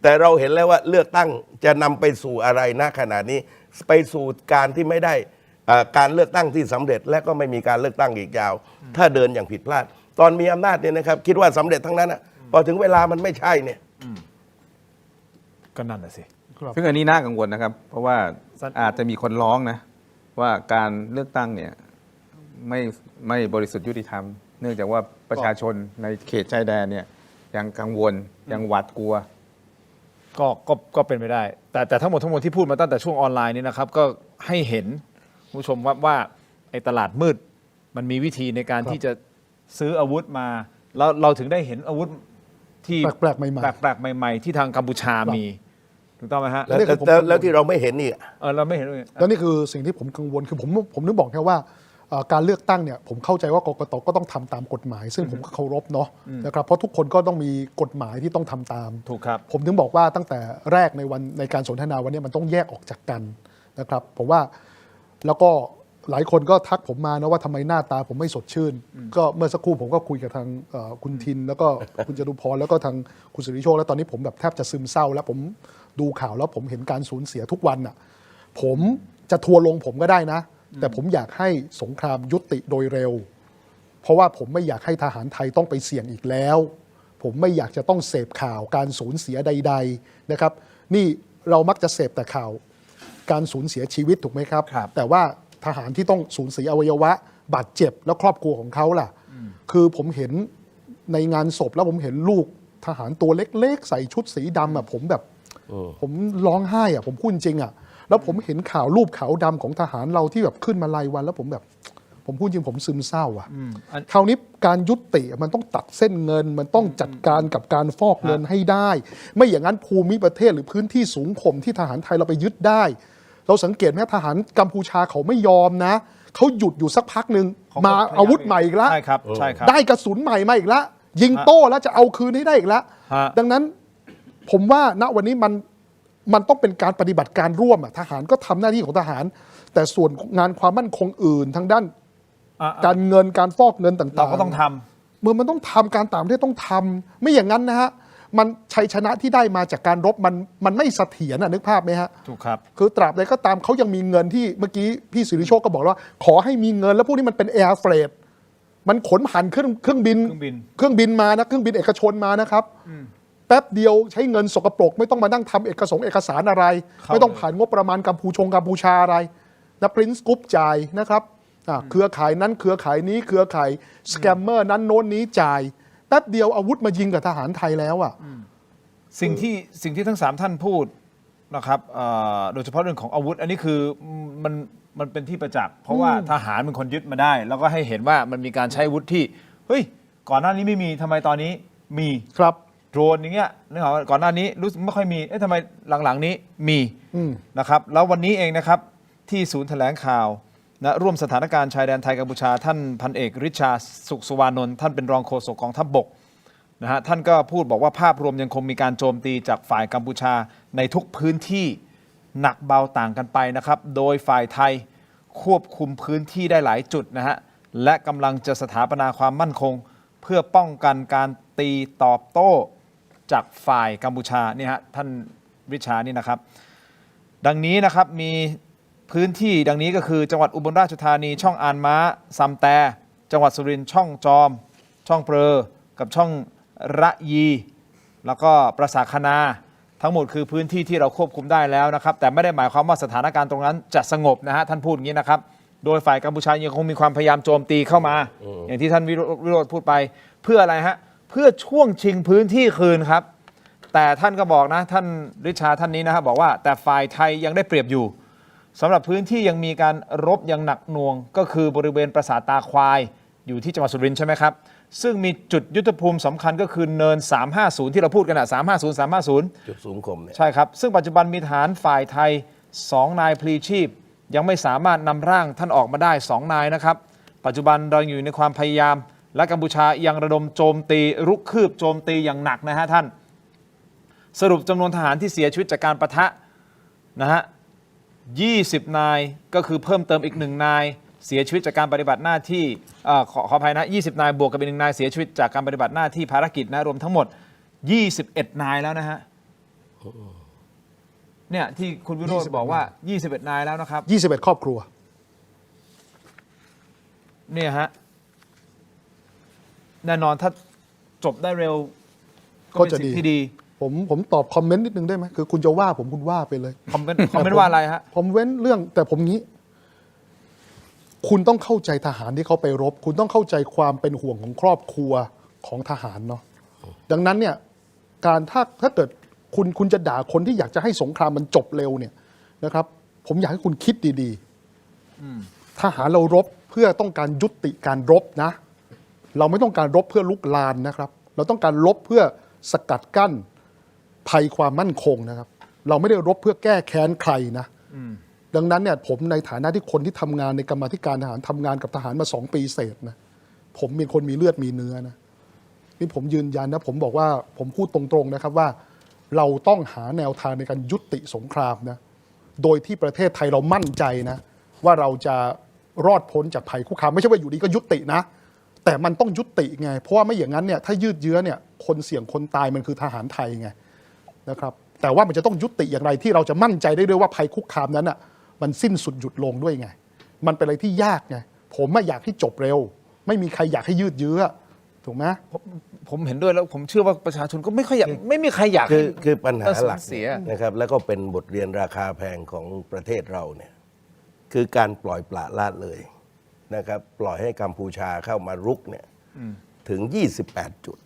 S2: แต่เราเห็นแล้วว่าเลือกตั้งจะนำไปสู่อะไรณขณะนี้ไปสู่การที่ไม่ได้การเลือกตั้งที่สำเร็จ และก็ไม่มีการเลือกตั้งอีกยาว ถ้าเดินอย่างผิดพลาด ตอนมีอำนาจเนี่ยนะครับคิดว่าสำเร็จทั้งนั้นพอถึงเวลามันไม่ใช่เนี่ย
S1: ก็นั่นน่ะสิ
S3: ซึ่งอันนี้น่ากังวลนะครับ เพราะว่าอาจจะมีคนร้องนะว่าการเลือกตั้งเนี่ยไม่บริสุทธิ์ยุติธรรม เนื่องจากว่าประชาชนในเขตชายแดนเนี่ยยังกังวลยังหวาดกลัว
S1: ก็เป็นไปได้ แต่ทั้งหมดที่พูดมาตั้งแต่ช่วงออนไลน์นี้นะครับ ก็ให้เห็นผู้ชมว่าไอ้ตลาดมืดมันมีวิธีในการที่จะซื้ออาวุธมาแล้วเราถึงได้เห็นอาวุธที่
S4: แปลกๆใหม่ๆ
S1: แปลกๆใหม่ ๆ ที่ทางกัมพูชามีถูกต้องไหมฮะ
S2: แล้วที่เราไม่เห็นนี่
S1: เราไม่เห็นเลย
S4: แล้วนี่คือสิ่งที่ผมกังวลคือผมนึกบอกแค่ว่าการเลือกตั้งเนี่ยผมเข้าใจว่ากกตก็ต้องทำตามกฎหมาย ซึ่งผมก็เคารพเนาะนะครับเพราะทุกคนก็ต้องมีกฎหมายที่ต้องทำตาม
S1: ถูกครับ
S4: ผมถึงบอกว่าตั้งแต่แรกในการสนทนาวันนี้มันต้องแยกออกจากกันนะครับผมว่าแล้วก็หลายคนก็ทักผมมานะว่าทำไมหน้าตาผมไม่สดชื่น ก็เมื่อสักครู่ผมก็คุยกับทางคุณทิน แล้วก็คุณจตุพรแล้วก็ทางคุณสิริโชคแล้วตอนนี้ผมแบบแทบจะซึมเศร้า แล้วผมดูข่าวแล้วผมเห็นการสูญเสียทุกวันอ่ะผมจะทัวร์ลงผมก็ได้นะ แต่ผมอยากให้สงครามยุติโดยเร็ว เพราะว่าผมไม่อยากให้ทหารไทยต้องไปเสี่ยงอีกแล้ว ผมไม่อยากจะต้องเสพข่าวการสูญเสียใดๆนะครับนี่เรามักจะเสพแต่ข่าวการสูญเสียชีวิตถูกไหมครับ แต่ว่าทหารที่ต้องสูญเสียอวัยวะบาดเจ็บแล้วครอบครัวของเขาล่ะคือผมเห็นในงานศพแล้วผมเห็นลูกทหารตัวเล็กๆใส่ชุดสีดำอ่ะผมแบบผมร้องไห้อ่ะผมพูดจริงอ่ะแล้วผมเห็นข่าวรูปขาวดำของทหารเราที่แบบขึ้นมารายวันแล้วผมพูดจริงผมซึมเศร้าอ่ะคราวนี้การยุติมันต้องตัดเส้นเงินมันต้องจัดการกับการฟอกเงินให้ได้ ไม่อย่างนั้นภูมิประเทศหรือพื้นที่สูงข่มที่ทหารไทยเราไปยึดได้เราสังเกตไหมทหารกัมพูชาเขาไม่ยอมนะเขาหยุดอยู่สักพักหนึ่งมาอาวุธใหม่อีกแล้ว
S1: ใช่ครับใช่ครับ
S4: ได้กระสุนใหม่มาอีกแล้วยิงโต้แล้วจะเอาคืนให้ได้อีกแล้วดังนั้นผมว่าณวันนี้มันต้องเป็นการปฏิบัติการร่วมทหารก็ทำหน้าที่ของทหาร แต่ส่วนงานความมั่นคงอื่นทางด้านการเงินการฟอกเงินต่างๆ
S1: เราก็ต้องทำ
S4: เมื่อมันต้องทำการต่างประเทศต้องทำไม่อย่างนั้นนะฮะมันชัยชนะที่ได้มาจากการรบมันไม่เสถียรนึกภาพไหมฮะ
S1: ถูกครับ
S4: คือตราบใดก็ตามเขายังมีเงินที่เมื่อกี้พี่สิริโชคก็บอกว่าขอให้มีเงินแล้วพวกนี้มันเป็นแอร์เฟรดมันขนผ่านเครื่องบินมานะเครื่องบินเอกชนมานะครับแป๊บเดียวใช้เงินสกปรกไม่ต้องมานั่งทำเอกสารอะไรไม่ต้องผ่านงบประมาณกัมพูชาอะไรนะปรินซ์กรุ๊ปจ่ายนะครับเครือข่ายนั้นเครือข่ายนี้เครือข่ายสแกมเมอร์นั้นโน้นนี้จ่ายแป๊บเดียวอาวุธมายิงกับทหารไทยแล้วอ่ะ
S1: สิ่งที่ทั้ง3ท่านพูดนะครับโดยเฉพาะเรื่องของอาวุธ อันนี้คือมันเป็นที่ประจักษ์เพราะว่าทหารเป็นคนยึดมาได้ แล้วก็ให้เห็นว่ามันมีการใช้อาวุธที่เฮ้ยก่อนหน้านี้ไม่มีทำไมตอนนี้มี
S4: ครับ
S1: โดรนอย่างเงี้ยนึกออกก่อนหน้านี้รู้สึกไม่ค่อยมีทำไมหลังๆนี้มีนะครับแล้ววันนี้เองนะครับที่ศูนย์แถลงข่าวนะร่วมสถานการณ์ชายแดนไทยกัมพูชาท่านพันเอกริชาสุขสุวานนท์ท่านเป็นรองโฆษกกองทัพบกนะฮะท่านก็พูดบอกว่าภาพรวมยังคงมีการโจมตีจากฝ่ายกัมพูชาในทุกพื้นที่หนักเบาต่างกันไปนะครับโดยฝ่ายไทยควบคุมพื้นที่ได้หลายจุดนะฮะและกำลังจะสถาปนาความมั่นคงเพื่อป้องกันการตีตอบโต้จากฝ่ายกัมพูชานี่ฮะท่านริชานี่นะครับดังนี้นะครับมีพื้นที่ดังนี้ก็คือจังหวัดอุบลราชธานีช่องอานม้าซัมแตจังหวัดสุรินทร์ช่องจอมช่องเปรอกับช่องระยีแล้วก็ปราสาทคณาทั้งหมดคือพื้นที่ที่เราควบคุมได้แล้วนะครับแต่ไม่ได้หมายความว่าสถานการณ์ตรงนั้นจะสงบนะฮะท่านพูดอย่างนี้นะครับโดยฝ่ายกัมพูชายังคงมีความพยายามโจมตีเข้ามาอย่างที่ท่านวิโรจน์พูดไปเพื่ออะไรฮะเพื่อช่วงชิงพื้นที่คืนครับแต่ท่านก็บอกนะท่านริชาท่านนี้นะครับบอกว่าแต่ฝ่ายไทยยังได้เปรียบอยู่สำหรับพื้นที่ยังมีการรบอย่างหนักหน่วงก็คือบริเวณปราสาทตาควายอยู่ที่จังหวัดสุรินทร์ใช่ไหมครับซึ่งมีจุดยุทธภูมิสำคัญก็คือเนิน350ที่เราพูดกันนะ350จุด
S2: สูงคมเนี่ย
S1: ใช่ครับซึ่งปัจจุบันมีฐานฝ่ายไทย 2 นายพลีชีพยังไม่สามารถนำร่างท่านออกมาได้ 2 นายนะครับปัจจุบันเราอยู่ในความพยายามและกัมพูชายังระดมโจมตีรุกคืบโจมตีอย่างหนักนะฮะท่านสรุปจำนวนทหารที่เสียชีวิตจากการปะทะนะฮะ20 นายก็คือเพิ่มเติมอีก1 นายเสียชีวิตจากการปฏิบัติหน้าที่ขออภัยนะ20 นายบวกกับอีก1 นายเสียชีวิตจากการปฏิบัติหน้าที่ภารกิจนะรวมทั้งหมด21 นายแล้วนะฮะเนี่ยที่คุณวิโรจน์บอกว่า21 นายแล้วนะครับ
S4: 21 ครอบครัว
S1: เนี่ยฮะแน่นอนถ้าจบได้เร็วก็เป็นสิ่งที่ดี
S4: ผมตอบคอมเมนต์นิดนึงได้ไหมคือคุณจะว่าผมคุณว่าไปเลย
S1: คอมเมนต์ว่าอะไรฮะ
S4: ผมเว้นเรื่องแต่ผมงี้คุณต้องเข้าใจทหารที่เขาไปรบคุณต้องเข้าใจความเป็นห่วงของครอบครัวของทหารเนาะดังนั้นเนี่ยการถ้าเกิดคุณจะด่าคนที่อยากจะให้สงครามมันจบเร็วเนี่ยนะครับผมอยากให้คุณคิดดีๆทหารเรารบเพื่อต้องการยุติการรบนะเราไม่ต้องการรบเพื่อลุกลานนะครับเราต้องการรบเพื่อสกัดกั้นภัยความมั่นคงนะครับเราไม่ได้รบเพื่อแก้แค้นใครนะดังนั้นเนี่ยผมในฐานะที่คนที่ทำงานในกรรมาธิการทหารทำงานกับทหารมา2 ปีเศษนะผมเป็นคนมีเลือดมีเนื้อนะนี่ผมยืนยันนะผมบอกว่าผมพูดตรงๆนะครับว่าเราต้องหาแนวทางในการยุติสงครามนะโดยที่ประเทศไทยเรามั่นใจนะว่าเราจะรอดพ้นจากภัยคุกคามไม่ใช่ว่าอยู่ดีก็ยุตินะแต่มันต้องยุติไงเพราะว่าไม่อย่างนั้นเนี่ยถ้ายืดเยื้อเนี่ยคนเสี่ยงคนตายมันคือทหารไทยไงนะครับแต่ว่ามันจะต้องยุติอย่างไรที่เราจะมั่นใจได้ด้วยว่าภัยคุกคามนั้นอ่ะมันสิ้นสุดหยุดลงด้วยไงมันเป็นอะไรที่ยากไงผมไม่อยากให้จบเร็วไม่มีใครอยากให้ยืดเยื้อถูกไหม
S1: ผมเห็นด้วยแล้วผมเชื่อว่าประชาชนก็ไม่ค่อยอยากไม่มีใครอยาก
S2: คือปัญหาหลักนะครับแล้วก็เป็นบทเรียนราคาแพงของประเทศเราเนี่ยคือการปล่อยปละละเลยนะครับปล่อยให้กัมพูชาเข้ามารุกเนี่ยถึง28 จุด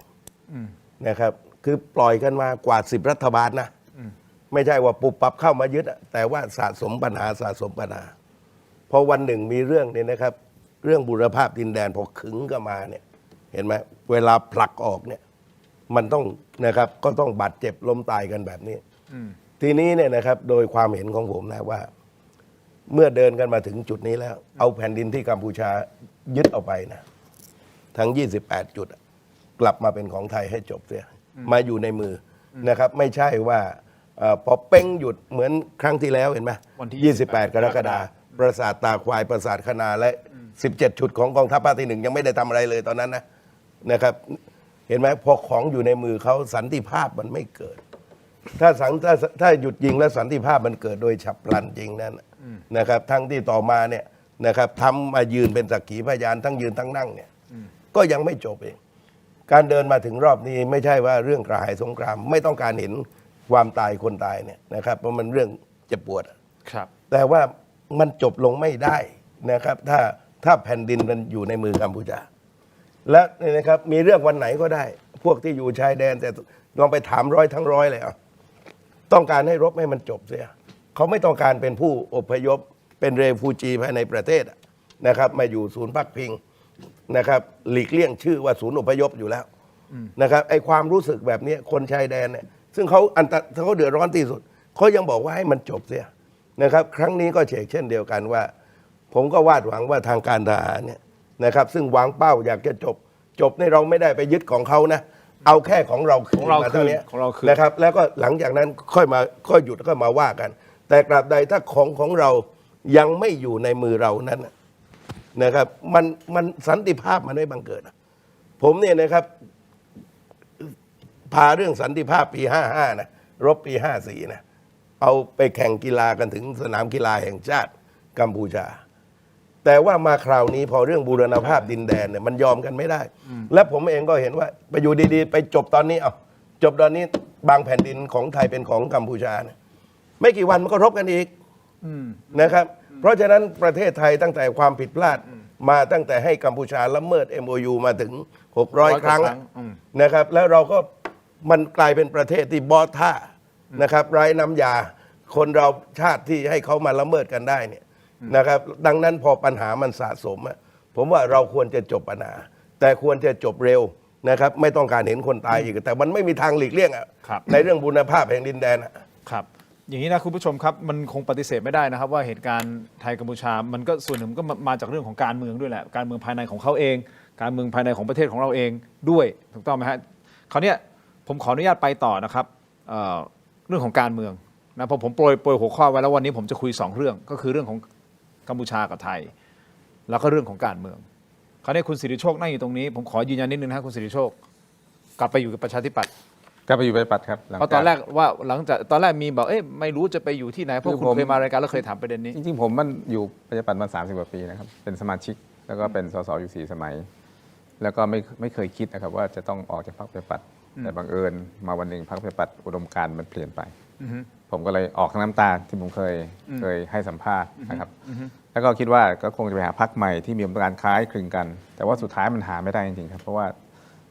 S2: นะครับคือปล่อยกันมากว่า10 รัฐบาลนะไม่ใช่ว่าปุบปับเข้ามายึดแต่ว่าสะสมปัญหาพอวันหนึ่งมีเรื่องเนี่ยนะครับเรื่องบูรภาพดินแดนพอขึงก็มาเนี่ยเห็นไหมเวลาผลักออกเนี่ยมันต้องนะครับก็ต้องบาดเจ็บล้มตายกันแบบนี้ทีนี้เนี่ยนะครับโดยความเห็นของผมนะว่าเมื่อเดินกันมาถึงจุดนี้แล้วเอาแผ่นดินที่กัมพูชายึดเอาไปนะทั้ง28 จุดกลับมาเป็นของไทยให้จบเสียมาอยู่ในมือนะครับไม่ใช่ว่าพอเป้งหยุดเหมือนครั้งที่แล้วเห็นไหม28 กรกฎาคมปราสาทตาควายปราสาทคณาและ17 จุดของกองทัพภาคที่ 1ยังไม่ได้ทำอะไรเลยตอนนั้นนะครับเห็นไหมพอของอยู่ในมือเขาสันติภาพมันไม่เกิดถ้าหยุดยิงแล้วสันติภาพมันเกิดโดยฉับพลันจริงนั้นนะครับทั้งที่ต่อมาเนี่ยนะครับทำมายืนเป็นสักขีพยานทั้งยืนทั้งนั่งเนี่ยก็ยังไม่จบเองการเดินมาถึงรอบนี้ไม่ใช่ว่าเรื่องกระหายสงครามไม่ต้องการเห็นความตายคนตายเนี่ยนะครับเพราะมันเรื่องเจ็บปวด
S1: ครับ
S2: แต่ว่ามันจบลงไม่ได้นะครับถ้าแผ่นดินมันอยู่ในมือกัมพูชาและนะครับมีเรื่องวันไหนก็ได้พวกที่อยู่ชายแดนแต่ลองไปถาม100 ทั้ง 100เลยต้องการให้รบให้มันจบเสียเขาไม่ต้องการเป็นผู้อพยพเป็นเรฟูจีภายในประเทศนะครับมาอยู่ศูนย์พักพิงนะครับหลีกเลี่ยงชื่อว่าศูนย์อพยพอยู่แล้วนะครับไอความรู้สึกแบบนี้คนชายแดนเนี่ยซึ่งเขาเดือดร้อนที่สุดเขายังบอกว่าให้มันจบเสียนะครับครั้งนี้ก็เช่นเดียวกันว่าผมก็วาดหวังว่าทางการทหารเนี่ยนะครับซึ่งวางเป้าอยากจะจบในเราไม่ได้ไปยึดของเขานะเอาแค่ของเราคืนมาเท่านี้นะครับแล้วก็หลังจากนั้นค่อยหยุดก็มาว่ากันแต่ตราบใดถ้าของเรายังไม่อยู่ในมือเรานั้นนะครับมันสันติภาพมันไม่บังเกิดผมเนี่ยนะครับพาเรื่องสันติภาพปี55นะรบปี54นะเอาไปแข่งกีฬากันถึงสนามกีฬาแห่งชาติกัมพูชาแต่ว่ามาคราวนี้พอเรื่องบูรณภาพดินแดนเนี่ยมันยอมกันไม่ได้และผมเองก็เห็นว่าไปอยู่ดีๆไปจบตอนนี้จบตอนนี้บางแผ่นดินของไทยเป็นของกัมพูชาเนี่ยไม่กี่วันมันก็รบกันอีกนะครับเพราะฉะนั้นประเทศไทยตั้งแต่ความผิดพลาดมาตั้งแต่ให้กัมพูชาละเมิด MOU มาถึง600 ครั้งนะครับแล้วเราก็มันกลายเป็นประเทศที่บอท่านะครับไร้น้ำยาคนเราชาติที่ให้เขามาละเมิดกันได้เนี่ยนะครับดังนั้นพอปัญหามันสะสมผมว่าเราควรจะจบปัญหาแต่ควรจะจบเร็วนะครับไม่ต้องการเห็นคนตายอีกแต่มันไม่มีทางหลีกเลี่ยงในเรื่องบูรณภาพแห่งดินแดน
S1: ครับ อย่างนี้นะคุณผู้ชมครับมันคงปฏิเสธไม่ได้นะครับว่าเหตุการณ์ไทยกัมพูชามันก็ส่วนหนึ่งก็มาจากเรื่องของการเมืองด้วยแหละการเมืองภายในของเขาเองการเมืองภายในของประเทศของเราเองด้วยถูกต้องไหมฮะคราวนี้ผมขออนุญาตไปต่อนะครับเรื่องของการเมืองนะพอผมโปรยหัวข้อไว้แล้ววันนี้ผมจะคุย2เรื่องก็คือเรื่องของกัมพูชากับไทยแล้วก็เรื่องของการเมืองคราวนี้คุณสิริโชคนั่งอยู่ตรงนี้ผมขอยืนยันนิดนึงนะคุณสิริโชคกลับไปอยู่กับประชาธิปัตย์
S3: กลับไปอยู่ประชาธิปัตย์ครับ
S1: เพราะตอนแรกว่าหลังจากตอนแรกมีบอกไม่รู้จะไปอยู่ที่ไหนเพราะคุณเคยมารายการแล้วเคยถามประเด็นนี้
S3: จริงๆผมมันอยู่ประชาธิปัตย์มา30 กว่าปีนะครับเป็นสมาชิกแล้วก็เป็นสสอยู่4 สมัยแล้วก็ไม่เคยคิดนะครับว่าจะต้องออกจากพรรคประชาธิปัตย์แต่บังเอิญมาวันหนึ่งพรรคประชาธิปัตย์อุดมการณ์มันเปลี่ยนไปผมก็เลยออกทั้งน้ำตาที่ผมเคยให้สัมภาษณ์นะครับแล้วก็คิดว่าก็คงจะไปหาพรรคใหม่ที่มีอุดมการณ์คล้ายคลึงกันแต่ว่าสุดท้ายมันหาไม่ได้จริงๆครับเพราะว่า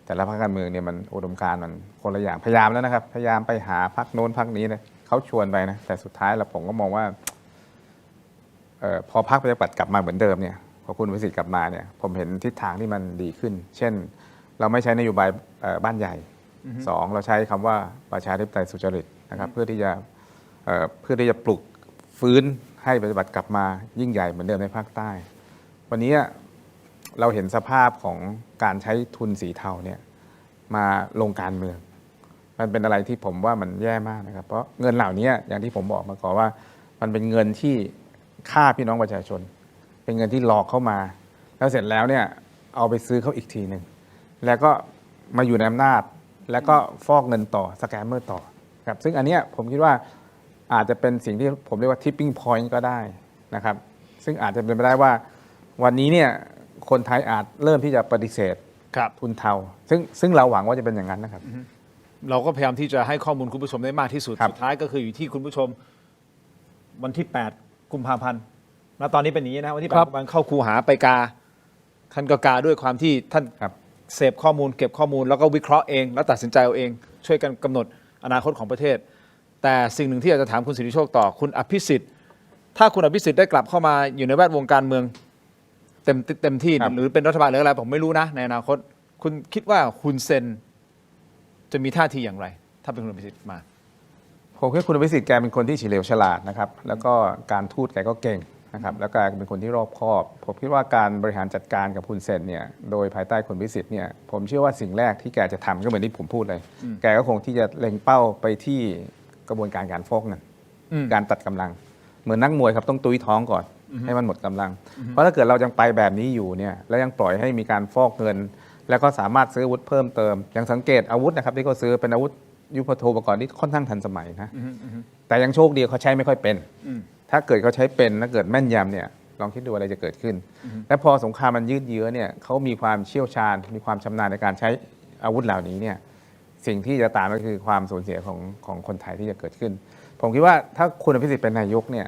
S3: แต่ละพรรคการเมืองเนี่ยมันอุดมการณ์มันคนละอย่างพยายามแล้วนะครับพยายามไปหาพรรคโน้นพรรคนี้นะเขาชวนไปนะแต่สุดท้ายแล้วผมก็มองว่าพอพรรคประชาธิปัตย์กลับมาเหมือนเดิมเนี่ยพอคุณอภิสิทธิ์กลับมาเนี่ยผมเห็นทิศทางที่มันดีขึ้น เช่นเราไม่ใช้นโยบายบ้านใหญ่2เราใช้คำว่าประชาธิปไตยสุจริตนะครับเพื่อที่จะปลุกฟื้นให้ประชาธิปัตย์กลับมายิ่งใหญ่เหมือนเดิมในภาคใต้วันนี้เราเห็นสภาพของการใช้ทุนสีเทาเนี่ยมาลงการเมืองมันเป็นอะไรที่ผมว่ามันแย่มากนะครับเพราะเงินเหล่านี้อย่างที่ผมบอกมาก่อนว่ามันเป็นเงินที่ฆ่าพี่น้องประชาชนเป็นเงินที่หลอกเข้ามาแล้วเสร็จแล้วเนี่ยเอาไปซื้อเขาอีกทีหนึ่งแล้วก็มาอยู่ในอำนาจแล้วก็ฟอกเงินต่อสแกมเมอร์ต่อครับซึ่งอันนี้ผมคิดว่าอาจจะเป็นสิ่งที่ผมเรียกว่า tipping point ก็ได้นะครับซึ่งอาจจะเป็นไปได้ว่าวันนี้เนี่ยคนไทยอาจเริ่มที่จะปฏิเสธทุนเทาซึ่งเราหวังว่าจะเป็นอย่างนั้นนะครับ
S1: เราก็พยายามที่จะให้ข้อมูลคุณผู้ชมได้มากที่สุดสุดท้ายก็คืออยู่ที่คุณผู้ชมวันที่8 กุมภาพันธ์ณตอนนี้เป็นอย่างนี้นะวันที่8 กุมภาพันธ์เข้าคูหาไปกาท่านก็กาด้วยความที่ท่านเสพข้อมูลเก็บข้อมูลแล้วก็วิเคราะห์เองแล้วตัดสินใจเอาเองช่วยกันกำหนดอนาคตของประเทศแต่สิ่งหนึ่งที่อยากจะถามคุณสิริโชคต่อคุณอภิสิทธิ์ถ้าคุณอภิสิทธิ์ได้กลับเข้ามาอยู่ในแวดวงการเมืองเต็มที่หรือเป็นรัฐบาลหรืออะไรผมไม่รู้นะในอนาคตคุณคิดว่าคุณเซนจะมีท่าทีอย่างไรถ้าเป็นคุณอภิสิทธิ์มา
S3: ผมคิดว่าคุณอภิสิทธิ์แกเป็นคนที่เฉลียวฉลาดนะครับแล้วก็การทูตแกก็เก่งนะครับแล้วก็เป็นคนที่รอบคอบผมคิดว่าการบริหารจัดการกับคุณเซนเนี่ยโดยภายใต้คุณอภิสิทธิ์เนี่ยผมเชื่อว่าสิ่งแรกที่แกจะทำก็เหมือนที่ผมพูดเลยแกก็คงที่จะเล็งเป้าไปที่กระบวนการฟอกเงินการตัดกำลังเหมือนนักมวยครับต้องตุ้ยท้องก่อนให้มันหมดกำลังเพราะถ้าเกิดเรายังไปแบบนี้อยู่เนี่ยแล้วยังปล่อยให้มีการฟอกเงินแล้วก็สามารถซื้ออาวุธเพิ่มเติมอย่างสังเกตอาวุธนะครับที่เขาซื้อเป็นอาวุธยุทโธปกรณ์ที่ค่อนข้างทันสมัยนะแต่ยังโชคดีเขาใช้ไม่ค่อยเป็นถ้าเกิดเขาใช้เป็นถ้าเกิดแม่นยำเนี่ยลองคิดดูอะไรจะเกิดขึ้นและพอสงครามมันยืดเยื้อเนี่ยเขามีความเชี่ยวชาญมีความชำนาญในการใช้อาวุธเหล่านี้เนี่ยสิ่งที่จะตามก็คือความสูญเสียของคนไทยที่จะเกิดขึ้นผมคิดว่าถ้าคุณอภิสิทธิ์เป็นนายกเนี่ย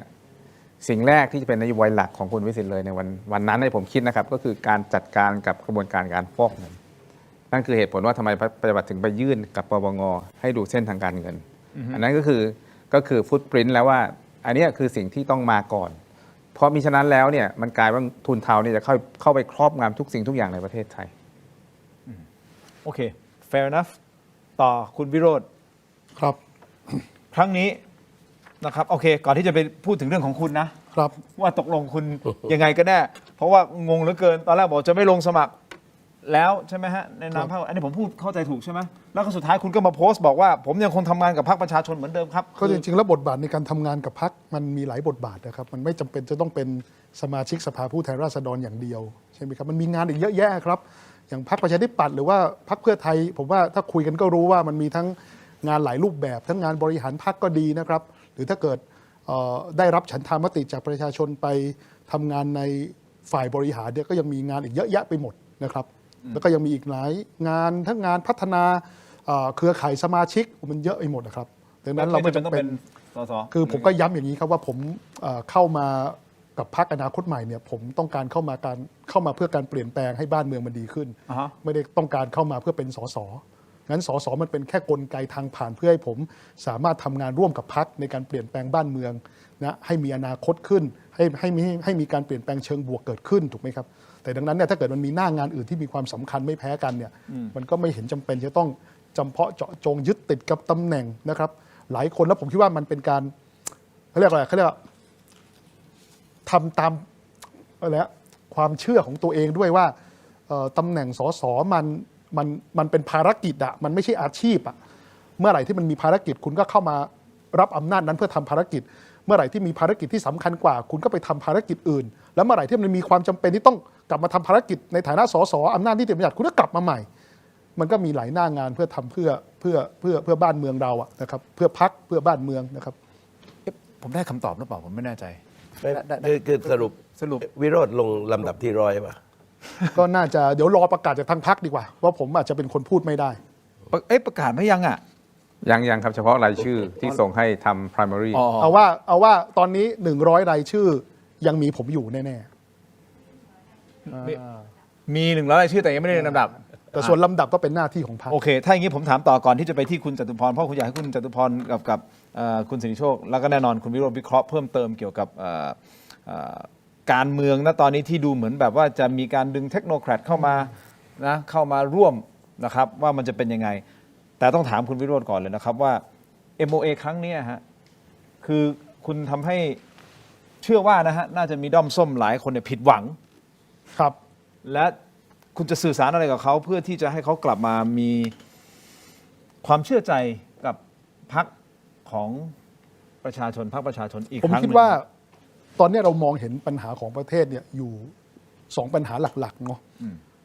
S3: สิ่งแรกที่จะเป็นนโยบายหลักของคุณอภิสิทธิ์เลยในวันนั้นผมคิดนะครับก็คือการจัดการกับกระบวนการฟอกเงินนั่นคือเหตุผลว่าทำไมปฏิบัติถึงไปยื่นกับปปงให้ดูเส้นทางการเงินอันนั้นก็คือฟุตปรินท์แล้วว่าอันนี้คือสิ่งที่ต้องมาก่อนเพราะมิฉะนั้นแล้วเนี่ยมันกลายว่าทุนเทาเนี่ยจะเข้าไปครอบงำทุกสิ่งทุกอย่างในประเทศไทย
S1: โอเค fair enough ต่อคุณวิโรจน์
S4: ครับ
S1: ครั้งนี้นะครับโอเคก่อนที่จะไปพูดถึงเรื่องของคุณนะครับว่าตกลงคุณ ยังไงกันแน่เพราะว่างงเหลือเกินตอนแรกบอกจะไม่ลงสมัครแล้วใช่ไหมฮะในนามพรรคอันนี้ผมพูดเข้าใจถูกใช่ไหมแล้วก็สุดท้ายคุณก็มาโพสต์บอกว่าผมยังคงทำงานกับพรรคประชาชนเหมือนเดิมครับ
S4: ก็จริงๆแล้วบทบาทในการทำงานกับพรรคมันมีหลายบทบาทนะครับมันไม่จำเป็นจะต้องเป็นสมาชิกสภาผู้แทนราษฎรอย่างเดียวใช่ไหมครับมันมีงานอีกเยอะแยะครับอย่างพรรคประชาธิปัตย์หรือว่าพรรคเพื่อไทยผมว่าถ้าคุยกันก็รู้ว่ามันมีทั้งงานหลายรูปแบบทั้งงานบริหารพรรคก็ดีนะครับหรือถ้าเกิดได้รับฉันทามติจากประชาชนไปทำงานในฝ่ายบริหารเนี่ยก็ยังมีงานอีกเยอะแยะไปหมดนะครับแล้วก็ยังมีอีกหลายงานทั้งงานพัฒนาเครือข่ายสมาชิกมันเยอะไปหมดนะครับดังนั้นเราไม่จำเป็นคือผมก็ย้ำอย่างนี้ครับว่าผมเข้ามากับพรรคอนาคตใหม่เนี่ยผมต้องการเข้ามาเพื่อการเปลี่ยนแปลงให้บ้านเมืองมันดีขึ้นไม่ได้ต้องการเข้ามาเพื่อเป็นสสงั้นสสมันเป็นแค่กลไกทางผ่านเพื่อให้ผมสามารถทำงานร่วมกับพรรคในการเปลี่ยนแปลงบ้านเมืองนะให้มีอนาคตขึ้นให้มีการเปลี่ยนแปลงเชิงบวกเกิดขึ้นถูกไหมครับแต่ดังนั้นเนี่ยถ้าเกิดมันมีหน้างานอื่นที่มีความสำคัญไม่แพ้กันเนี่ยมันก็ไม่เห็นจำเป็นจะต้องจำเพาะเจาะจงยึดติดกับตำแหน่งนะครับหลายคนแล้วผมคิดว่ามันเป็นการ เขาเรียกอะไรเขาเรียกว่าทำตามอะไรนะความเชื่อของตัวเองด้วยว่าตำแหน่งสสมันเป็นภารกิจอะมันไม่ใช่อาชีพอะเมื่อไหร่ที่มันมีภารกิจคุณก็เข้ามารับอำนาจนั้นเพื่อทำภารกิจ เมื่อไหร่ที่มีภารกิจที่สำคัญกว่า คุณก็ไปทำภารกิจอื่นแล้วเมื่อไหร่ที่มันมีความจำเป็นที่ต้องกลับมาทำภารกิจในฐานะสสอำนาจนิติบัญญัติคุณก็กลับมาใหม่ มันก็มีหลายหน้างานเพื่อทำเพื่อบ้านเมืองเราอะนะครับเพื่อพรรคเพื่อบ้านเมืองนะครับ
S1: ผมได้คำตอบหรือเปล่าผมไม่แน่ใจ
S2: คือสรุปวิโรจน์ลงลำดับที่100 ป่ะ
S4: ก็น่าจะเดี๋ยวรอประกาศจากทางพรรคดีกว่าว่าผมอาจจะเป็นคนพูดไม่ได้
S1: ประกาศไม่ยังอ่ะ
S3: ยังครับเฉพาะรายชื่อที่ส่งให้ทำ primary
S4: เอาว่าตอนนี้100รายชื่อยังมีผมอยู่แน่
S1: มี100รายชื่อแต่ยังไม่ได้ลำดับ
S4: ๆแต่ส่วนลำดับก็เป็นหน้าที่ของพรรค
S1: โอเค ถ้าอย่างนี้ผมถามต่อก่อนที่จะไปที่คุณจตุพรเพราะคุณอยากให้คุณจตุพรกับคุณสิริโชคแล้วก็แน่นอนคุณวิโรจน์วิเคราะห์เพิ่มเติมเกี่ยวกับการเมืองณตอนนี้ที่ดูเหมือนแบบว่าจะมีการดึงเทคโนแครดเข้ามานะเข้ามาร่วมนะครับว่ามันจะเป็นยังไงแต่ต้องถามคุณวิโรจน์ก่อนเลยนะครับว่า MOA ครั้งนี้ฮะคือคุณทำให้เชื่อว่านะฮะน่าจะมีด้อมส้มหลายคนเนี่ยผิดหวัง
S4: ครับ
S1: และคุณจะสื่อสารอะไรกับเขาเพื่อที่จะให้เขากลับมามีความเชื่อใจกับพรรคของประชาชนพรรคประชาชนอีก
S4: ผม
S1: ครั้งห
S4: คิด
S1: นึ่ง
S4: ว่าตอนนี้เรามองเห็นปัญหาของประเทศเนี่ยอยู่2ปัญหาหลักๆเนาะ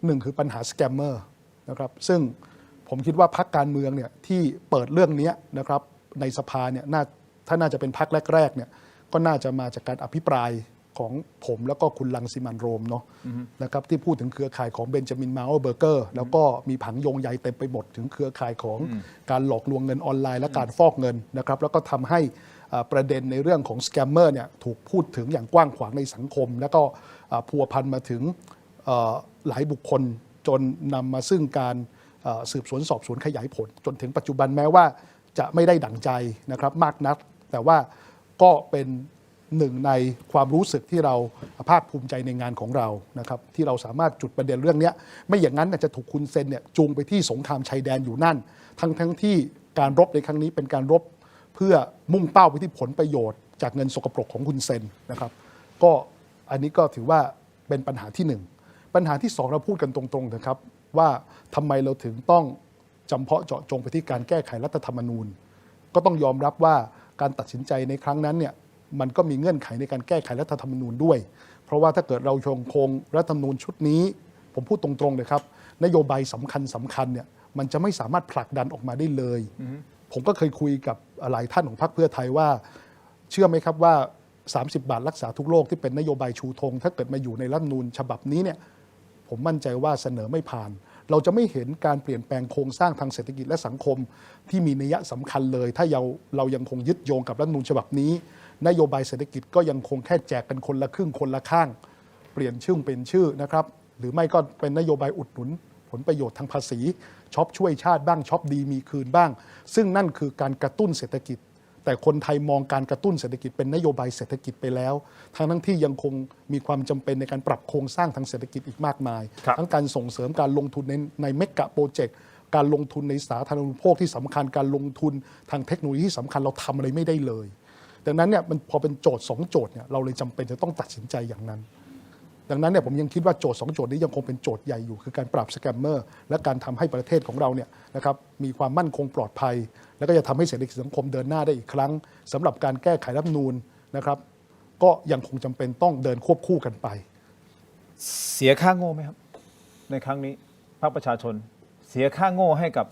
S4: หนึ่งคือปัญหาสแกมเมอร์นะครับซึ่งผมคิดว่าพรรคการเมืองเนี่ยที่เปิดเรื่องนี้นะครับในสภาเนี่ยถ้าน่าจะเป็นพรรคแรกๆเนี่ยก็น่าจะมาจากการอภิปรายของผมแล้วก็คุณรังสิมันต์โรมเนาะนะครับที่พูดถึงเครือข่ายของเบนจามินมาลเบอร์เกอร์แล้วก็มีผังโยงใยเต็มไปหมดถึงเครือข่ายของการหลอกลวงเงินออนไลน์และการฟอกเงินนะครับแล้วก็ทำให้ประเด็นในเรื่องของสแกมเมอร์เนี่ยถูกพูดถึงอย่างกว้างขวางในสังคม แล้วก็พัวพันมาถึงหลายบุคคลจนนำมาซึ่งการสืบสวนสอบสวนขยายผล จนถึงปัจจุบันแม้ว่าจะไม่ได้ดั่งใจนะครับมากนักแต่ว่าก็เป็นหนึ่งในความรู้สึกที่เราภาคภูมิใจในงานของเรานะครับที่เราสามารถจุดประเด็นเรื่องนี้ไม่อย่างนั้นจะถูกคุณเซนเนี่ยจูงไปที่สงครามชายแดนอยู่นั่นทั้งที่การรบในครั้งนี้เป็นการรบเพื่อมุ่งเป้าไปที่ผลประโยชน์จากเงินสกปรกของคุณเซนนะครับก็อันนี้ก็ถือว่าเป็นปัญหาที่หนึ่งปัญหาที่สองเราพูดกันตรงๆนะครับว่าทำไมเราถึงต้องจำเพาะเจาะจงไปที่การแก้ไขรัฐธรรมนูญก็ต้องยอมรับว่าการตัดสินใจในครั้งนั้นเนี่ยมันก็มีเงื่อนไขในการแก้ไขรัฐธรรมนูญด้วยเพราะว่าถ้าเกิดเราคงรัฐธรรมนูญชุดนี้ผมพูดตรงๆเลยครับนโยบายสำคัญเนี่ยมันจะไม่สามารถผลักดันออกมาได้เลยผมก็เคยคุยกับหลายท่านของพรรคเพื่อไทยว่าเชื่อไหมครับว่า30 บาทรักษาทุกโรคที่เป็นนโยบายชูธงถ้าเกิดมาอยู่ในรัฐธรรมนูญฉบับนี้เนี่ยผมมั่นใจว่าเสนอไม่ผ่านเราจะไม่เห็นการเปลี่ยนแปลงโครงสร้างทางเศรษฐกิจและสังคมที่มีนัยสำคัญเลยถ้าเรายังคงยึดโยงกับรัฐธรรมนูญฉบับนี้นโยบายเศรษฐกิจก็ยังคงแค่แจกกันคนละครึ่งคนละข้างเปลี่ยนชื่อเป็นชื่อนะครับหรือไม่ก็เป็นนโยบายอุดหนุนผลประโยชน์ทางภาษีช็อปช่วยชาติบ้างช็อปดีมีคืนบ้างซึ่งนั่นคือการกระตุ้นเศรษฐกิจแต่คนไทยมองการกระตุ้นเศรษฐกิจเป็นนโยบายเศรษฐกิจไปแล้วทั้งที่ยังคงมีความจำเป็นในการปรับโครงสร้างทางเศรษฐกิจอีกมากมายทั้งการส่งเสริมการลงทุนในเมกะโปรเจกต์การลงทุนในสาธารณูปโภคที่สำคัญการลงทุนทางเทคโนโลยีที่สำคัญเราทำอะไรไม่ได้เลยดังนั้นเนี่ยมันพอเป็นโจทย์2โจทย์เนี่ยเราเลยจำเป็นจะต้องตัดสินใจอย่างนั้นดังนั้นเนี่ยผมยังคิดว่าโจทย์2โจทย์นี้ยังคงเป็นโจทย์ใหญ่อยู่คือการปราบสแกมเมอร์และการทำให้ประเทศของเราเนี่ยนะครับมีความมั่นคงปลอดภัยแล้วก็จะทำให้เศรษฐกิจสังคมเดินหน้าได้อีกครั้งสำหรับการแก้ไขรัฐธรรมนูญนะครับก็ยังคงจำเป็นต้องเดินควบคู่กันไป
S1: เสียค่าโง่ไหมครับในครั้งนี้พรรคประชาชนเสียค่าโง่ให้กับ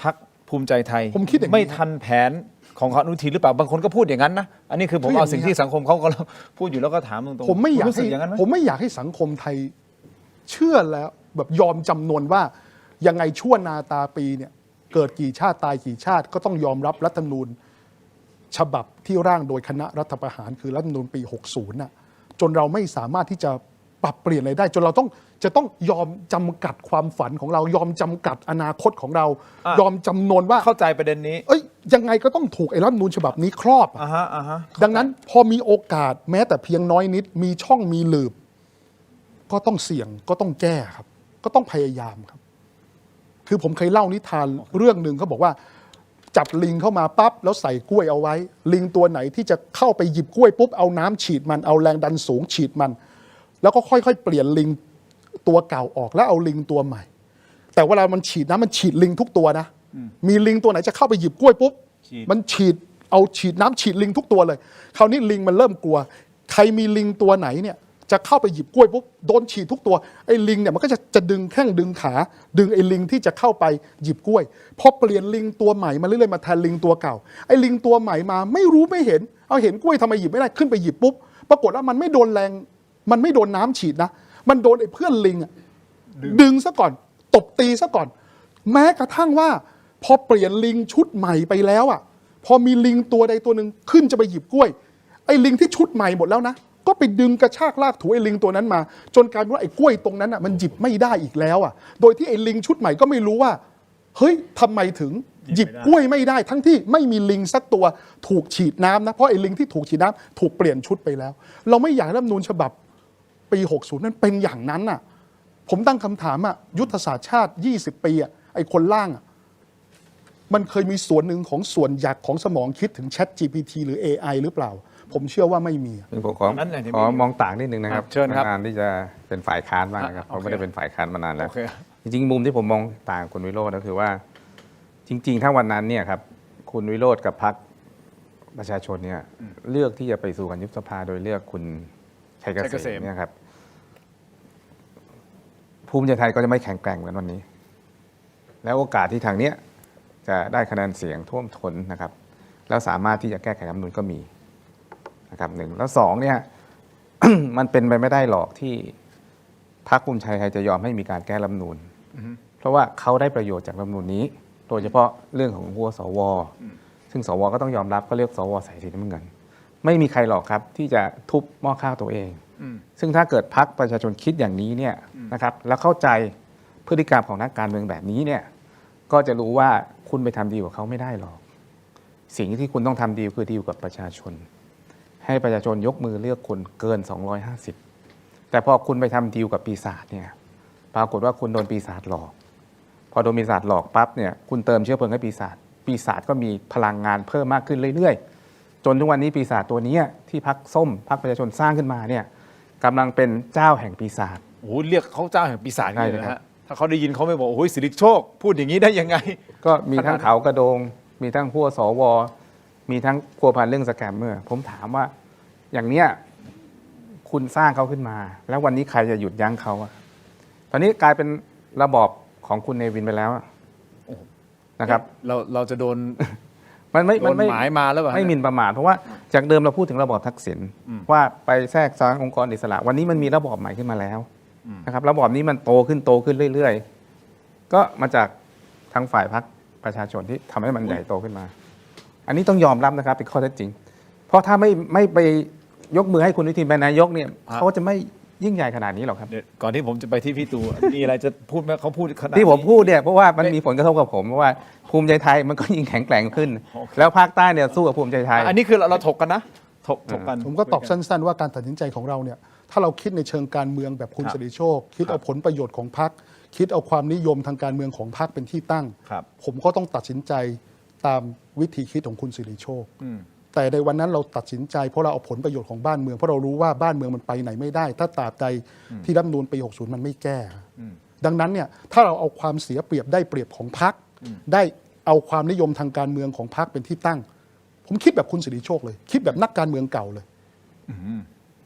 S1: พรรคภูมิใจไทย
S4: ผมคิดอย่างนี้
S1: ไม่ทันแผนของอนุทินหรือเปล่าบางคนก็พูดอย่างนั้นนะอันนี้คือผมเอาสิ่งที่สังคมเขาก็พูดอยู่แล้วก็ถามตรงๆ
S4: ผมไม่อยากให้สังคมไทยเชื่อแล้วแบบยอมจำนวนว่ายังไงชั่วนาตาปีเนี่ยเกิดกี่ชาติตายกี่ชาติก็ต้องยอมรับรัฐธรรมนูญฉบับที่ร่างโดยคณะรัฐประหารคือรัฐธรรมนูญปี60น่ะจนเราไม่สามารถที่จะปรับเปลี่ยนอะไรได้จนเราจะต้องยอมจำกัดความฝันของเรายอมจำกัดอนาคตของเรายอมจำนวนว่า
S1: เข้าใจประเด็นนี้
S4: ยังไงก็ต้องถูกไอ้รัฐธรรมนูญฉบับนี้ครอบดังนั้นพอมีโอกาสแม้แต่เพียงน้อยนิดมีช่องมีหลืบก็ต้องเสี่ยงก็ต้องแก้ครับก็ต้องพยายามครับคือผมเคยเล่านิทานเรื่องหนึ่งเขาบอกว่า จับลิงเข้ามาปั๊บแล้วใส่กล้วยเอาไว้ลิงตัวไหนที่จะเข้าไปหยิบกล้วยปุ๊บเอาน้ำฉีดมันเอาแรงดันสูงฉีดมัน แล้วก็ค่อยๆเปลี่ยนลิงตัวเก่าออกแล้วเอาลิงตัวใหม่ แต่เวลามันฉีดน้ำมันฉีดลิงทุกตัวนะมีลิงตัวไหนจะเข้าไปหยิบกล้วยปุ๊บมันฉีดน้ำฉีดลิงทุกตัวเลยคราวนี้ลิงมันเริ่มกลัวใครมีลิงตัวไหนเนี่ยจะเข้าไปหยิบกล้วยปุ๊บโดนฉีดทุกตัวไอ้ลิงเนี่ยมันก็จะดึงแข้งดึงขาดึงไอ้ลิงที่จะเข้าไปหยิบกล้วยพอเปลี่ยนลิงตัวใหม่มาเรื่อยๆมาแทนลิงตัวเก่าไอ้ลิงตัวใหม่มาไม่รู้ไม่เห็นเอาเห็นกล้วยทำไมหยิบไม่ได้ขึ้นไปหยิบปุ๊บปรากฏว่ามันไม่โดนแรงมันไม่โดนน้ำฉีดนะมันโดนไอ้เพื่อนลิงอะดึงซะก่อนตบตีซะก่อนแม้กระทั่งว่าพอเปลี่ยนลิงชุดใหม่ไปแล้วอ่ะพอมีลิงตัวใดตัวหนึ่งขึ้นจะไปหยิบกล้วยไอ้ลิงที่ชุดใหม่หมดแล้วนะก็ไปดึงกระชากลากถูไอ้ลิงตัวนั้นมาจนกลายเป็นว่าไอ้กล้วยตรงนั้นอ่ะมันหยิบไม่ได้อีกแล้วอ่ะโดยที่ไอ้ลิงชุดใหม่ก็ไม่รู้ว่าเฮ้ยทำไมถึงหยิบกล้วยไม่ได้ทั้งที่ไม่มีลิงสักตัวถูกฉีดน้ำนะเพราะไอ้ลิงที่ถูกฉีดน้ำถูกเปลี่ยนชุดไปแล้วเราไม่อยากให้รัฐธรรมนูญฉบับปี60นั้นเป็นอย่างนั้นน่ะผมตั้งคำถามอ่ะยุทธศาสตร์ชาติ20ปีอ่ะไอ้คนล่างอ่ะมันเคยมีส่วนหนึ่งของส่วนหยักของสมองคิดถึง Chat GPT หรือ AI หรือเปล่าผมเชื่อว่าไม่มี
S3: ผมขอมองต่างนิดนึงนะครับ
S1: เชิญครับ
S3: นานที่จะเป็นฝ่ายค้านบ้างนะครับเพราะไม่ได้เป็นฝ่ายค้านมานานแล้ว
S1: โอเค
S3: จริงๆมุมที่ผมมองต่างคุณวิโรจน์ก็คือว่าจริงๆถ้าวันนั้นเนี่ยครับคุณวิโรจน์กับพรรคประชาชนเนี่ยเลือกที่จะไปสู่การยุบสภาโดยเลือกคุณชัยเกษมเนี่ยครับภูมิใจไทยก็จะไม่แข็งแกร่งเหมือนวันนี้ แล้วโอกาสที่ทางเนี้ยจะได้คะแนนเสียงท่วมท้นนะครับแล้วสามารถที่จะแก้ไขรัฐธรรมนูญก็มีนะครับหนึ่งแล้วสองเนี่ย มันเป็นไปไม่ได้หรอกที่พรรคภูมิใจไทยจะยอมให้มีการแก้รัฐธรรมนูญเพราะว่าเขาได้ประโยชน์จากรัฐธรรมนูญนี้โดยเฉพาะเรื่องของหัวสวซึ่งสวก็ต้องยอมรับก็เลือกสวใส่สีน้ำเงินไม่มีใครหรอกครับที่จะทุบหม้อข้าวตัวเองซึ่งถ้าเกิดพรรคประชาชนคิดอย่างนี้เนี่ยนะครับแล้วเข้าใจพฤติกรรมของนักการเมืองแบบนี้เนี่ยก็จะรู้ว่าคุณไปทำดีลกับเขาไม่ได้หรอกสิ่งที่คุณต้องทำดีลคือดีลกับประชาชนให้ประชาชนยกมือเลือกคุณเกิน250แต่พอคุณไปทำดีลกับปีศาจเนี่ยปรากฏว่าคุณโดนปีศาจหลอกพอโดนปีศาจหลอกปั๊บเนี่ยคุณเติมเชื้อเพลิงให้ปีศาจก็มีพลังงานเพิ่มมากขึ้นเรื่อยๆจนทุกวันนี้ปีศาจตัวนี้ที่พรรคส้มพรรคประชาชนสร้างขึ้นมาเนี่ยกำลังเป็นเจ้าแห่งปีศาจ
S1: โอ้โหเรียกเขาเจ้าแห่งปีศาจเลยนะ
S3: ใช่ครั
S1: ฮะ
S3: บ
S1: ถ้าเขาได้ยินเขาไม่บอกโอ้ยสิริโชคพูดอย่างนี้ได้ยังไง
S3: ก็มีทั้งเขากระโดงมีทั้งพวกสวมีทั้งพัวพันเรื่องสแกมเมอร์ผมถามว่าอย่างเนี้ยคุณสร้างเขาขึ้นมาแล้ววันนี้ใครจะหยุดยั้งเขาอะตอนนี้กลายเป็นระบอบของคุณเนวินไปแล้วนะครับ
S1: เราจะโดน
S3: มันไม่
S1: โดนหมายมาแล้วเปล่า
S3: ไม่หมิ่นประมาทเพราะว่าจากเดิมเราพูดถึงระบอบทักษิณว่าไปแทรกแซงองค์กรอิสระวันนี้มันมีระบอบใหม่ขึ้นมาแล้วนะครับระบอบนี้มันโตขึ้นเรื่อยๆก็มาจากทางฝ่ายพรรคประชาชนที่ทำให้มันใหญ่โตขึ้นมา อันนี้ต้องยอมรับนะครับเป็นข้อเท็จจริง เพราะถ้าไม่ไปยกมือให้คุณอนุทินเป็นนายกเนี่ยเขาจะไม่ยิ่งใหญ่ขนาดนี้หรอกครับ
S1: เดี๋ยวก่อนที่ผมจะไปที่พี่ตู่ มีอะไรจะพูดไหมเขาพูดขนาด
S3: ที่ผม
S1: นี้
S3: พูดเนี่ยเพราะว่ามันมีผลกระทบกับผมเพราะว่าภูมิใจไทยมันก็ยิ่งแข็งแกร่งขึ้น แล้วภาคใต้เนี่ยสู้กับภูมิใจไทย
S1: อันนี้คือเราถกกันนะถกกัน
S4: ผมก็ตอบสั้นๆว่าการตัดสินใจของเราเนี่ยถ้าเราคิดในเชิงการเมืองแบบคุณ
S1: ครับ
S4: สิริโชค คิดเอาผลประโยชน์ของพรรคคิดเอาความนิยมทางการเมืองของพรรคเป็นที่ตั้ง
S1: ครับ
S4: ผมก็ต้องตัดสินใจตามวิธีคิดของคุณสิริโชค แต่ในวันนั้นเราตัดสินใจเพราะเราเอาผลประโยชน์ของบ้านเมืองเพราะเรารู้ว่าบ้านเมืองมันไปไหนไม่ได้ ถ้าตราบใดที่รัฐธรรมนูญปี 60 มันไม่แก้ ดังนั้นเนี่ยถ้าเราเอาความเสียเปรียบได้เปรียบของพรรคได้เอาความนิยมทางการเมืองของพรรคเป็นที่ตั้ง ผมคิดแบบคุณสิริโชคเลย คิดแบบนักการเมืองเก่าเลย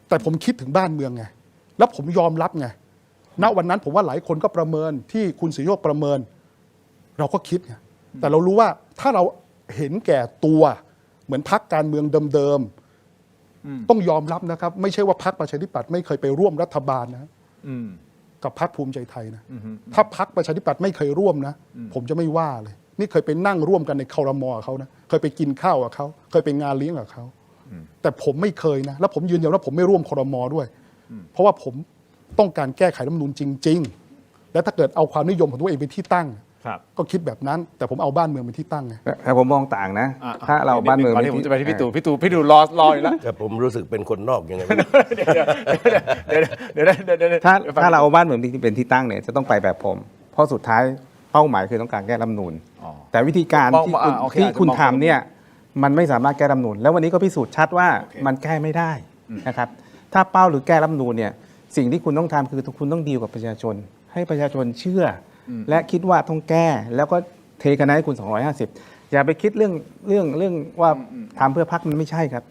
S4: แต่ผมคิดถึงบ้านเมืองไงแล้วผมยอมรับไงณวันนั้นผมว่าหลายคนก็ประเมินที่คุณสิริโชคประเมิน เราก็คิดไงแต่เรารู้ว่าถ้าเราเห็นแก่ตัวเหมือนพรรคการเมืองเดิมๆต้องยอมรับนะครับ ไม่ใช่ว่าพรรคประชาธิปัตย์ไม่เคยไปร่วมรัฐบาลนะกับพรรคภูมิใจไทยนะถ้าพรรคประชาธิปัตย์ไม่เคยร่วมนะผมจะไม่ว่าเลยนี่เคยไปนั่งร่วมกันในครม.กับเขานะเคยไปกินข้าวกับเขาเคยไปงานเลี้ยงกับเขาแต่ผมไม่เคยนะแล้วผมยืนยันว่าผมไม่ร่วมครม.ด้วยเพราะว่าผมต้องการแก้ไขรัฐธรรมนูญจริง ๆ และถ้าเกิดเอาความนิยมของตัวเองเป็นที่ตั้งก็คิดแบบนั้นแต่ผมเอาบ้านเมืองเป็นที่ตั้งไง
S3: แต่ผมมองต่างนะถ้าเราบ้านเมือง
S1: ก่อนที่ผมจะไปที่พี่ตู่รออยู่แล้ว
S2: แต่ผมรู้สึกเป็นคนนอกยังไง
S1: เดี๋ยว
S3: ถ้าเราเอาบ้านเมืองเป็นที่ตั้งเนี่ยจะต้องไปแบบผมเพราะสุดท้าย เป้าหมายคือต้องการแก้รัฐธรรมนูญ
S1: อ๋อ
S3: แต่วิธีการ
S1: มอง
S3: ที่
S1: อ่าโอเค
S3: ที่
S1: อาจจะ
S3: คุณ
S1: มอง
S3: ทำเนี่ยมันไม่สามารถแก้รัฐธรรมนูญแล้ววันนี้ก็พิสูจน์ชัดว่า
S1: โอเค
S3: มันแก้ไม่ได้นะครับถ้าเป้าหรือแก้รัฐธรรมนูญเนี่ยสิ่งที่คุณต้องทำคือคุณต้องดีลกับประชาชน ให้ประชาชนเชื่ออและคิดว่าต้องแก้แล้วก็เทคะแนนให้คุณ 250 อย่าไปคิดเรื่องว่าทำเพื่อพรรคมันไม่ใช่ครับ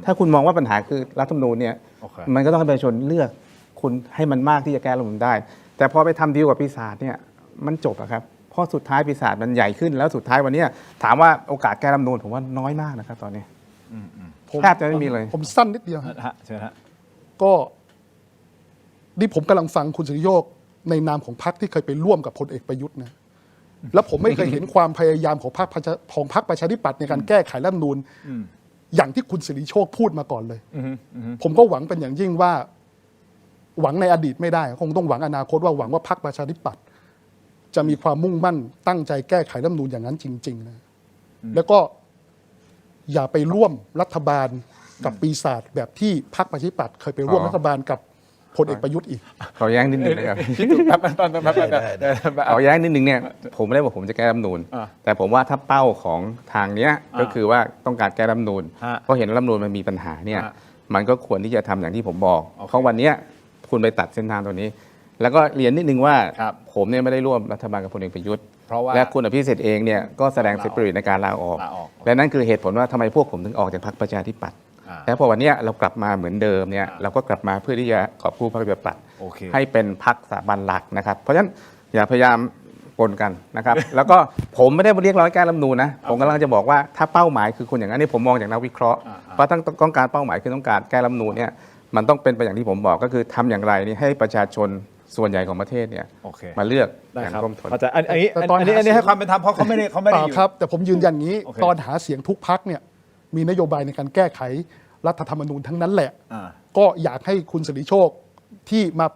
S3: ถ้าคุณมองว่าปัญหาคือรัฐธรรมนูญเนี่ย
S1: โอเค
S3: มันก็ต้องให้ประชาชนเลือกคุณให้มันมากที่จะแก้รัฐธรรมนูญได้ แต่พอไปทำดีลกับปีศาจเนี่ยมันจบอะครับเพราะสุดท้ายปีศาจมันใหญ่ขึ้นแล้วสุดท้ายวันเนี้ยถามว่าโอกาสแก้รัฐธรรมนูญผมว่าน้อยมากนะครับตอนนี้แทบจะไม่มีเลย
S4: ผมสั้นนิดเดียวฮะ
S1: ฮะเชิญฮะ
S4: ก็นี่ผมกำลังฟังคุณสุริโยคในนามของพรรคที่เคยไปร่วมกับพลเอกประยุทธ์นะแล้วผมไม่เคยเห็นความพยายามของพรรคประชาธิปัตย์ในการแก้ไขรัฐธรรมนูญอย่างที่คุณสิริโชคพูดมาก่อนเลย ผมก็หวังเป็นอย่างยิ่งว่า หวังในอดีตไม่ได้คงต้องหวังอนาคตว่าหวังว่าพรรคประชาธิปัตย์จะมีความมุ่งมั่นตั้งใจแก้ไขรัฐธรรมนูญอย่างนั้นจริงๆนะแล้วก็อย่าไปร่วมรัฐบาลกับปีศาจแบบที่พรรคประชาธิปัตย์เคยไปร่วมรัฐบาลกับพลเอกประยุทธ์อีก
S3: ขอแย้งนิดนึงนะครับ
S1: แป๊บ
S3: ขอแย้งนิดนึงเนี่ยผมไม่ได้บอกผมจะแก้รัฐธรรมนูญแต่ผมว่าถ้าเป้าของทางเนี้ยก็คือว่าต้องการแก้รัฐธรรมนูญเพราะเห็นรัฐธรรมนูญมันมีปัญหาเนี่ยมันก็ควรที่จะทำอย่างที่ผมบอกเพราะวันเนี้ยคุณไปตัดเส้นทางตัวนี้ แล้วก็เรียนนิดนึงว่าผมเนี่ยไม่ได้ร่วมรัฐบาลกับพลเอกประยุทธ์และคุณอภิสิทธิ์เองเนี่ยก็แสดงสปิริตในการลาออกและนั่นคือเหตุผลว่าทำไมพวกผมถึงออกจากพรรคประชาธิปัตย์แล้วพอวันเนี้ยเรากลับมาเหมือนเดิมเนี่ยเราก็กลับมาเพื่อที่จะกอบกู้พรรคประชาธิปัตย์ให้เป็นพรรคสถาบันหลักนะครับเพราะฉะนั้นอย่าพยายามปนกันนะครับ แล้วก็ผมไม่ได้เรียกร้องแก้รัฐธรรมนูญนะผมกำลังจะบอกว่าถ้าเป้าหมายคือคนอย่างนั้นนี่ผมมองจากนักวิเคราะห์เพราะต้องการเป้าหมายคือต้องการแก้รัฐธรรมนูญเนี่ยมันต้องเป็นไปอย่างที่ผมบอกก็คือทำอย่างไรนี่ให้ประชาชนส่วนใหญ่ของประเทศเนี่ยมาเลือกอย่างร่วมทน
S1: แต่อันนี้ให้ความเป็นธรรมเพราะเขาไม่ได้อยู่
S4: ครับแต่ผมยืนยันอย่างนี้
S1: โอเค
S4: ตอนหาเสียงทุกพักเนี่ยมีนโยบายในการแก้ไขรัฐธรรมนูญทั้งนั้นแหละ ก็อยากให้คุณสิริโชคที่มา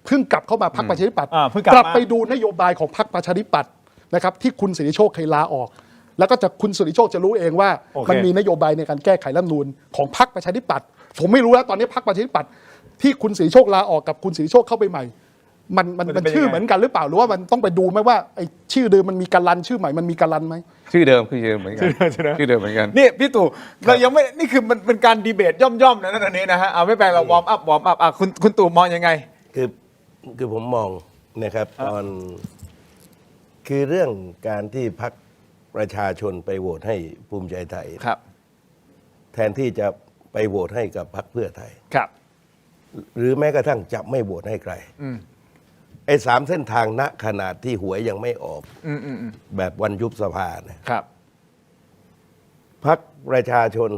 S4: เพิ่งกลับเข้ามาพรรคประชาธิปัตย์
S1: เพิ่งกลับ
S4: กลับ
S1: มา
S4: ไปดูนโยบายของพรรคประชาธิปัตย์นะครับที่คุณสิริโชคเคยลาออก แล้วก็จะคุณสิริโชคจะรู้เองว่า
S1: โอเค
S4: มันมีนโยบายในการแก้ไขรัฐธรรมนูญของพรรคประชาธิปัตย์ผมไม่รู้แล้วตอนนี้พรรคประชาธิปัตย์ที่คุณสิริโชคลาออกกับคุณสิริโชคเข้าไปใหม่ มันชื่อเหมือนกันหรือเปล่าหรือว่ามันต้องไปดูไหมว่าไอ้ชื่อเดิมมันมีการันชื่อใหม่มันมีการันไหม
S3: ชื่อเดิมคือชื่อเดิมเหมือนกันชื่อเดิมเหมือนกัน
S1: นี่พี่ตู่เรายังไม่นี่คือมันเป็นการดีเบตย่อมๆนะนั่นอันนี้นะฮะเอาไม่แปลเราวอร์มอัพคุณตู่มองยังไง
S2: คือผมมองนะครับตอนคือเรื่องการที่พรรคประชาชนไปโหวตให้ภูมิใจไทย
S1: ครับ
S2: แทนที่จะไปโหวตให้กับพรรคเพื่อไทย
S1: ครับ
S2: หรือแม้กระทั่งจะไม่โหวตให้ใครไอ้3 เส้นทางณขนาดที่หวยยังไม่ออกแบบวันยุบสภาเนี่ย
S1: ครับ
S2: พรรคประชาชน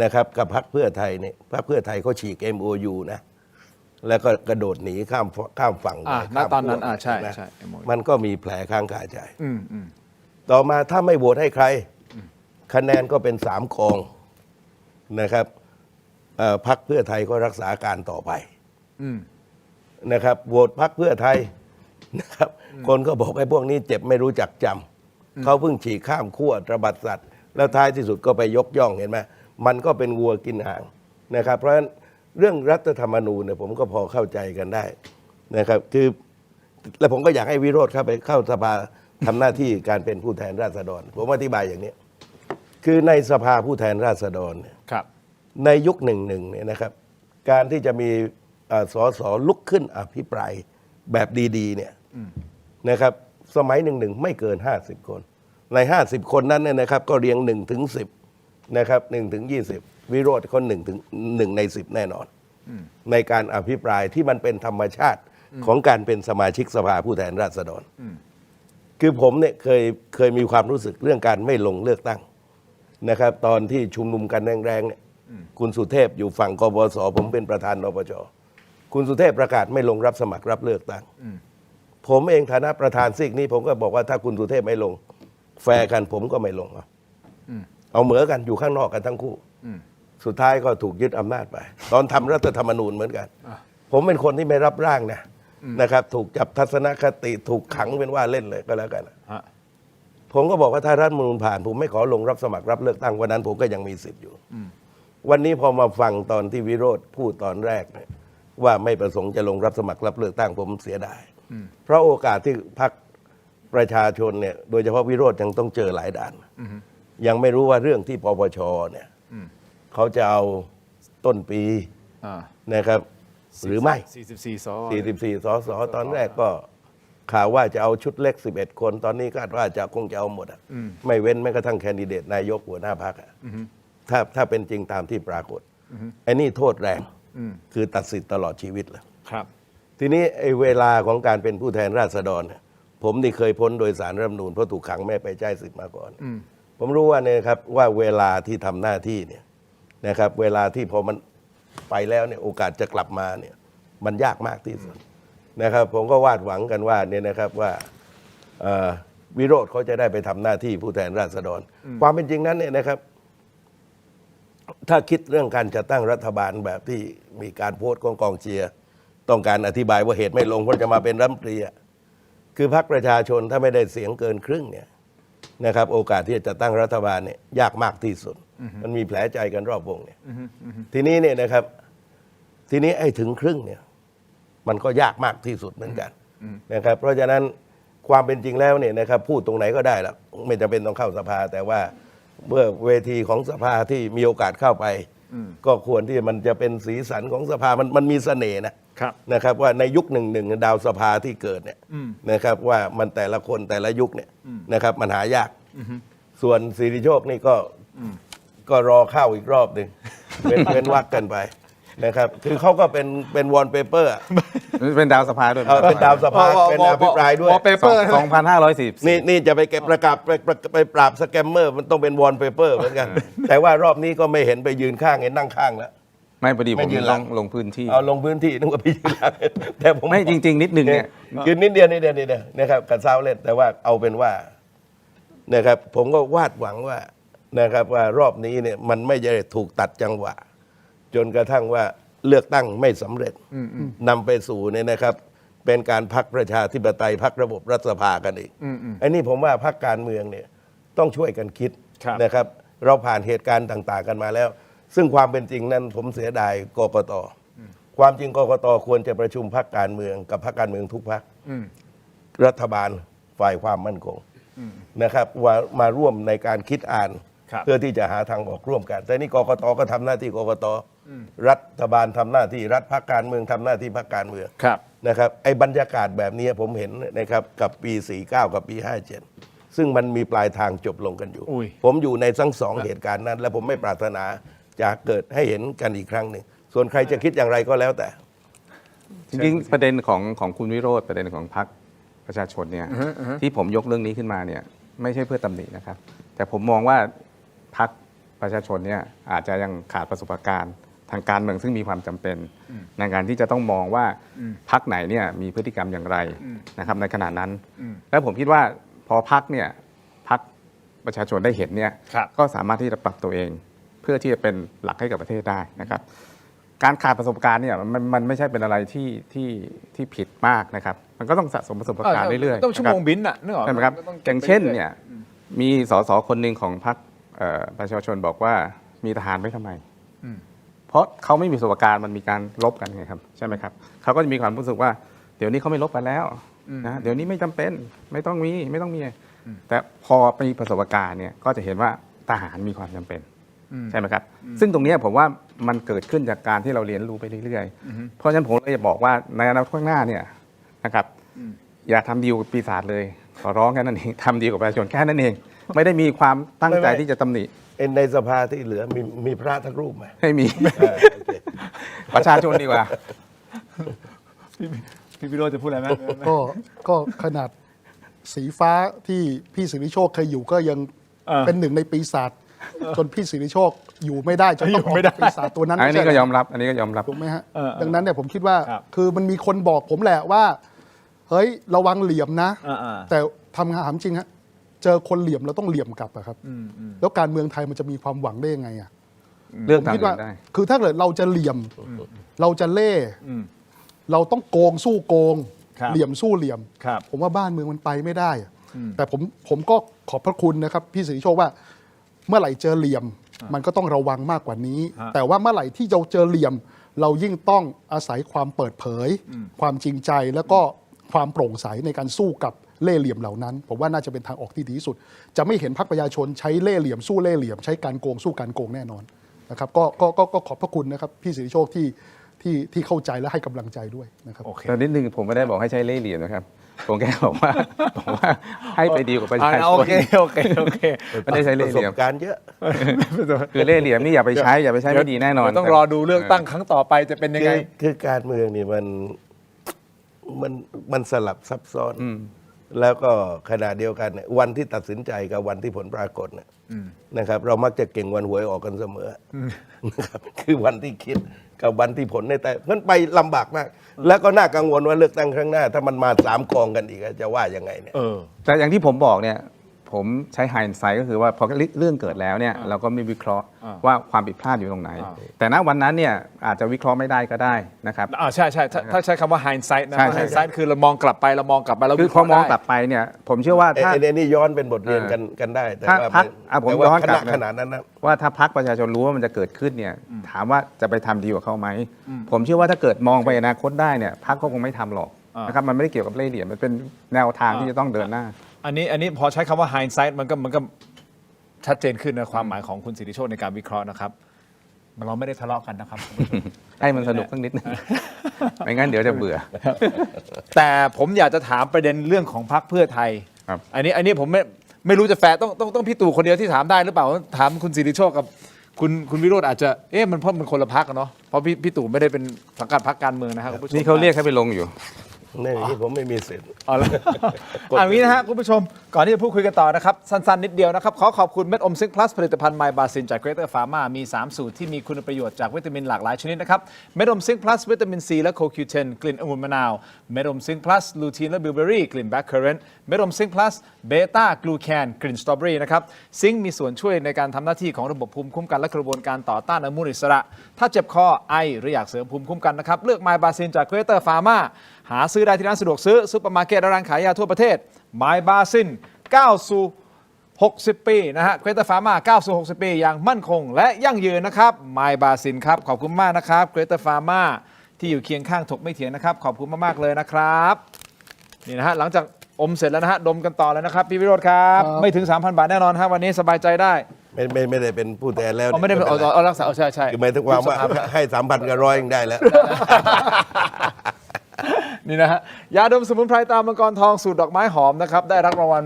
S2: นะครับกับพรรคเพื่อไทยเนี่ยพรรคเพื่อไทยเขาฉีก MOU นะแล้วก็กระโดดหนีข้ามฝั่งไป
S1: ณตอนนั้น
S2: ข้าม
S1: ใช่
S2: นะ
S1: ใช่ MOU
S2: มันก็มีแผลข้างกายใจต่อมาถ้าไม่โหวตให้ใคร คะแนนก็เป็น3 กองนะครับพรรคเพื่อไทยก็รักษาการต่อไปนะครับโหวตพรรคเพื่อไทยนะครับคนก็บอกไอ้พวกนี้เจ็บไม่รู้จักจำเขาเพิ่งฉีกข้ามขั้วตระบัดสัตว์ แล้วท้ายที่สุดก็ไปยกย่องเห็นไหมมันก็เป็นวัวกินหางนะครับ เพราะฉะนั้นเรื่องรัฐธรรมนูญเนี่ยผมก็พอเข้าใจกันได้นะครับคือแล้วผมก็อยากให้วิโรธเข้าสภาทำหน้าที่การเป็นผู้แทนราษฎรผมอธิบายอย่างนี้คือในสภาผู้แทนราษฎรเนี่ย
S1: ครับ
S2: ในยุคเนี่ยนะครับการที่จะมีสสลุกขึ้นอภิปรายแบบดีๆเนี่ยนะครับสมัยหนึ่งไม่เกิน50 คนใน50 คนนั้นเนี่ยนะครับก็เรียง1 ถึง 10นะครับ1 ถึง 20วิโรธคน1 ถึง 1 ใน 10แน่นอนในการอภิปรายที่มันเป็นธรรมชาติของการเป็นสมาชิกสภาผู้แทนราษฎรคือผมเนี่ยเคยมีความรู้สึกเรื่องการไม่ลงเลือกตั้งนะครับตอนที่ชุมนุมกันแรงๆเนี่ยคุณสุเทพอยู่ฝั่งกบสผมเป็นประธานนปชคุณสุเทพประกาศไม่ลงรับสมัครรับเลือกตั้งผมเองฐานะประธานซีกนี้ผมก็บอกว่าถ้าคุณสุเทพไม่ลงแฟร์กันผมก็ไม่ลงเอาเหมือกันอยู่ข้างนอกกันทั้งคู่สุดท้ายก็ถูกยึดอำนาจไป ตอนทำรัฐธรรมนูญเหมือนกันผมเป็นคนที่ไม่รับร่างนะครับถูกจับทัศนคติถูกขังเป็นว่าเล่นเลยก็แล้วกันผมก็บอกว่าถ้ารัฐธรรมนูญผ่านผมไม่ขอลงรับสมัครรับเลือกตั้งวันนั้นผมก็ยังมีสิทธิ์อยู่วันนี้พอมาฟังตอนที่วิโรธพูดตอนแรกเนี่ยว่าไม่ประสงค์จะลงรับสมัครรับเลือกตั้งผมเสียดายเพราะโอกาสที่พรรค ประชาชนเนี่ยโดยเฉพาะวิโรจน์ยังต้องเจอหลายด่านยังไม่รู้ว่าเรื่องที่ปปชเนี่ยเขาจะเอาต้นปีนะครับหรือไม่
S1: 44 ส
S2: 44 สสตอนแรกก็ข่าวว่าจะเอาชุดเล็ก 11 คนตอนนี้คาดว่าจะคงจะเอาหมดไม่เว้นแม้กระทั่งแคนดิเดตนายกหัวหน้าพรรคถ้าเป็นจริงตามที่ปรากฏไอ้นี่โทษแรงคือตัดสิทธิ์ตลอดชีวิตเลย
S1: ครับ
S2: ทีนี้ไอ้เวลาของการเป็นผู้แทนราษฎรเนี่ยผมนี่เคยพ้นโดยสารรัฐธรรมนูญเพราะถูกขังแม่ไปใช้สิทธิ์มาก่อนผมรู้ว่าเนี่ยครับว่าเวลาที่ทำหน้าที่เนี่ยนะครับเวลาที่พอมันไปแล้วเนี่ยโอกาสจะกลับมาเนี่ยมันยากมากที่สุดนะครับผมก็วาดหวังกันว่าเนี่ยนะครับว่าวิโรจน์เขาจะได้ไปทำหน้าที่ผู้แทนราษฎรความเป็นจริงนั้นเนี่ยนะครับถ้าคิดเรื่องการจัดตั้งรัฐบาลแบบที่มีการโพสต์ของกองเชียร์ต้องการอธิบายว่าเหตุไม่ลงเพราะจะมาเป็นรัฐมนตรีคือพรรคประชาชนถ้าไม่ได้เสียงเกินครึ่งเนี่ยนะครับโอกาสที่จะตั้งรัฐบาลเนี่ยยากมากที่สุดมันมีแผลใจกันรอบวงเนี่ยทีนี้เนี่ยนะครับทีนี้ไอ้ถึงครึ่งเนี่ยมันก็ยากมากที่สุดเหมือนกันนะครับเพราะฉะนั้นความเป็นจริงแล้วเนี่ยนะครับพูดตรงไหนก็ได้ละไม่จำเป็นต้องเข้าสภาแต่ว่าเมื่อเวทีของสภาที่มีโอกาสเข้าไปก็ควรที่มันจะเป็นสีสันของสภามันมีเสน่ห์นะครับว่าในยุคหนึ่งดาวสภาที่เกิดเนี่ยนะครับว่ามันแต่ละคนแต่ละยุคเนี่ยนะครับมันหายากส่วนสิริโชคนี่ก็รอเข้าอีกรอบหนึ่งเว้นวรรคกันไปนะครับคือเขาก็เป็นวอลเปเปอร์
S3: เป็นดาวสภาด้วย
S2: เป็นดาวสภาเป็นอภิปรายด้วย
S3: 2540
S2: นี่จะไปเก็บประกาศไปปราบสแกมเมอร์มันต้องเป็นวอลเปเปอร์เหมือนกันแต่ว่ารอบนี้ก็ไม่เห็นไปยืนข้างเห็นนั่งข้างแล้ว
S3: ไม่พอดีผมต้องลงพื้นที่
S2: ลงพื้นที่นึกว่าพี่ยืนแต่ผม
S3: ไม่จริงๆนิดนึงเนี่ย
S2: ยืนนิดเดียวนะครับกันซ้าเล่นแต่ว่าเอาเป็นว่านะครับผมก็วาดหวังว่านะครับว่ารอบนี้เนี่ยมันไม่ได้ถูกตัดจังหวะจนกระทั่งว่าเลือกตั้งไม่สำเร็จนำไปสู่เนี่ยนะครับเป็นการพรรคประชาธิปไตยพรรคระบบรัฐสภากันอีกอันนี้ผมว่าพรรคการเมืองเนี่ยต้องช่วยกันคิดนะครับเราผ่านเหตุการณ์ต่างๆกันมาแล้วซึ่งความเป็นจริงนั้นผมเสียดายกกต.ความจริงกกต.ควรจะประชุมพรรคการเมืองกับพรรคการเมืองทุกพรรครัฐบาลฝ่ายความมั่นคงนะครับว่ามาร่วมในการคิดอ่านเพื่อที่จะหาทางออกร่วมกันแต่นี่กกต.ก็ทำหน้าที่กกต.รัฐบาลทำหน้าที่รัฐพรรคการเมืองทำหน้าที่พรรคการเมืองนะครับไอ้บรรยากาศแบบนี้ผมเห็นนะครับกับปี 49 กับปี 57 ซึ่งมันมีปลายทางจบลงกันอยู่ผมอยู่ในทั้งสองเหตุการณ์นั้นและผมไม่ปรารถนาจะเกิดให้เห็นกันอีกครั้งหนึ่งส่วนใครจะคิดอย่างไรก็แล้วแต่
S3: จริงๆประเด็นของคุณวิโรจน์ประเด็นของพรรคประชาชนเนี่ยที่ผมยกเรื่องนี้ขึ้นมาเนี่ยไม่ใช่เพื่อตำหนินะครับแต่ผมมองว่าพรรคประชาชนเนี่ยอาจจะยังขาดประสบการณ์ทางการเมืองซึ่งมีความจำเป็นในการที่จะต้องมองว่าพรรคไหนเนี่ยมีพฤติกรรมอย่างไรนะครับในขณะนั้นแล้วผมคิดว่าพอพรรคเนี่ยพรรคประชาชนได้เห็นเนี่ยก็สามารถที่จะปรับตัวเองเพื่อที่จะเป็นหลักให้กับประเทศได้นะครับการขาดประสบการณ์เนี่ยมันไม่ใช่เป็นอะไรที่ผิดมากนะครับมันก็ต้องสะสมประสบการณ์เรื่อยๆ
S1: ต้องชั่วโมงบินน่ะนึกออก
S3: ใช่ไหมครับอย่างเช่นเนี่ยมีสสคนหนึ่งของพรรคประชาชนบอกว่ามีทหารไว้ทำไมเพราะเขาไม่มีประสบการณ์มันมีการรบกันไงครับใช่ไหมครับเขาก็จะมีความรู้สึกว่าเดี๋ยวนี้เขาไม่รบกันแล้วนะเดี๋ยวนี้ไม่จำเป็นไม่ต้องมีแต่พอมีประสบการณ์เนี่ยก็จะเห็นว่าทหารมีความจำเป็นใช่ไหมครับซึ่งตรงนี้ผมว่ามันเกิดขึ้นจากการที่เราเรียนรู้ไปเรื่อยๆเพราะฉะนั้นผมเลยจะบอกว่าในอนาคตข้างหน้าเนี่ยนะครับอย่าทำดีลกับปีศาจเลยขอร้องแค่นั้นเองทำดีกับประชาชนแค่นั้นเองไม่ได้มีความตั้งใจที่จะตำหนิ
S2: ในสภาที่เหลือมีพระทั้งรูปไหม
S3: ไม่มีประชาชนดีกว่า
S1: พี่วิโรจน์จะพูดอะไรไหม
S4: ก็ขนาดสีฟ้าที่พี่สิริโชคเคยอยู่ก็ยังเป็นหนึ่งในปีศาจจนพี่สิริโชคอยู่ไม่ได้จนต้องออกจากปีศาจตัวนั้น
S3: อันนี้ก็ยอมรับ
S4: ถูกไหมฮะดังนั้นเนี่ยผมคิดว่าคือมันมีคนบอกผมแหละว่าเฮ้ยระวังเหลี่ยมนะแต่ทำงานถามจริงฮะเจอคนเหลี่ยมเราต้องเหลี่ยมกลับอะครับแล้วการเมืองไทยมันจะมีความหวังได้ยังไงอะ
S3: เรื่องคิดว่า
S4: คือถ้าเกิดเราจะเหลี่ยมเราจะเล่เราต้องโกงสู้โกงเหลี่ยมสู้เหลี่ยมผมว่าบ้านเมืองมันไปไม่ได้แต่ผมก็ขอบพระคุณนะครับพี่สิริโชคว่าเมื่อไหร่เจอเหลี่ยมมันก็ต้องระวังมากกว่านี้แต่ว่าเมื่อไหร่ที่เราเจอเหลี่ยมเรายิ่งต้องอาศัยความเปิดเผยความจริงใจแล้วก็ความโปร่งใสในการสู้กับ เล่ห์เหลี่ยมเหล่านั้นผมว่าน่าจะเป็นทางออกที่ดีที่สุดจะไม่เห็นพรรคประชาชนใช้เล่ห์เหลี่ยมสู้เล่ห์เหลี่ยมใช้การโกงสู้การโกงแน่นอนนะครับก็ขอบพระคุณนะครับพี่สิทธิโชคที่เข้าใจและให้กำลังใจด้วยนะครับ
S3: แต่นิดนึงผมไม่ได้บอกให้ใช้เล่ห์เหลี่ยมนะครับผมแค่บอกว่าให้ไปดีกว่าประชาชน
S1: โอเค
S3: ไม่ได้ใช้
S2: ป
S3: เล่
S2: ระ
S3: ห์
S2: ส
S3: เหลี่ยม
S2: บการณ์เยอะ
S3: คือเล่ห์เหลี่ยมนี่อย่าไปใช้ไม่ดีแน่นอน
S1: ต้องรอดูเลือกตั้งครั้งต่อไปจะเป็นยังไง
S2: คือการเมืองนี่มันสลับซับซ้อน แล้วก็ขณะเดียวกันเนี่ยวันที่ตัดสินใจกับวันที่ผลปรากฏเนี่ยนะครับเรามักจะเก่งวันหวยออกกันเสมอนะครับคือวันที่คิดกับวันที่ผลในแต่มันไปลำบากมาก แล้วก็น่ากังวลว่าเลือกตั้งครั้งหน้า ถ้ามันมา3 กองกันอีกจะว่ายังไงเนี่ย
S3: แต่อย่างที่ผมบอกเนี่ยผมใช้ hindsight ก็คือว่าพอเรื่องเกิดแล้วเนี่ยเราก็ไม่วิเคราะห์ว่าความผิดพลาดอยู่ตรงไหน แต่ณวันนั้นเนี่ยอาจจะวิเคราะห์ไม่ได้ก็ได้นะครับ
S1: ใช่ถ้าใช้คำว่า hindsight นะ hindsight คือเรามองกลับไปเรา
S3: คือพอมองกลับไปเนี่ยผมเชื่อว่าถ้า
S2: นี่ย้อนเป็นบทเรียนกันได้แต่ว่า
S3: ผมย้อนกลับ
S2: ขนาดนั้นนะ
S3: ว่าถ้าพรรคประชาชนรู้ว่ามันจะเกิดขึ้นเนี่ยถามว่าจะไปทำดีกว่าเขาไหมผมเชื่อว่าถ้าเกิดมองไปอนาคตได้เนี่ยพรรคก็คงไม่ทำหรอกนะครับมันไม่ได้เกี่ยวกับเล่ห์เหลี่ยมมันเป็นแนวทางที่จะต้องเดินหน้า
S1: อันนี้พอใช้คำว่า hindsight มันก็ชัดเจนขึ้นในความหมายของคุณสิทธิโชคในการวิเคราะห์นะครับเราไม่ได้ทะเลาะกันนะครับ
S3: ให้มันสนุกสักนิดนึง ไม่งั้นเดี๋ยวจะเบื่อ
S1: แต่ผมอยากจะถามประเด็นเรื่องของพรรคเพื่อไทยอันนี้ผมไม่รู้จะแฟร์ต้องพี่ตู่คนเดียวที่ถามได้หรือเปล่าถามคุณสิทธิโชคกับคุณวิโรจน์อาจจะมันเพราะมันคนละพรรคเนาะเพราะพี่ตู่ไม่ได้เป็นสังกัดพรรคการเมืองนะครับ
S3: นี่เขาเรียกให้ไปลงอยู่
S2: นี่ผมไม่มีสิทธิ์
S1: แล้วอย่างนี้นะฮะคุณผู้ชมก่อนที่จะพูดคุยกันต่อนะครับสั้นๆนิดเดียวนะครับขอบคุณเม็ดอมซิงค์พลัสผลิตภัณฑ์ไมบาซินจากเกรเตอร์ฟาร์มามี3สูตรที่มีคุณประโยชน์จากวิตามินหลากหลายชนิดนะครับเม็ดอมซิงค์พลัสวิตามินซีและโคคิวเทนกลิ่นองุ่นมะนาวเม็ดอมซิงค์พลัสลูทีนและบิลเบอรี่กลิ่นแบล็คเคอร์เรนต์เม็ดอมซิงค์พลัสเบต้ากลูแคนกลิ่นสตรอเบอรี่นะครับซิงค์มีส่วนช่วยในการทำหน้าที่ของระบบภูมิคุ้มกันและกระบวนการต่อต้านอนุมูลอิสระถ้าเจ็บคอไอหรืออยากเสริมภูมิคุ้มกันนะครับเลือกไมบาซินจากเกรเตอร์ฟาร์มาหาซื้อได้ที่ร้านสะดวกซื้อซุปเปอร์มาร์เก็ตและร้านขายยาทั่วประเทศไมบาซิน9 สู่ 60 ปีนะฮะเกรเตอร์ฟาร์มา9 สู่ 60 ปีอย่างมั่นคงและยั่งยืนนะครับไมบาซินครับขอบคุณมากนะครับเกรเตอร์ฟาร์มาที่อยู่เคียงข้างถกไม่เถียงนะครับขอบคุณมากๆเลยนะครับนี่นะฮะหลังจากอมเสร็จแล้วนะฮะดมกันต่อแล้วนะครับพี่วิโรจน์ครับไม่ถึง 3,000 บาทแน่นอนครับวันนี้สบายใจได้
S2: ไม่ได้เป็นผู้แทนแล้ว
S1: ไม่ได้เป็นรักษาใช่
S2: คือหมายถึงความว่าให้ 3,000 กับ100ยังได้แล้ว
S1: นี่นะฮะยาดมสมุนไพรตามังกรทองสูตรดอกไม้หอมนะครับได้รับรางวัล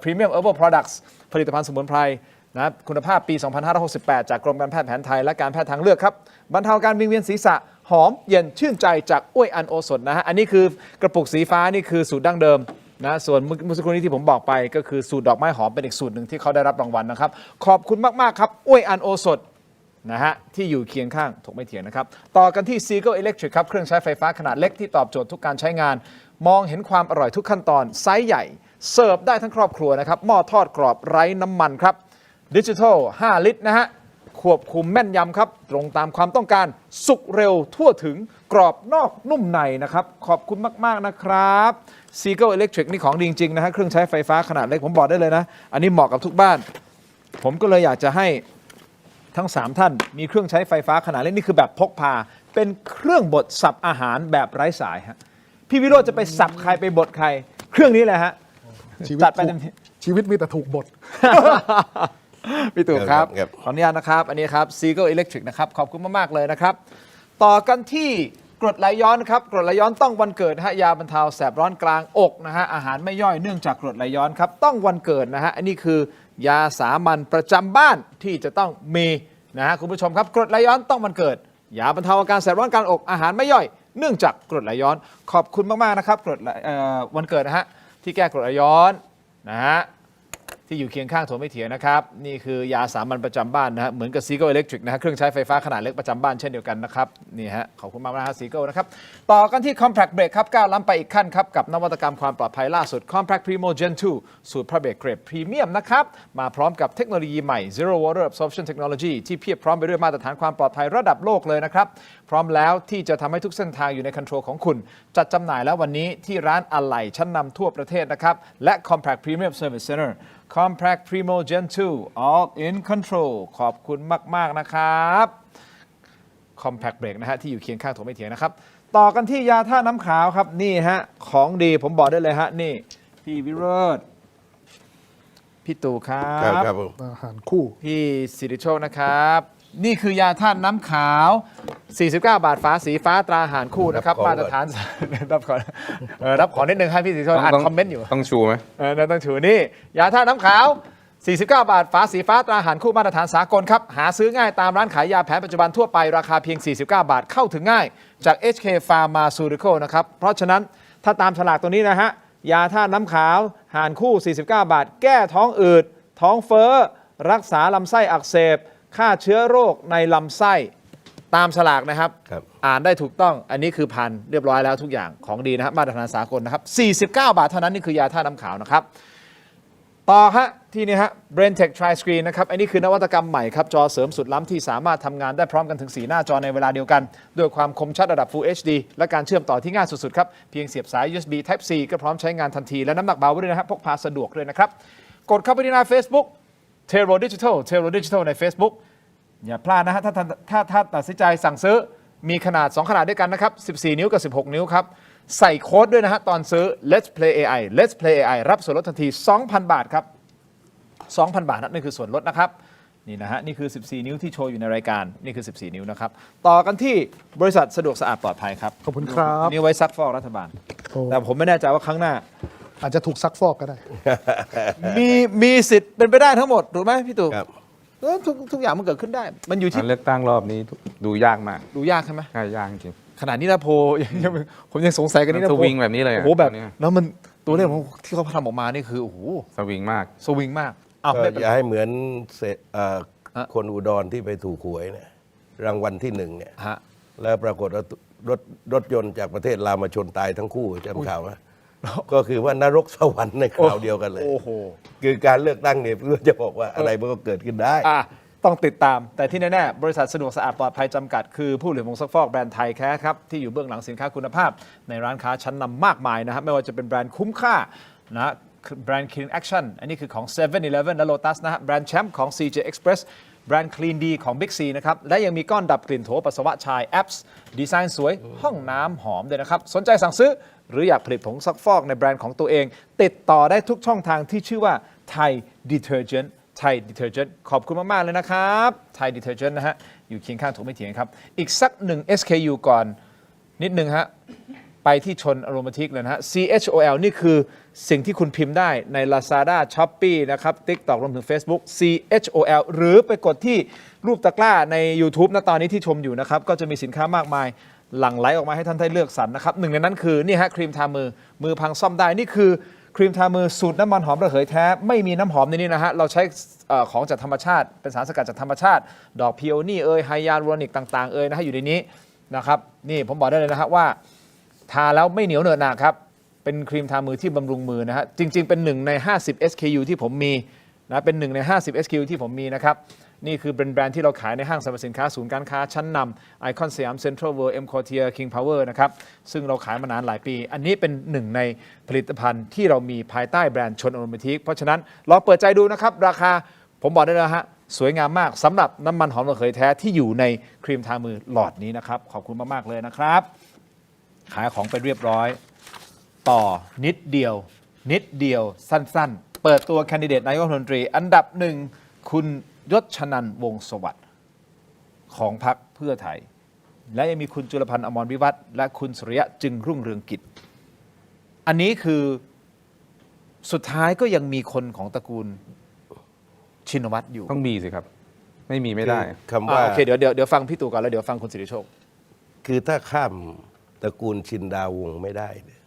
S1: Premium Herbal Products ผลิตภัณฑ์สมุนไพรนะคุณภาพปี 2568 จากกรมการแพทย์แผนไทยและการแพทย์ทางเลือกครับบรรเทาการวิงเวียนศีรษะหอมเย็นชื่นใจจากอ้วยอันโอสถนะฮะอันนี้คือกระปุกสีฟ้านี่คือสูตรดั้งเดิมนะส่วนเมื่อสักครู่นี้ที่ผมบอกไปก็คือสูตรดอกไม้หอมเป็นอีกสูตรหนึ่งที่เขาได้รับรางวัลนะครับขอบคุณมากๆครับอ้วยอันโอสถนะฮะที่อยู่เคียงข้างถกไม่เถียงนะครับต่อกันที่ Seagull Electric ครับเครื่องใช้ไฟฟ้าขนาดเล็กที่ตอบโจทย์ทุกการใช้งานมองเห็นความอร่อยทุกขั้นตอนไซส์ใหญ่เสิร์ฟได้ทั้งครอบครัวนะครับหม้อทอดกรอบไร้น้ำมันครับดิจิทัล5 ลิตรนะฮะควบคุมแม่นยำครับตรงตามความต้องการสุกเร็วทั่วถึงกรอบนอกนุ่มในนะครับขอบคุณมากๆนะครับ Seagull Electric นี่ของดีจริงๆนะฮะเครื่องใช้ไฟฟ้าขนาดเล็กผมบอกได้เลยนะอันนี้เหมาะกับทุกบ้านผมก็เลยอยากจะให้ทั้ง3ท่านมีเครื่องใช้ไฟฟ้าขนาดเล็กนี่คือแบบพกพาเป็นเครื่องบดสับอาหารแบบไร้สายฮะพี่วิโรจน์จะไปสับใครไปบดใครเครื่องนี้แหละฮะจัดไปเต็มที่
S4: ชีวิตมีแต่ถูกบด
S1: พี่ตู่ครับขออนุญาตนะครับอันนี้ครับ Seagull Electric นะครับขอบคุณมากๆเลยนะครับต่อกันที่กรดไหลย้อนครับกรดไหลย้อนต้องวันเกิดฮะยาบรรเทาแสบร้อนกลางอกนะฮะอาหารไม่ย่อยเนื่องจากกรดไหลย้อนครับต้องวันเกิดนะฮะอันนี้คือยาสามัญประจำบ้านที่จะต้องมีนะฮะคุณผู้ชมครับกรดไหลย้อนต้องวันเกิดยาบรรเทาอาการแสบร้อนกลางอกอาหารไม่ย่อยเนื่องจากกรดไหลย้อนขอบคุณมากๆนะครับกรดวันเกิดนะฮะที่แก้กรดไหลย้อนนะฮะที่อยู่เคียงข้างถกไม่เถียงนะครับนี่คือยาสามัญประจำบ้านนะฮะเหมือนกับ Seagull Electric นะฮะเครื่องใช้ไฟฟ้าขนาดเล็กประจำบ้านเช่นเดียวกันนะครับนี่ฮะขอบคุณมากนะครับ Seagull นะครับต่อกันที่ Compact Brake ครับก้าวล้ำไปอีกขั้นครับกับนวัตกรรมความปลอดภัยล่าสุด Compact Primo Gen 2 สูตรพระเบรกเกรดพรีเมียมนะครับมาพร้อมกับเทคโนโลยีใหม่ Zero Water Absorption Technology ที่เพียบพร้อมไปด้วยมาตรฐานความปลอดภัยระดับโลกเลยนะครับพร้อมแล้วที่จะทำให้ทุกเส้นทางอยู่ในคอนโทรลของคุณจัดจำหน่ายแล้ววันนี้ที่ร้านอะไหล่ชั้นนำทั่วประเทศนะครับและ Compact Premium Service Center Compact Primo Gen 2 All in Control ขอบคุณมากๆนะครับ Compact Brake นะฮะที่อยู่เคียงข้างถกไม่เถียงนะครับต่อกันที่ยาท่าน้ำขาวครับนี่ฮะของดีผมบอกได้เลยฮะนี่ พี่วิโรจน์พี่ตู่ครับ
S2: ครับผม
S4: อาหารคู่
S1: พี่สิริโชคนะครับ นี่คือยาธาตุน้ำขาว 49 บาทฝาสีฟ้าตราอาหารคู่นะครับ
S2: รับของ
S1: มาตรฐาน รับของรับของนิดนึงให้พี่สิริโชคอ่านคอมเมนต์อยู่
S3: ต้องชูไหม
S1: ต้องถือนี่ยาธาตุน้ำขาว 49 บาทฝาสีฟ้าตราอาหารคู่มาตรฐานสากลครับ หาซื้อง่ายตามร้านขายยาแผนปัจจุบันทั่วไปราคาเพียง 49 บาทเข้าถึงง่ายจาก HK Pharmaceutical นะครับ เพราะฉะนั้นถ้าตามฉลากตัวนี้นะฮะ ยาธาตุน้ำขาวหารคู่ 49 บาท แก้ท้องอืดท้องเฟ้อรักษาลำไส้อักเสบฆ่าเชื้อโรคในลำไส้ตามฉลากนะครับ
S2: ครับ
S1: อ่านได้ถูกต้องอันนี้คือพันเรียบร้อยแล้วทุกอย่างของดีนะครับมาตรฐานสากลนะครับ 49 บาทเท่านั้นนี่คือยาธาตุน้ำขาวนะครับ ต่อฮะที่นี่ฮะ BrainTech Tri Screen นะครับอันนี้คือนวัตกรรมใหม่ครับ จอเสริมสุดล้ำที่สามารถทำงานได้พร้อมกันถึง 4 หน้าจอในเวลาเดียวกัน ด้วยความคมชัดระดับ Full HD และการเชื่อมต่อที่ง่ายสุดๆครับ เพียงเสียบสาย USB Type C ก็พร้อมใช้งานทันที และน้ำหนักเบาด้วยนะครับพกพาสะดวกเลยนะครับ กดเข้าไปที่หน้า Facebook Tero Digital ใน Facebook อย่าพลาดนะฮะถ้าตัดสินใจสั่งซื้อมีขนาด 2 ขนาดด้วยกันนะครับ 14 นิ้วกับ 16 นิ้วครับใส่โค้ดด้วยนะฮะตอนซื้อ Let's Play AI รับส่วนลดทันที 2,000 บาทครับ 2,000 บาทนั่นคือส่วนลดนะครับนี่นะฮะนี่คือ 14 นิ้วที่โชว์อยู่ในรายการนี่คือ 14 นิ้วนะครับต่อกันที่บริษัทสะดวกสะอาดปลอดภัยครับ
S4: ขอบคุณครับ
S1: นี่ไว้ซักฟอกรัฐบาล
S4: โอ้
S1: แต่ผมไม่แน่ใจว่าครั้งหน้า
S4: อาจจะถูกซักฟอกก็ได้
S1: มีสิทธิ์เป็นไปได้ทั้งหมดถูกไหมพี่ตู่
S2: ครับ
S1: ทุกอย่างมันเกิดขึ้นได้ มันอยู่ที่
S3: การเลือกตั้งรอบนี้ดูยากมาก
S1: ดูยากใช่ไหม
S3: ง่ายยากจริง
S1: ขนาดนี้นะโพล ผมยังสงสัยกันนี่นะ
S3: ส
S1: โพล
S3: วิงแบบนี้เลยอะ
S1: โอ้โหแบบ
S3: ตอนเนี้ย
S1: แล้วมันตัวเลขของที่เขาทำออกมานี่คือโอ้โห
S3: สวิงมาก
S1: สวิงมากอ้าว
S2: ก็
S1: ไม่เป็น
S2: อย่าให้เหมือน
S1: ฮะ
S2: คนอุดรที่ไปถูกหวยเนี่ยรางวัลที่หนึ่งเนี่ย
S1: ฮะ
S2: แล้วปรากฏว่ารถยนต์จากประเทศลาวมาชนตายทั้งคู่จำข่าวไหมก็คือว่านรกสวรรค์ในคราวเดียวกันเลย
S1: โอ้โห
S2: คือการเลือกตั้งเนี่ยเพื่อจะบอกว่าอะไรมันก็เกิดขึ้นได้
S1: ต้องติดตามแต่ที่แน่ๆบริษัทสะดวกสะอาดปลอดภัยจำกัดคือผู้ผลิตผงซักฟอกแบรนด์ไทยแท้ครับที่อยู่เบื้องหลังสินค้าคุณภาพ ในร้านค้าชั้นนำมากมายนะครับไม่ว่าจะเป็นแบรนด์คุ้มค่านะแบรนด์ Clean Action อันนี้คือของ 7-Eleven และ Lotus นะฮะแบรนด์แชมป์ของ CJ Express แบรนด์ Clean D ของ Big C นะครับและยังมีก้อนดับกลิ่นโถปัสสาวะชายแอปส์ดีไซน์สวยห้องน้ำหอมด้วยนะครับสนใจสั่งซื้อหรืออยากผลิตผงซักฟอกในแบรนด์ของตัวเอง ติดต่อได้ทุกช่องทางที่ชื่อว่า Thai Detergent Thai Detergent ขอบคุณมาก ๆ เลยนะครับ Thai Detergent นะฮะอยู่เคียงข้างถูกไม่เถียงครับอีกสักหนึ่ง SKU ก่อนนิดนึงฮะไปที่ชนอโรมาทิกเลยนะฮะ CHOL นี่คือสิ่งที่คุณพิมพ์ได้ใน Lazada Shopee นะครับ TikTok รวมถึง Facebook CHOL หรือไปกดที่รูปตะกร้าใน YouTube นะตอนนี้ที่ชมอยู่นะครับก็จะมีสินค้ามากมายหลั่งไหลออกมาให้ท่านได้เลือกสรรนะครับหนึ่งในนั้นคือนี่ฮะครีมทามือพังซ่อมได้นี่คือครีมทามือสูตรน้ำมันหอมระเหยแท้ไม่มีน้ำหอมในนี้นะฮะเราใช้ของจากธรรมชาติเป็นสารสกัดจากธรรมชาติดอกพีโอนี่ไฮยาลูรอนิกต่างๆนะฮะอยู่ในนี้นะครับนี่ผมบอกได้เลยนะฮะว่าทาแล้วไม่เหนียวเหนอะหนะครับเป็นครีมทามือที่บำรุงมือนะฮะจริงๆเป็นหนึ่งใน50 SKU ที่ผมมีนะเป็นหนึ่งใน50 SKU ที่ผมมีนะครับนี่คือแบรนด์ที่เราขายในห้างสรรพสินค้าศูนย์การค้าชั้นนำไอคอนสยามเซ็นทรัลเวิลด์เอ็มคอร์เทียคิงพาวเวอร์นะครับซึ่งเราขายมานานหลายปี อันนี้เป็นหนึ่งในผลิตภัณฑ์ที่เรามีภายใต้แบรนด์ชนอโรมาทิกเพราะฉะนั้นลองเปิดใจดูนะครับราคาผมบอกได้เลยฮะสวยงามมากสำหรับน้ำมันหอมระเหยแท้ที่อยู่ในครีมทามือหลอดนี้นะครับขอบคุณมากๆเลยนะครับขายของไปเรียบร้อยต่อนิดเดียวสั้นๆเปิดตัวแคนดิเดตนายกรัฐมนตรีอันดับหนึ่งคุณยศชนันท์วงศ์สวัสดิ์ของพรรคเพื่อไทยและยังมีคุณจุลพันธ์อมรวิวัฒน์และคุณสุริยะจึงรุ่งเรืองกิจอันนี้คือสุดท้ายก็ยังมีคนของตระกูลชินวัตรอยู่
S3: ต้องมีสิครับ ไม่มีไม่ได้
S2: คำว่า
S1: โอเคเดี๋ยวฟังพี่ตู่ก่อนแล้วเดี๋ยวฟังคุณสิริโชค
S2: คือถ้าข้ามตระกูลชินดาวงศ์ไม่ได้เนี่ย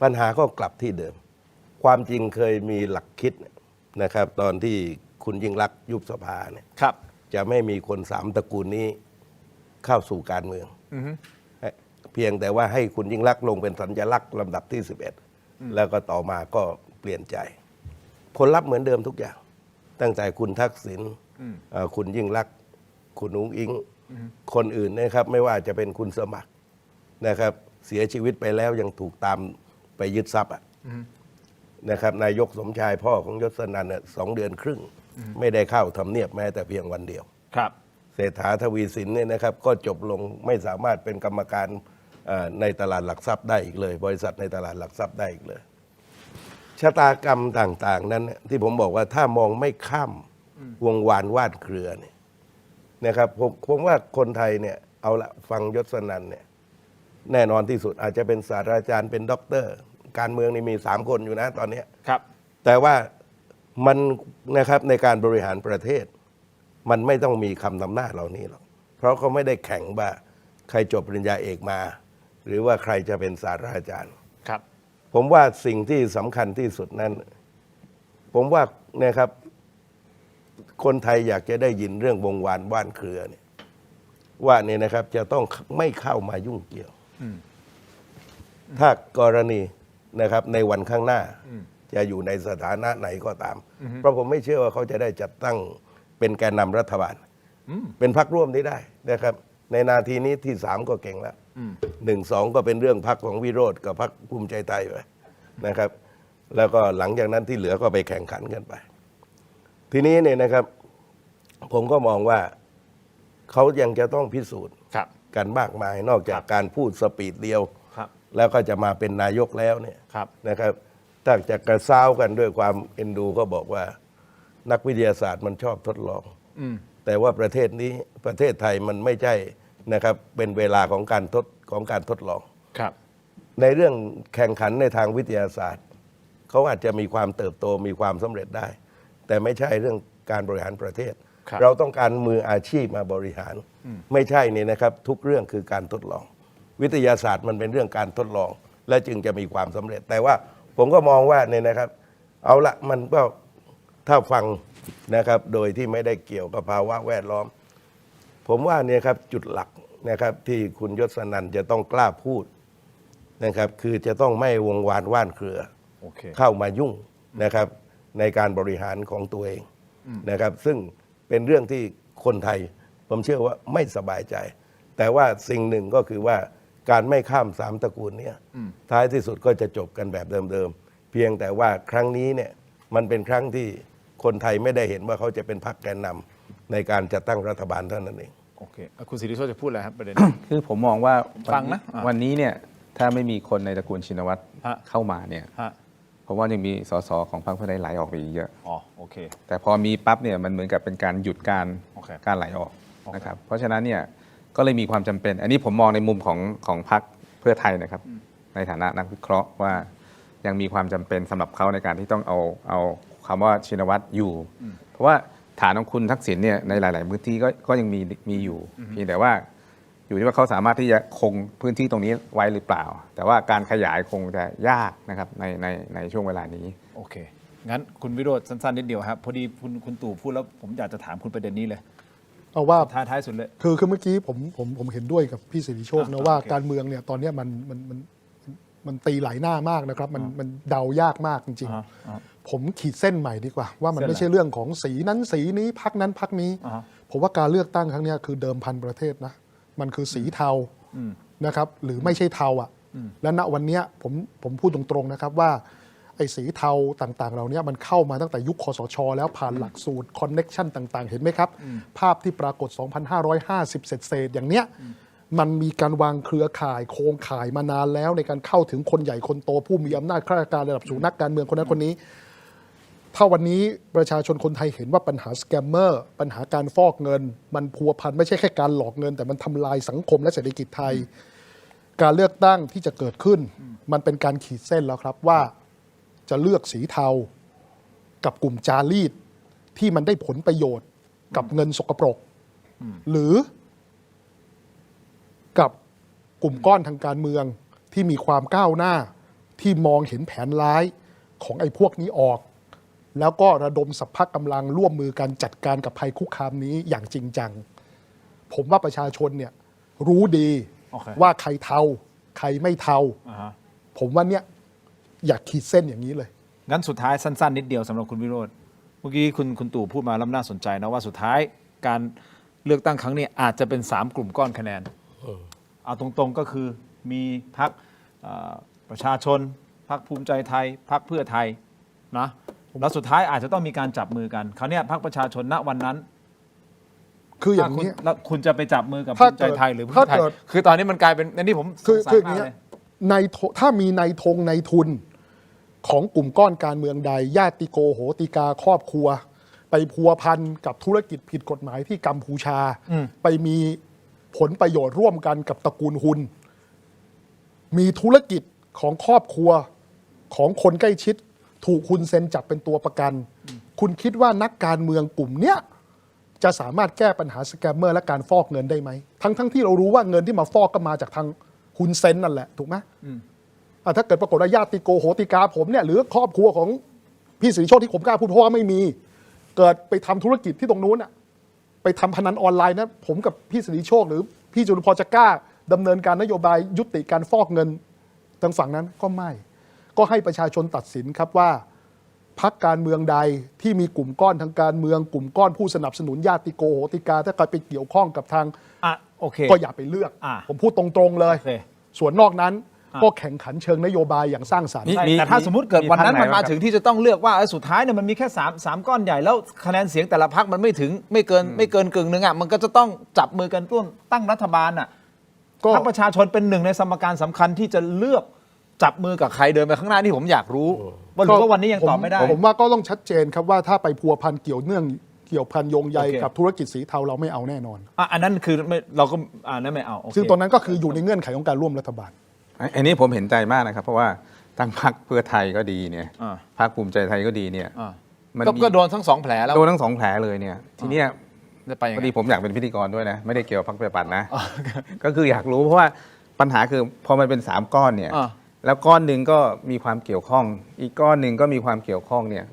S2: ปัญหาก็กลับที่เดิม ความจริงเคยมีหลักคิดนะครับ ตอนที่คุณยิ่งลักษณ์ยุบสภาเนี่ย
S1: ครับ
S2: จะไม่มีคนสามตระกูลนี้เข้าสู่การเมืองเพียงแต่ว่าให้คุณยิ่งลักษณ์ลงเป็นสัญลักษณ์ลำดับที่ 11 แล้วก็ต่อมาก็เปลี่ยนใจ ผลลัพธ์เหมือนเดิมทุกอย่าง ตั้งแต่คุณทักษิณคุณยิ่งลักษณ์คุณอุ้งอิงคนอื่นนะครับ ไม่ว่าจะเป็นคุณสมัครนะครับ เสียชีวิตไปแล้วยังถูกตามไปยึดทรัพย์นะครับนายกสมชายพ่อของยศนันท์2 เดือนครึ่ง ไม่ได้เข้าทำเนียบแม้แต่เพียงวันเดียว
S1: ครับ
S2: เศรษฐาทวีสินเนี่ยนะครับ ก็จบลงไม่สามารถเป็นกรรมการในตลาดหลักทรัพย์ได้อีกเลย บริษัทในตลาดหลักทรัพย์ได้อีกเลย ชะตากรรมต่างๆนั้นเนี่ยที่ผมบอกว่าถ้ามองไม่ข้ามวงวานวาดเครือเนี่ยนะครับผมว่าคนไทยเนี่ยเอาละฟังยศนันท์เนี่ยแน่นอนที่สุดอาจจะเป็นศาสตราจารย์เป็นด็อกเตอร์ การเมืองนี่มี3 คนอยู่นะตอนเนี้ย
S1: ครับ
S2: แต่ว่ามันนะครับในการบริหารประเทศ มันไม่ต้องมีคำนำหน้าเหล่านี้หรอกเพราะเขาไม่ได้แข่งว่าใครจบปริญญาเอกมา หรือว่าใครจะเป็นศาสตราจารย์
S1: ครับ
S2: ผมว่าสิ่งที่สำคัญที่สุดนั้น ผมว่านะครับคนไทยอยากจะได้ยินเรื่องวงวานว่านเครือเนี่ยว่าเนี่ยนะครับจะต้องไม่เข้ามายุ่งเกี่ยว ถ้ากรณีนะครับในวันข้างหน้าจะอยู่ในสถานะไหนก็ตาม เพราะผมไม่เชื่อว่าเขาจะได้จัดตั้งเป็นแกนนำรัฐบาลเป็นพรรคร่วมนี้ได้นะครับ ในนาทีนี้ที่3ก็เก่งแล้ว1 2ก็เป็นเรื่องพรรคของวิโรธกับพรรคภูมิใจไทยไปนะครับ แล้วก็หลังจากนั้นที่เหลือก็ไปแข่งขันกันไป ทีนี้เนี่ยนะครับ ผมก็มองว่าเขายังจะต้องพิสูจน์
S1: ครับ
S2: กันมากมาย นอกจากการพูดสปีดเดียว
S1: ครับ
S2: แล้วก็จะมาเป็นนายกแล้วเนี่ย
S1: ครับ
S2: นะครับถ้าจะกระซ้าวกันด้วยความเอ็นดูก็บอกว่านักวิทยาศาสตร์มันชอบทดลอง แต่ว่าประเทศนี้ประเทศไทยมันไม่ใช่นะครับเป็นเวลาของการทดลอง
S1: ครับ
S2: ในเรื่องแข่งขันในทางวิทยาศาสตร์เขาอาจจะมีความเติบโตมีความสำเร็จได้ แต่ไม่ใช่เรื่องการบริหารประเทศ
S1: ครับ
S2: เราต้องการมืออาชีพมาบริหาร ไม่ใช่นี่นะครับทุกเรื่องคือการทดลอง วิทยาศาสตร์มันเป็นเรื่องการทดลอง และจึงจะมีความสำเร็จ แต่ว่าผมก็มองว่าเนี่ยนะครับ เอาละมันก็ถ้าฟังนะครับโดยที่ไม่ได้เกี่ยวกับภาวะแวดล้อม ผมว่าเนี่ยครับจุดหลักนะครับที่คุณยศนันท์จะต้องกล้าพูดนะครับคือจะต้องไม่วงวานว่านเครือ
S1: โอเค
S2: เข้ามายุ่งนะครับในการบริหารของตัวเองนะครับ ซึ่งเป็นเรื่องที่คนไทยผมเชื่อว่าไม่สบายใจ แต่ว่าสิ่งหนึ่งก็คือว่าการไม่ข้าม3 ตระกูลเนี่ยท้ายที่สุดก็จะจบกันแบบเดิมๆเพียงแต่ว่าครั้งนี้เนี่ยมันเป็นครั้งที่คนไทยไม่ได้เห็นว่าเขาจะเป็นพรรคแกนนำในการจัดตั้งรัฐบาลเท่านั้นเอง
S1: โอเคคุณสิริโชติจะพูดอะไรครับประเด็นนี้
S3: คือผมมองว่า
S1: ฟังนะ
S3: วันนี้เนี่ยถ้าไม่มีคนในตระกูลชินวัตร
S1: ฮะ
S3: เข้ามาเนี่ย
S1: ฮะ
S3: ผมว่ายังมีสสของพรรคเพื่อไทยไหลออกไปอีกเยอะ
S1: อ๋อโอเค
S3: แต่พอมีปั๊บเนี่ยมันเหมือนกับเป็นการหยุดการ
S1: โอเค
S3: การไหลออกนะครับเพราะฉะนั้นเนี่ยก็เลยมีความจำเป็น อันนี้ผมมองในมุมของพรรคเพื่อไทยนะครับในฐานะนักวิเคราะห์ว่ายังมีความจำเป็นสำหรับเขาในการที่ต้องเอาคำว่าชินวัตรอยู่ เพราะว่าฐานของคุณทักษิณเนี่ยในหลาย ๆ พื้นที่ก็ยังมีอยู่เพียงแต่ว่าอยู่ที่ว่าเขาสามารถที่จะคงพื้นที่ตรงนี้ไว้หรือเปล่า แต่ว่าการขยายคงจะยากนะครับในช่วงเวลานี้
S1: โอเค งั้นคุณวิโรจน์สั้น ๆ นิดเดียวครับ พอดีคุณตู่พูดแล้วผมอยากจะถามคุณประเด็นนี้เลย
S4: เอาว่า
S1: ท้ายสุดเลย
S4: คือเมื่อกี้ผมเห็นด้วยกับพี่สิริโชคนะว่า
S1: โอเค
S4: การเมืองเนี่ยตอนเนี้ยมันตีหลายหน้ามากนะครับมันเดายากมากจริง
S1: อ่าฮะ
S4: ๆผมขีดเส้นใหม่ดีกว่า ว่ามัน
S1: เส้นอะไร
S4: ไม่ใช่เรื่องของสีนั้นสีนี้พักนั้นพักนี้
S1: อ่าฮะ
S4: ผมว่าการเลือกตั้งครั้งเนี้ยคือเดิมพันประเทศนะมันคือสีเทานะครับหรือไม่ใช่เทาอ่ะและณวันเนี้ยผมพูดตรงๆนะครับว่าไอ้สีเทาต่างๆเหล่านี้มันเข้ามาตั้งแต่ยุคคสช แล้วผ่านหลักสูตรคอนเน็กชันต่างๆ เห็นไหมครับ ภาพที่ปรากฏ 2,550 เศษๆอย่างเนี้ยมันมีการวางเครือข่ายโครงข่ายมานานแล้วในการเข้าถึงคนใหญ่คนโตผู้มีอำนาจข้าราชการระดับสูงนักการเมืองคนนั้นคนนี้ ถ้าวันนี้ประชาชนคนไทยเห็นว่าปัญหาสแกมเมอร์ปัญหาการฟอกเงิน มันพัวพันไม่ใช่แค่การหลอกเงิน แต่มันทำลายสังคมและเศรษฐกิจไทย การเลือกตั้งที่จะเกิดขึ้น มันเป็นการขีดเส้นแล้วครับว่าจะเลือกสีเทากับกลุ่มจารีตที่มันได้ผลประโยชน์กับเงินสกปรกหรือกับกลุ่มก้อนทางการเมืองที่มีความก้าวหน้าที่มองเห็นแผนร้ายของไอ้พวกนี้ออก แล้วก็ระดมสรรพกำลังร่วมมือกันจัดการกับภัยคุกคามนี้อย่างจริงจัง ผมว่าประชาชนเนี่ยรู้ดี
S1: โอเค
S4: ว่าใครเทาใครไม่เทา
S1: อ่าฮะ
S4: ผมว่าเนี่ยอยากขีดเส้นอย่างนี้เลย
S1: งั้นสุดท้ายสั้น ๆ นิดเดียวสำหรับคุณวิโรจน์เมื่อกี้คุณตู่พูดมาแล้วน่าสนใจนะว่าสุดท้ายการเลือกตั้งครั้งนี้อาจจะเป็น3กลุ่มก้อนคะแนนเอาตรงๆก็คือมีพรรคประชาชนพรรคภูมิใจไทยพรรคเพื่อไทยนะแล้วสุดท้ายอาจจะต้องมีการจับมือกันคราวนี้พรรคประชาชนณวันนั้น
S4: คืออย่าง
S1: นี้
S4: นี้
S1: แล้วคุณจะไปจับมือกับภู
S4: ถ้า
S1: มิใจไทยหรือเพื่
S4: ถ้า
S1: อไทย
S4: เกิด
S1: คือตอนนี้มันกลายเป็นอันนี้ผมส
S4: คือง
S1: สัย
S4: คืออย่าง
S1: มาก
S4: นี้
S1: เลย
S4: ถ้ามีนายทุน ของกลุ่มก้อนการเมืองใดญาติโกโหติกาครอบครัว ไปพัวพันกับธุรกิจผิดกฎหมายที่กัมพูชา ไปมีผลประโยชน์ร่วมกันกับตระกูลฮุนมีธุรกิจของครอบครัวของคนใกล้ชิด ถูกฮุนเซนจับเป็นตัวประกัน คุณคิดว่านักการเมืองกลุ่มเนี้ยจะสามารถแก้ปัญหาสแกมเมอร์และการฟอกเงินได้ไหมทั้งที่เรารู้ว่าเงินที่มาฟอกก็มาจากทางฮุนเซนนั่นแหละถูกไหมถ้าเกิดปรากฏว่าญาติโกโหติกาผมเนี่ยหรือครอบครัวของพี่สิริโชคที่ผมกล้าพูดเพราะว่าไม่มีเกิดไปทำธุรกิจที่ตรงนู้นอะไปทำพนันออนไลน์นะผมกับพี่สิริโชคหรือพี่จุลพรจะกล้าดำเนินการนโยบายยุติการฟอกเงินทางฝั่งนั้นก็ไม่ก็ให้ประชาชนตัดสินครับว่าพรรคการเมืองใดที่มีกลุ่มก้อนทางการเมืองกลุ่มก้อนผู้สนับสนุนญาติโกโหติกาถ้าใครไปเกี่ยวข้องกับทาง
S1: โอเค
S4: ก็อย่าไปเลือกผมพูดตรงๆเลย
S1: โอเค
S4: ส่วนนอกนั้นก็แข่งขันเชิงนโยบายอย่างสร้างสรรค์
S1: ใช่แต่ถ้าสมมติเกิดวันนั้นมันมาถึงที่จะต้องเลือกว่าสุดท้ายเนี่ยมันมีแค่3ก้อนใหญ่แล้วคะแนนเสียงแต่ละพรรคมันไม่ถึงไม่เกินกึ่งหนึ่งอ่ะมันก็จะต้องจับมือกันตั้งรัฐบาลอ่ะพรรคประชาชนเป็นหนึ่งในสมการสำคัญที่จะเลือกจับมือกับใครเดินไปข้างหน้าที่ผมอยากรู้ว่าวันนี้ยังตอบไม่ได้
S4: ผมว่าก็ต้องชัดเจนครับว่าถ้าไปพัวพันเกี่ยวพันโยงใยกับธุรกิจสีเทาเราไม่เอาแน่นอน
S1: อันนั้นคือเราก็นั่นไม่เอา
S4: ซึ่งตรงนั้นก็คืออยู่ในเงื่อนไขของการร่วมรัฐบาล
S3: อันนี้ผมเห็นใจมากนะครับเพราะว่าทั้งพรรคเพื่อไทยก็ดีเนี่ยพรรคภูมิใจไทยก็ดีเนี่ย
S1: ก็โดนทั้ง2แผลแล้ว
S3: โดนทั้ง2แผลเลยเนี่ยทีเนี้ยพอดีผมอยากเป็นพิธีกรด้วยนะไม่ได้เกี่ยวกับพรรคประชาธิปัตย์นะก็คืออยากรู้เพราะว่าปัญหาคือพอมันเป็น3ก้อนเนี่ยแล้วก้อนหนึ่งก็มีความเกี่ยวข้องอีกก้อนหนึ่งก็มีความเกี่ยวข้องเนี่ย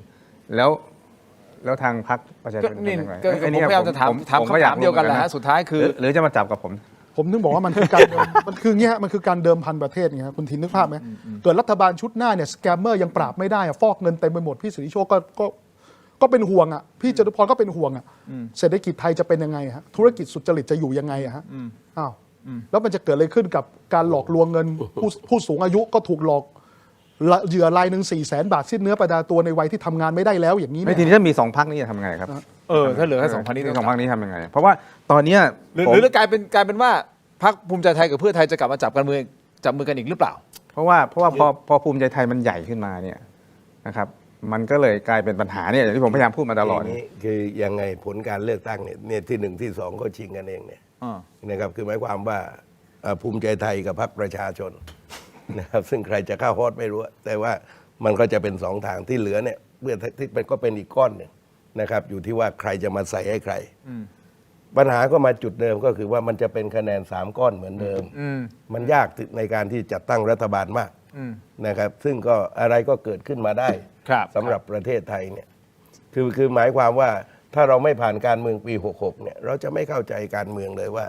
S3: แล้วทางพรรคประชาชนเป็นยังไง
S1: ผมพยายามจะถามคำถามเดียวกันแหละสุดท้ายคือ
S3: หรือจะมาจับกับผม
S4: ถึงบอกว่ามันคือการมันคือเงี้ยมันคือการเดิมพันประเทศไงครับคุณทินนึกภาพไหมเกิดรัฐบาลชุดหน้าเนี่ยสแกมเมอร์ยังปราบไม่ได้ฟอกเงินเต็มไปหมดพี่สิริโชคก็เป็นห่วงอ่ะพี่จตุพรก็เป็นห่วงอ่ะเศรษฐกิจไทยจะเป็นยังไงฮะธุรกิจสุจริตจะอยู่ยังไงฮะอ้าวแล้วมันจะเกิดอะไรขึ้นกับการหลอกลวงเงินผู้สูงอายุก็ถูกหลอกเหยื่อรายหนึ่ง400,000 บาทสิ้นเนื้อประดาตัวในวัยที่ทำงานไม่ได้แล้วอย่างนี้
S3: ทีนี้ถ้ามี2พรรคนี้จะทำไงครับ
S1: ถ้าเหลือแค่2พรรคนี้
S3: 2พรรคนี้ทำยังไงเพราะว่าตอนนี้
S1: หรือกลายเป็นว่าพรรคภูมิใจไทยกับเพื่อไทยจะกลับมาจับมือกันอีกหรือเปล่า
S3: เพราะว่าพอภูมิใจไทยมันใหญ่ขึ้นมาเนี่ยนะครับมันก็เลยกลายเป็นปัญหาเนี่ยอย่างที่ผมพยายามพูดมาตลอด
S2: นี่คือยังไงผลการเลือกตั้งเนี่ยที่1ที่2ก็ชิงกันเองเนี่ยนะครับคือหมายความว่าภูมิใจไทยกับพรรคประชาชนนะครับซึ่งใครจะเข้าฮอตไม่รู้แต่ว่ามันก็จะเป็น2ทางที่เหลือเนี่ยเพื่อที่ก็เป็นอีกก้อนหนึ่งนะครับอยู่ที่ว่าใครจะมาใส่ให้ใครปัญหาก็มาจุดเดิมก็คือว่ามันจะเป็นคะแนน3ก้อนเหมือนเดิมมันยากในการที่จัดตั้งรัฐบาลมากนะครับซึ่งก็อะไรก็เกิดขึ้นมาได้สำหรับประเทศไทยเนี่ยคือหมายความว่าถ้าเราไม่ผ่านการเมืองปี66เนี่ยเราจะไม่เข้าใจการเมืองเลยว่า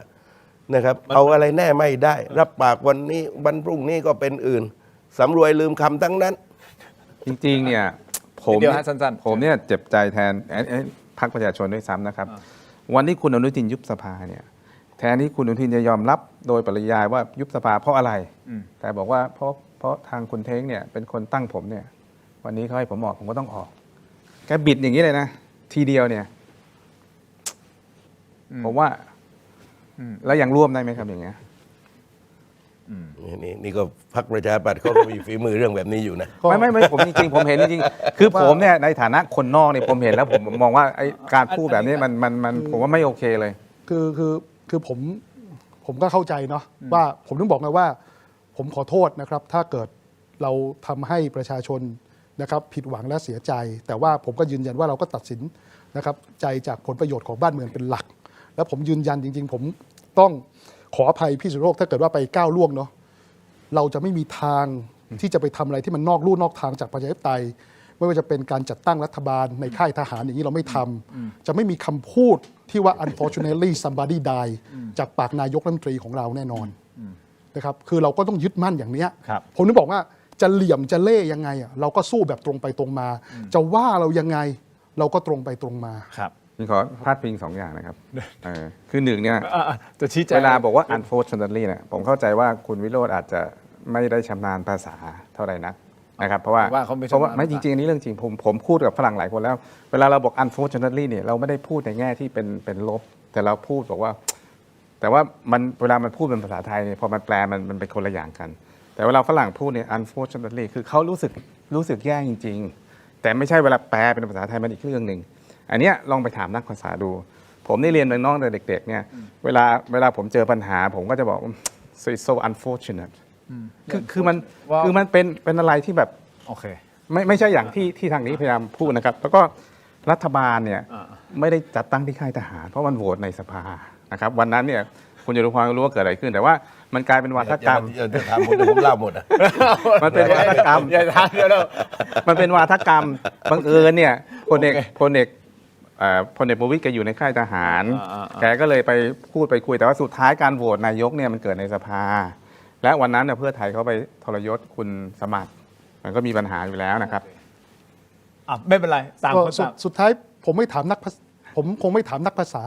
S2: นะครับเอาอะไรแน่ไม่ได้รับปากวันนี้วันพรุ่งนี้ก็เป็นอื่นสำรวยลืมคำทั้งนั้น
S3: จริงๆเนี่ยผมเนี่ยเจ็บใจแทนพรรคประชาชนด้วยซ้ำนะครับวันที่คุณอนุทินยุบสภาเนี่ยแทนที่คุณอนุทินจะยอมรับโดยปริยายว่ายุบสภาเพราะอะไรแต่บอกว่าเพราะทางคุณเท้งเนี่ยเป็นคนตั้งผมเนี่ยวันนี้เขาให้ผมออกผมก็ต้องออกแกบิดอย่างนี้เลยนะทีเดียวเนี่ยผมว่าแล้วยังร่วมได้ไหมครับอย่างเงี้ย
S2: นี่ก็พรรคประชาธิปัตย์เขาก็มีฝีมือเรื่องแบบนี้อยู่นะ
S3: ไม่ผมจริงๆผมเห็นจริงๆคือผมเนี่ยในฐานะคนนอกเนี่ยผมเห็นแล้วผมมองว่าไอ้การพูดแบบนี้มันผมว่าไม่โอเคเลย
S4: คือผมก็เข้าใจเนาะว่าผมต้องบอกนะว่าผมขอโทษนะครับถ้าเกิดเราทำให้ประชาชนนะครับผิดหวังและเสียใจแต่ว่าผมก็ยืนยันว่าเราก็ตัดสินนะครับใจจากผลประโยชน์ของบ้านเมืองเป็นหลักแล้วผมยืนยันจริงๆผมต้องขออภัยพี่สุโรคถ้าเกิดว่าไปก้าวล่วงเนาะเราจะไม่มีทางที่จะไปทำอะไรที่มันนอกลู่นอกทางจากประชาธิปไตยไม่ว่าจะเป็นการจัดตั้งรัฐบาลในค่ายทหารอย่างนี้เราไม่ทำจะไม่มีคำพูดที่ว่า unfortunately somebody die จากปากนายกรัฐมนตรีของเราแน่นอนนะครับคือเราก็ต้องยึดมั่นอย่างนี้ผมนึกบอกว่าจะเหลี่ยมจะเล่ยังไงเราก็สู้แบบตรงไปตรงมาจะว่าเรายังไงเราก็ตรงไปตรงมา
S3: ขอพาดพิง2อย่างนะครับคือ1เนี่ยเวลาบอกว่า unfortunately เนี่ยผมเข้าใจว่าคุณวิโรจน์อาจจะไม่ได้ชำนาญภาษาเท่าไหร่นักนะครับเพราะว่าไม่จริงๆอันนี้เรื่องจริงผมพูดกับฝรั่งหลายคนแล้วเวลาเราบอก unfortunately เนี่ยเราไม่ได้พูดในแง่ที่เป็นลบแต่เราพูดบอกว่าแต่ว่ามันเวลามันพูดเป็นภาษาไทยเนี่ยพอมันแปลมันเป็นคนละอย่างกัน แต่เวลาฝรั่งพูดเนี่ย unfortunately คือเขารู้สึกแย่จริง ๆ แต่ไม่ใช่เวลาแปลเป็นภาษาไทยมันอีกเรื่องหนึ่งอันเนี้ยลองไปถามนักภาษาดู ผมได้เรียนเมืองนอกแต่เด็กๆเนี่ยเวลาผมเจอปัญหาผมก็จะบอก so unfortunate คือมันเป็นอะไรที่แบบ
S1: โอเค
S3: ไม่ใช่อย่างที่ทางนี้พยายามพูดนะครับ แล้วก็รัฐบาลเนี่ยไม่ได้จัดตั้งที่ค่ายทหารเพราะมันโหวตในสภานะครับวันนั้นเนี่ยคุณจตุพรก็รู้ว่าเกิดอะไรขึ้น แต่ว่ามันกลายเป็นวาทกรรม
S2: จะถามผมเดี๋ยวผมเล่าหมดอ่ะ
S3: มันเป็นวาทกรรม
S1: อย่าทานเดี๋ยวเรา
S3: มันเป็นวาทกรรมบังเอิญเนี่ยพลเอกประวิตรแกอยู่ในค่ายทหาร แกก็เลยไปพูดไปคุยแต่ว่าสุดท้ายการโหวตนายกเนี่ยมันเกิดในสภา และวันนั้นเนี่ยเพื่อไทยเขาไปทรยศคุณสมัครมันก็มีปัญหาอยู่แล้วนะครับ
S1: ไม่เป็นไรต่าง
S4: ก็
S1: คนต่าง
S4: สุดท้ายผมคงไม่ถามนักภาษา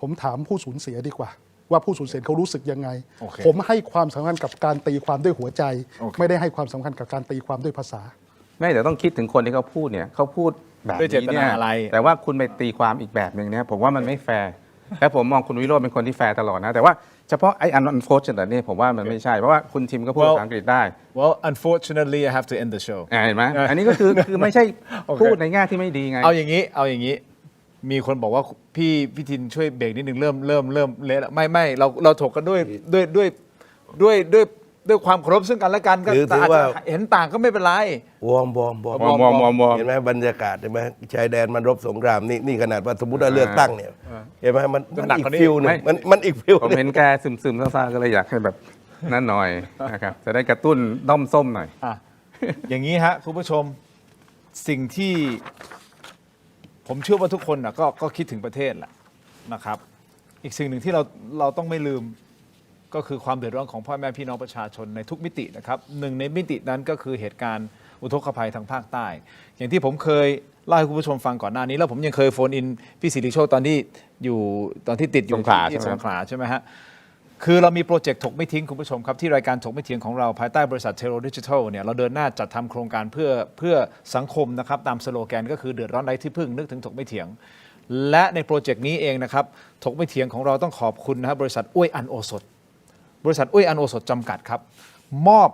S4: ผมถามผู้สูญเสียดีกว่า ว่าผู้สูญเสียเขารู้สึกยังไง
S1: โอเค
S4: ผมให้ความสำคัญกับการตีความด้วยหัวใจ
S1: โอเค
S4: ไม่ได้ให้ความสำคัญกับการตีความด้วยภาษา
S3: ไม่แต่ต้องคิดถึงคนที่เขาพูดเนี่ยเขาพูดแบบ
S1: ด้วยเจ
S3: นี้
S1: ต
S3: เนี่
S1: นาย อะไร
S3: แต่ว่าคุณไปตีความอีกแบบหนึ่งเนี่ยผมว่ามันไม่แฟร์และผมมองคุณวิโรจน์เป็นคนที่แฟร์ตลอดนะแต่ว่าเฉพาะไอ้ unfortunate เนี่ยผมว่ามันไม่ใช่เพราะว่าคุณทิมก็พูดภาษาอังกฤษได้
S1: Well unfortunately I have to end the show
S3: เห็นไหมอันนี้ก็คือไม่ใช่
S1: โอเค
S3: พูดในแง่ที่ไม่ดีไง
S1: เอาอย่างนี้มีคนบอกว่าพี่ทินช่วยเบรกนิดนึงเริ่มเละแล้วไม่เราถกกันด้วยความเคารพซึ่งกันและกันก็
S2: ถือ
S1: อาจ
S2: ว่า
S1: จะเห็นต่างก็ไม่เป็นไร
S2: วอร์มเห็นไหมบรรยากาศเห็นไหมชายแดนมันรบสงครามนี่ขนาดว่าสมมติว่าเลือกตั้งเนี่ยเห็นไหมมัน
S1: หนัก
S2: อี
S1: ก
S2: ก
S1: ว่านี้
S2: ฟิลหนึงมันอีกฟิล
S3: ผม
S2: หนึ
S3: เห็
S2: ง
S3: นแกซึมๆซ่าๆก็เลยอยากให้แบบนั่นหน่อยนะครับจะได้กระตุ้นด้อมส้มหน่อย
S1: อย่างนี้ฮะคุณผู้ชมสิ่งที่ผมเชื่อว่าทุกคนนะก็คิดถึงประเทศแหละนะครับ อีกสิ่งหนึ่งที่เราต้องไม่ลืมก็คือความเดือดร้อนของพ่อแม่พี่น้องประชาชนในทุกมิตินะครับหนึ่งในมิตินั้นก็คือเหตุการณ์อุทกภัยทางภาคใต้ อย่างที่ผมเคยเล่าให้คุณผู้ชมฟังก่อนหน้านี้แล้วผมยังเคยโฟนอินพี่สิริโชคตอนที่ติดอยู่
S3: สงขลา
S1: ที่
S3: ใช่ไหม
S1: สงขลาใช่ไหมฮะคือเรามีโปรเจกต์ถกไม่ทิ้งคุณผู้ชมครับที่รายการถกไม่ทิ้งของเราภายใต้บริษัทเทโรดิจิทัลเนี่ยเราเดินหน้าจัดทำโครงการเพื่อสังคมนะครับตามสโลแกนก็คือเดือดร้อนไร้ที่พึ่งนึกถึงถกไม่เถียง และในโปรเจกต์นี้เองนะครับถกไม่เถียงของเราต้องขอบคุณนะครับบริษัทอ้วยอันโอสถบริษัทอ้วยอันโอสถจำกัดครับมอบ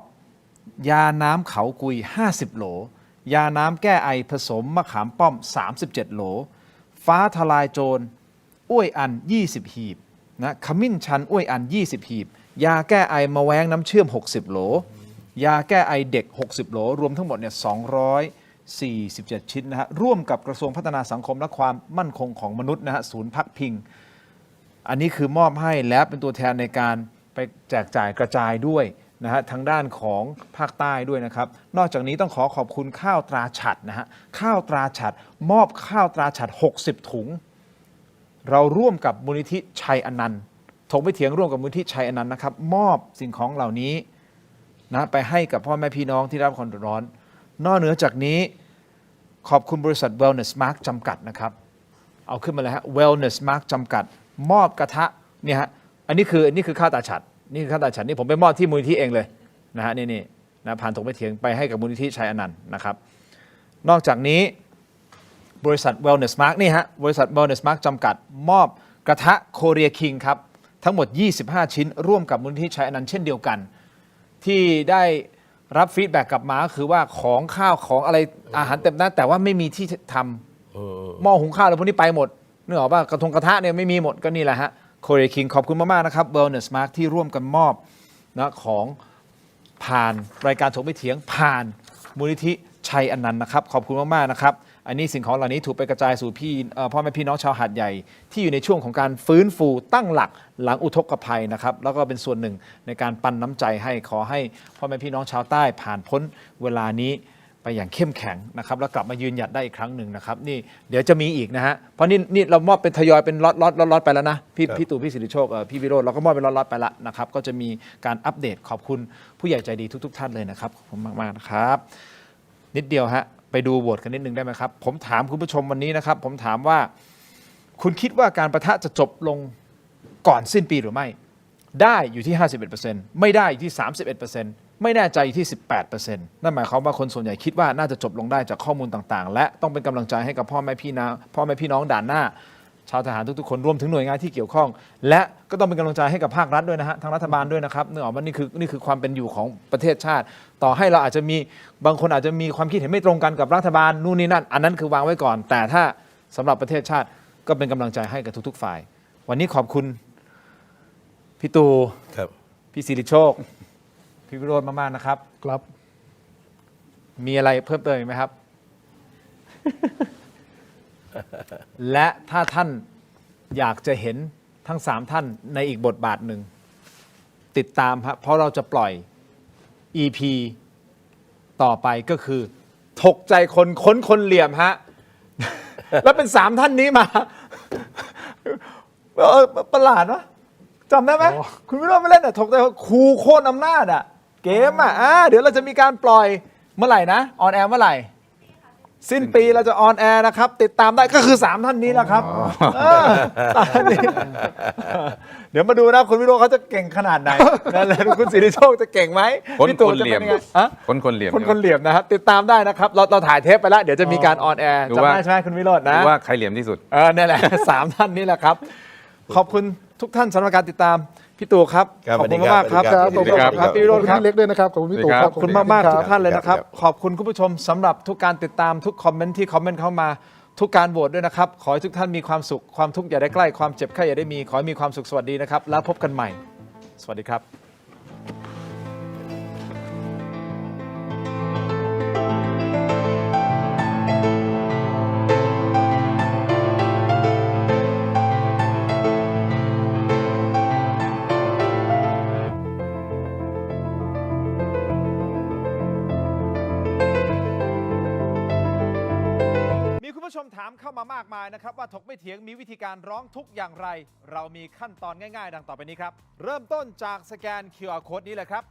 S1: ยาน้ำเขากุย50โหลยาน้ำแก้ไอผสมมะขามป้อม37โหลฟ้าทลายโจรอ้วยอัน20หีบนะขมิ้นชันอ้วยอัน20หีบยาแก้ไอมะแว้งน้ำเชื่อม60โหลยาแก้ไอเด็ก60โหลรวมทั้งหมดเนี่ย247ชิ้นนะฮะร่วมกับกระทรวงพัฒนาสังคมและความมั่นคงของมนุษย์นะฮะศูนย์พักพิงอันนี้คือมอบให้และเป็นตัวแทนในการไปแจกจ่ายกระจายด้วยนะฮะทางด้านของภาคใต้ด้วยนะครับนอกจากนี้ต้องขอบคุณข้าวตราฉัตรนะฮะข้าวตราฉัตรมอบข้าวตราฉัตร60ถุงเราร่วมกับมูลนิธิชัยอนันต์ถกไม่เถียงร่วมกับมูลนิธิชัยอนันต์นะครับมอบสิ่งของเหล่านี้นะไปให้กับพ่อแม่พี่น้องที่ได้รับความเดือดร้อนนอกเหนือจากนี้ขอบคุณบริษัท Wellness Mark จำกัดนะครับเอาขึ้นมาเลยฮะ Wellness Mark จำกัดมอบกระทะเนี่ยฮะอันนี้คือข้าวตาฉัตรนี่คือข้าวตาฉัตรนี่ผมไปมอบที่มูลนิธิเองเลยนะฮะนี่นะผ่านถกไม่เถียงไปให้กับมูลนิธิชัยอนันต์นะครับนอกจากนี้บริษัท Wellness Mark นี่ฮะบริษัท Wellness Mark จำกัดมอบกระทะ Korea King ครับทั้งหมด25ชิ้นร่วมกับมูลนิธิชัยอนันต์เช่นเดียวกันที่ได้รับฟีดแบ็กกลับมาคือว่าของข้าวของอะไรอาหารเต็มหน้าแต่ว่าไม่มีที่ทำหม้อหุงข้าวอะไรพวกนี้ไปหมดนึกออกป่ะกระทะเนี่ยไม่มีหมดก็นี่แหละฮะ Korea King ขอบคุณมากๆนะครับ Wellness Mark ที่ร่วมกันมอบนะของผ่านรายการถกไม่เถียงผ่านมูลนิธิชัยอนันต์นะครับขอบคุณมากๆนะครับอันนี้สิ่งของเหล่านี้ถูกไปกระจายสู่พ่อแม่พี่น้องชาวหาดใหญ่ที่อยู่ในช่วงของการฟื้นฟูตั้งหลักหลังอุทกภัยนะครับแล้วก็เป็นส่วนหนึ่งในการปันน้ำใจให้ขอให้พ่อแม่พี่น้องชาวใต้ผ่านพ้นเวลานี้ไปอย่างเข้มแข็งนะครับแล้วกลับมายืนหยัดได้อีกครั้งหนึ่งนะครับนี่เดี๋ยวจะมีอีกนะฮะเพราะนี่เรามอบเป็นทยอยเป็นล็อตไปแล้วนะพี่ตู่พี่สิริโชคพี่วิโรจน์เราก็มอบเป็นล็อตไปละนะครับก็จะมีการอัปเดตขอบคุณผู้ใหญ่ใจดีทุกท่านเลยนะครับขอบคุณมากๆนะครับนิดเดียวฮะไปดูโหวตกันนิดนึงได้ไหมครับผมถามคุณผู้ชมวันนี้นะครับผมถามว่าคุณคิดว่าการประทะจะจบลงก่อนสิ้นปีหรือไม่ได้อยู่ที่ 51% ไม่ได้อยู่ที่ 31%ไม่แน่ใจอยู่ที่ 18% นั่นหมายความว่าคนส่วนใหญ่คิดว่าน่าจะจบลงได้จากข้อมูลต่างๆและต้องเป็นกำลังใจให้กับพ่อแม่พี่น้องด่านหน้า ชาวทหารทุกๆคนรวมถึงหน่วยงานที่เกี่ยวข้อง และก็ต้องเป็นกำลังใจให้กับภาครัฐด้วยนะฮะทางรัฐบาลด้วยนะครับเนื่องจากว่านี่คือความเป็นอยู่ของประเทศชาติ ต่อให้เราอาจจะมีบางคนอาจจะมีความคิดเห็นไม่ตรงกันกับรัฐบาลนู่นนี่นั่นอันนั้นคือวางไว้ก่อน แต่ถ้าสำหรับประเทศชาติก็เป็นกำลังใจให้กับทุกๆฝ่าย วันนี้ขอบคุณพี่ตู
S2: ครับ
S1: พี่สิริโชค พี่วิโรจน์มากๆนะครับ
S4: ครับ
S1: มีอะไรเพิ่มเติมอีกไหมครับ และถ้าท่านอยากจะเห็นทั้ง 3 ท่านในอีกบทบาทหนึ่ง ติดตามครับเพราะเราจะปล่อย EP ต่อไปก็คือถกใจคนค้นคนเหลี่ยมฮะ แล้วเป็น 3 ท่านนี้มา ประหลาดวะจำได้ไหม คุณวิโรจน์ไม่เล่นอ่ะถกใจครูโค่นอำนาจอ่ะ เกมอ่ะเดี๋ยวเราจะมีการปล่อยเมื่อไหร่นะออนแอร์เมื่อไหร่ สิ้นปีเราจะออนแอร์นะครับ ติดตามได้ก็คือ 3 ท่านนี้แหละครับตามท่านนี้เดี๋ยวมาดูนะคุณวิโรจน์เขาจะเก่งขนาดไหนนั่นแหละคุณสิริโชคจะเก่งไหม
S3: คน
S1: พี่ตู่
S3: คน
S1: จะ
S3: เหลี่
S1: เป็
S3: ย
S1: น
S3: ม
S1: ยังไง
S3: คนเหลี่ยม
S1: คนเหลี่ยมนะครับ ติดตามได้นะครับ เราถ่ายเทปไปแล้ว เดี๋ยวจะมีการออนแอร์
S3: ดู
S1: จำ
S3: ว่า
S1: ได้ใช่ไหมคุณวิโรจน์นะ
S3: ดูว่าใครเหลี่ยมที่สุด
S1: นี่แหละ 3 ท่านนี้แหละครับ ขอบคุณทุกท่านสำหรับการติดตามพี่ตู่ครับ
S2: ครับ
S1: ขอบคุณมากๆครับ
S2: สวัสดีครับ
S1: ครับพี่วิโรจน์ครับ
S4: พี่เล็กด้วยนะครับขอบคุณพี่ตู่ครับ
S1: ขอบคุณมากๆทุกท่านเลยนะครับ
S2: ครับ
S1: ขอบคุณคุณผู้ชมสำหรับทุกการติดตามทุกคอมเมนต์ที่คอมเมนต์เข้ามาทุกการโหวตด้วยนะครับ ขอให้ทุกท่านมีความสุขความทุกข์อย่าได้ใกล้ความเจ็บไข้อย่าได้มีขอให้มีความสุขสวัสดีนะครับแล้วพบกันใหม่ สวัสดีครับ มีคุณผู้ชมถามเข้ามามากมายนะครับว่าถกไม่เถียงมีวิธีการร้องทุกข์อย่างไร เรามีขั้นตอนง่ายๆ ดังต่อไปนี้ครับ เริ่มต้นจากสแกน QR Code นี้เลยครับ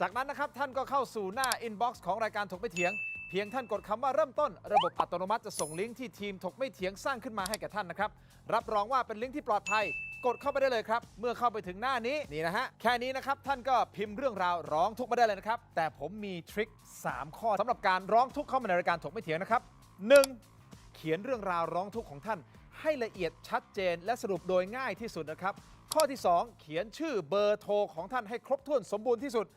S1: จากนั้นนะครับท่านก็เข้าสู่หน้า Inbox ของรายการถกไม่เถียง เพียงท่านกดคำว่าเริ่มต้นระบบอัตโนมัติจะส่งลิงก์ที่ทีมถกไม่เถียงสร้างขึ้นมาให้แก่ท่านนะครับ รับรองว่าเป็นลิงก์ที่ปลอดภัย กดเข้าไปได้เลยครับ เมื่อเข้าไปถึงหน้านี้นี่นะฮะแค่นี้นะครับท่านก็พิมพ์เรื่องราวร้องทุกข์มาได้เลยนะครับแต่ผมมีทริค3 ข้อสำหรับการร้องทุกข์เข้ามาในรายการถกไม่เถียงนะครับ 1. เขียนเรื่องราวร้องทุกข์ของท่านให้ละเอียดชัดเจนและสรุปโดยง่ายที่สุดนะครับข้อที่ 2 เขียนชื่อเบอร์โทรของท่านให้ครบถ้วนสมบูรณ์ที่สุด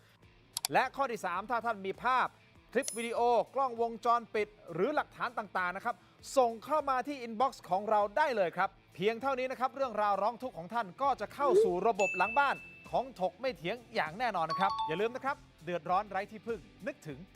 S1: และข้อที่ 3 ถ้าท่านมีภาพคลิปวิดีโอกล้องวงจรปิด หรือหลักฐานต่างๆนะครับส่งเข้ามาที่อินบ็อกซ์ของเราได้เลยครับเพียงเท่านี้นะครับเรื่องราวร้องทุกข์ของท่านก็จะเข้าสู่ระบบหลังบ้านของถกไม่เถียงอย่างแน่นอนนะครับอย่าลืมนะครับเดือดร้อนไร้ที่พึ่งนึกถึง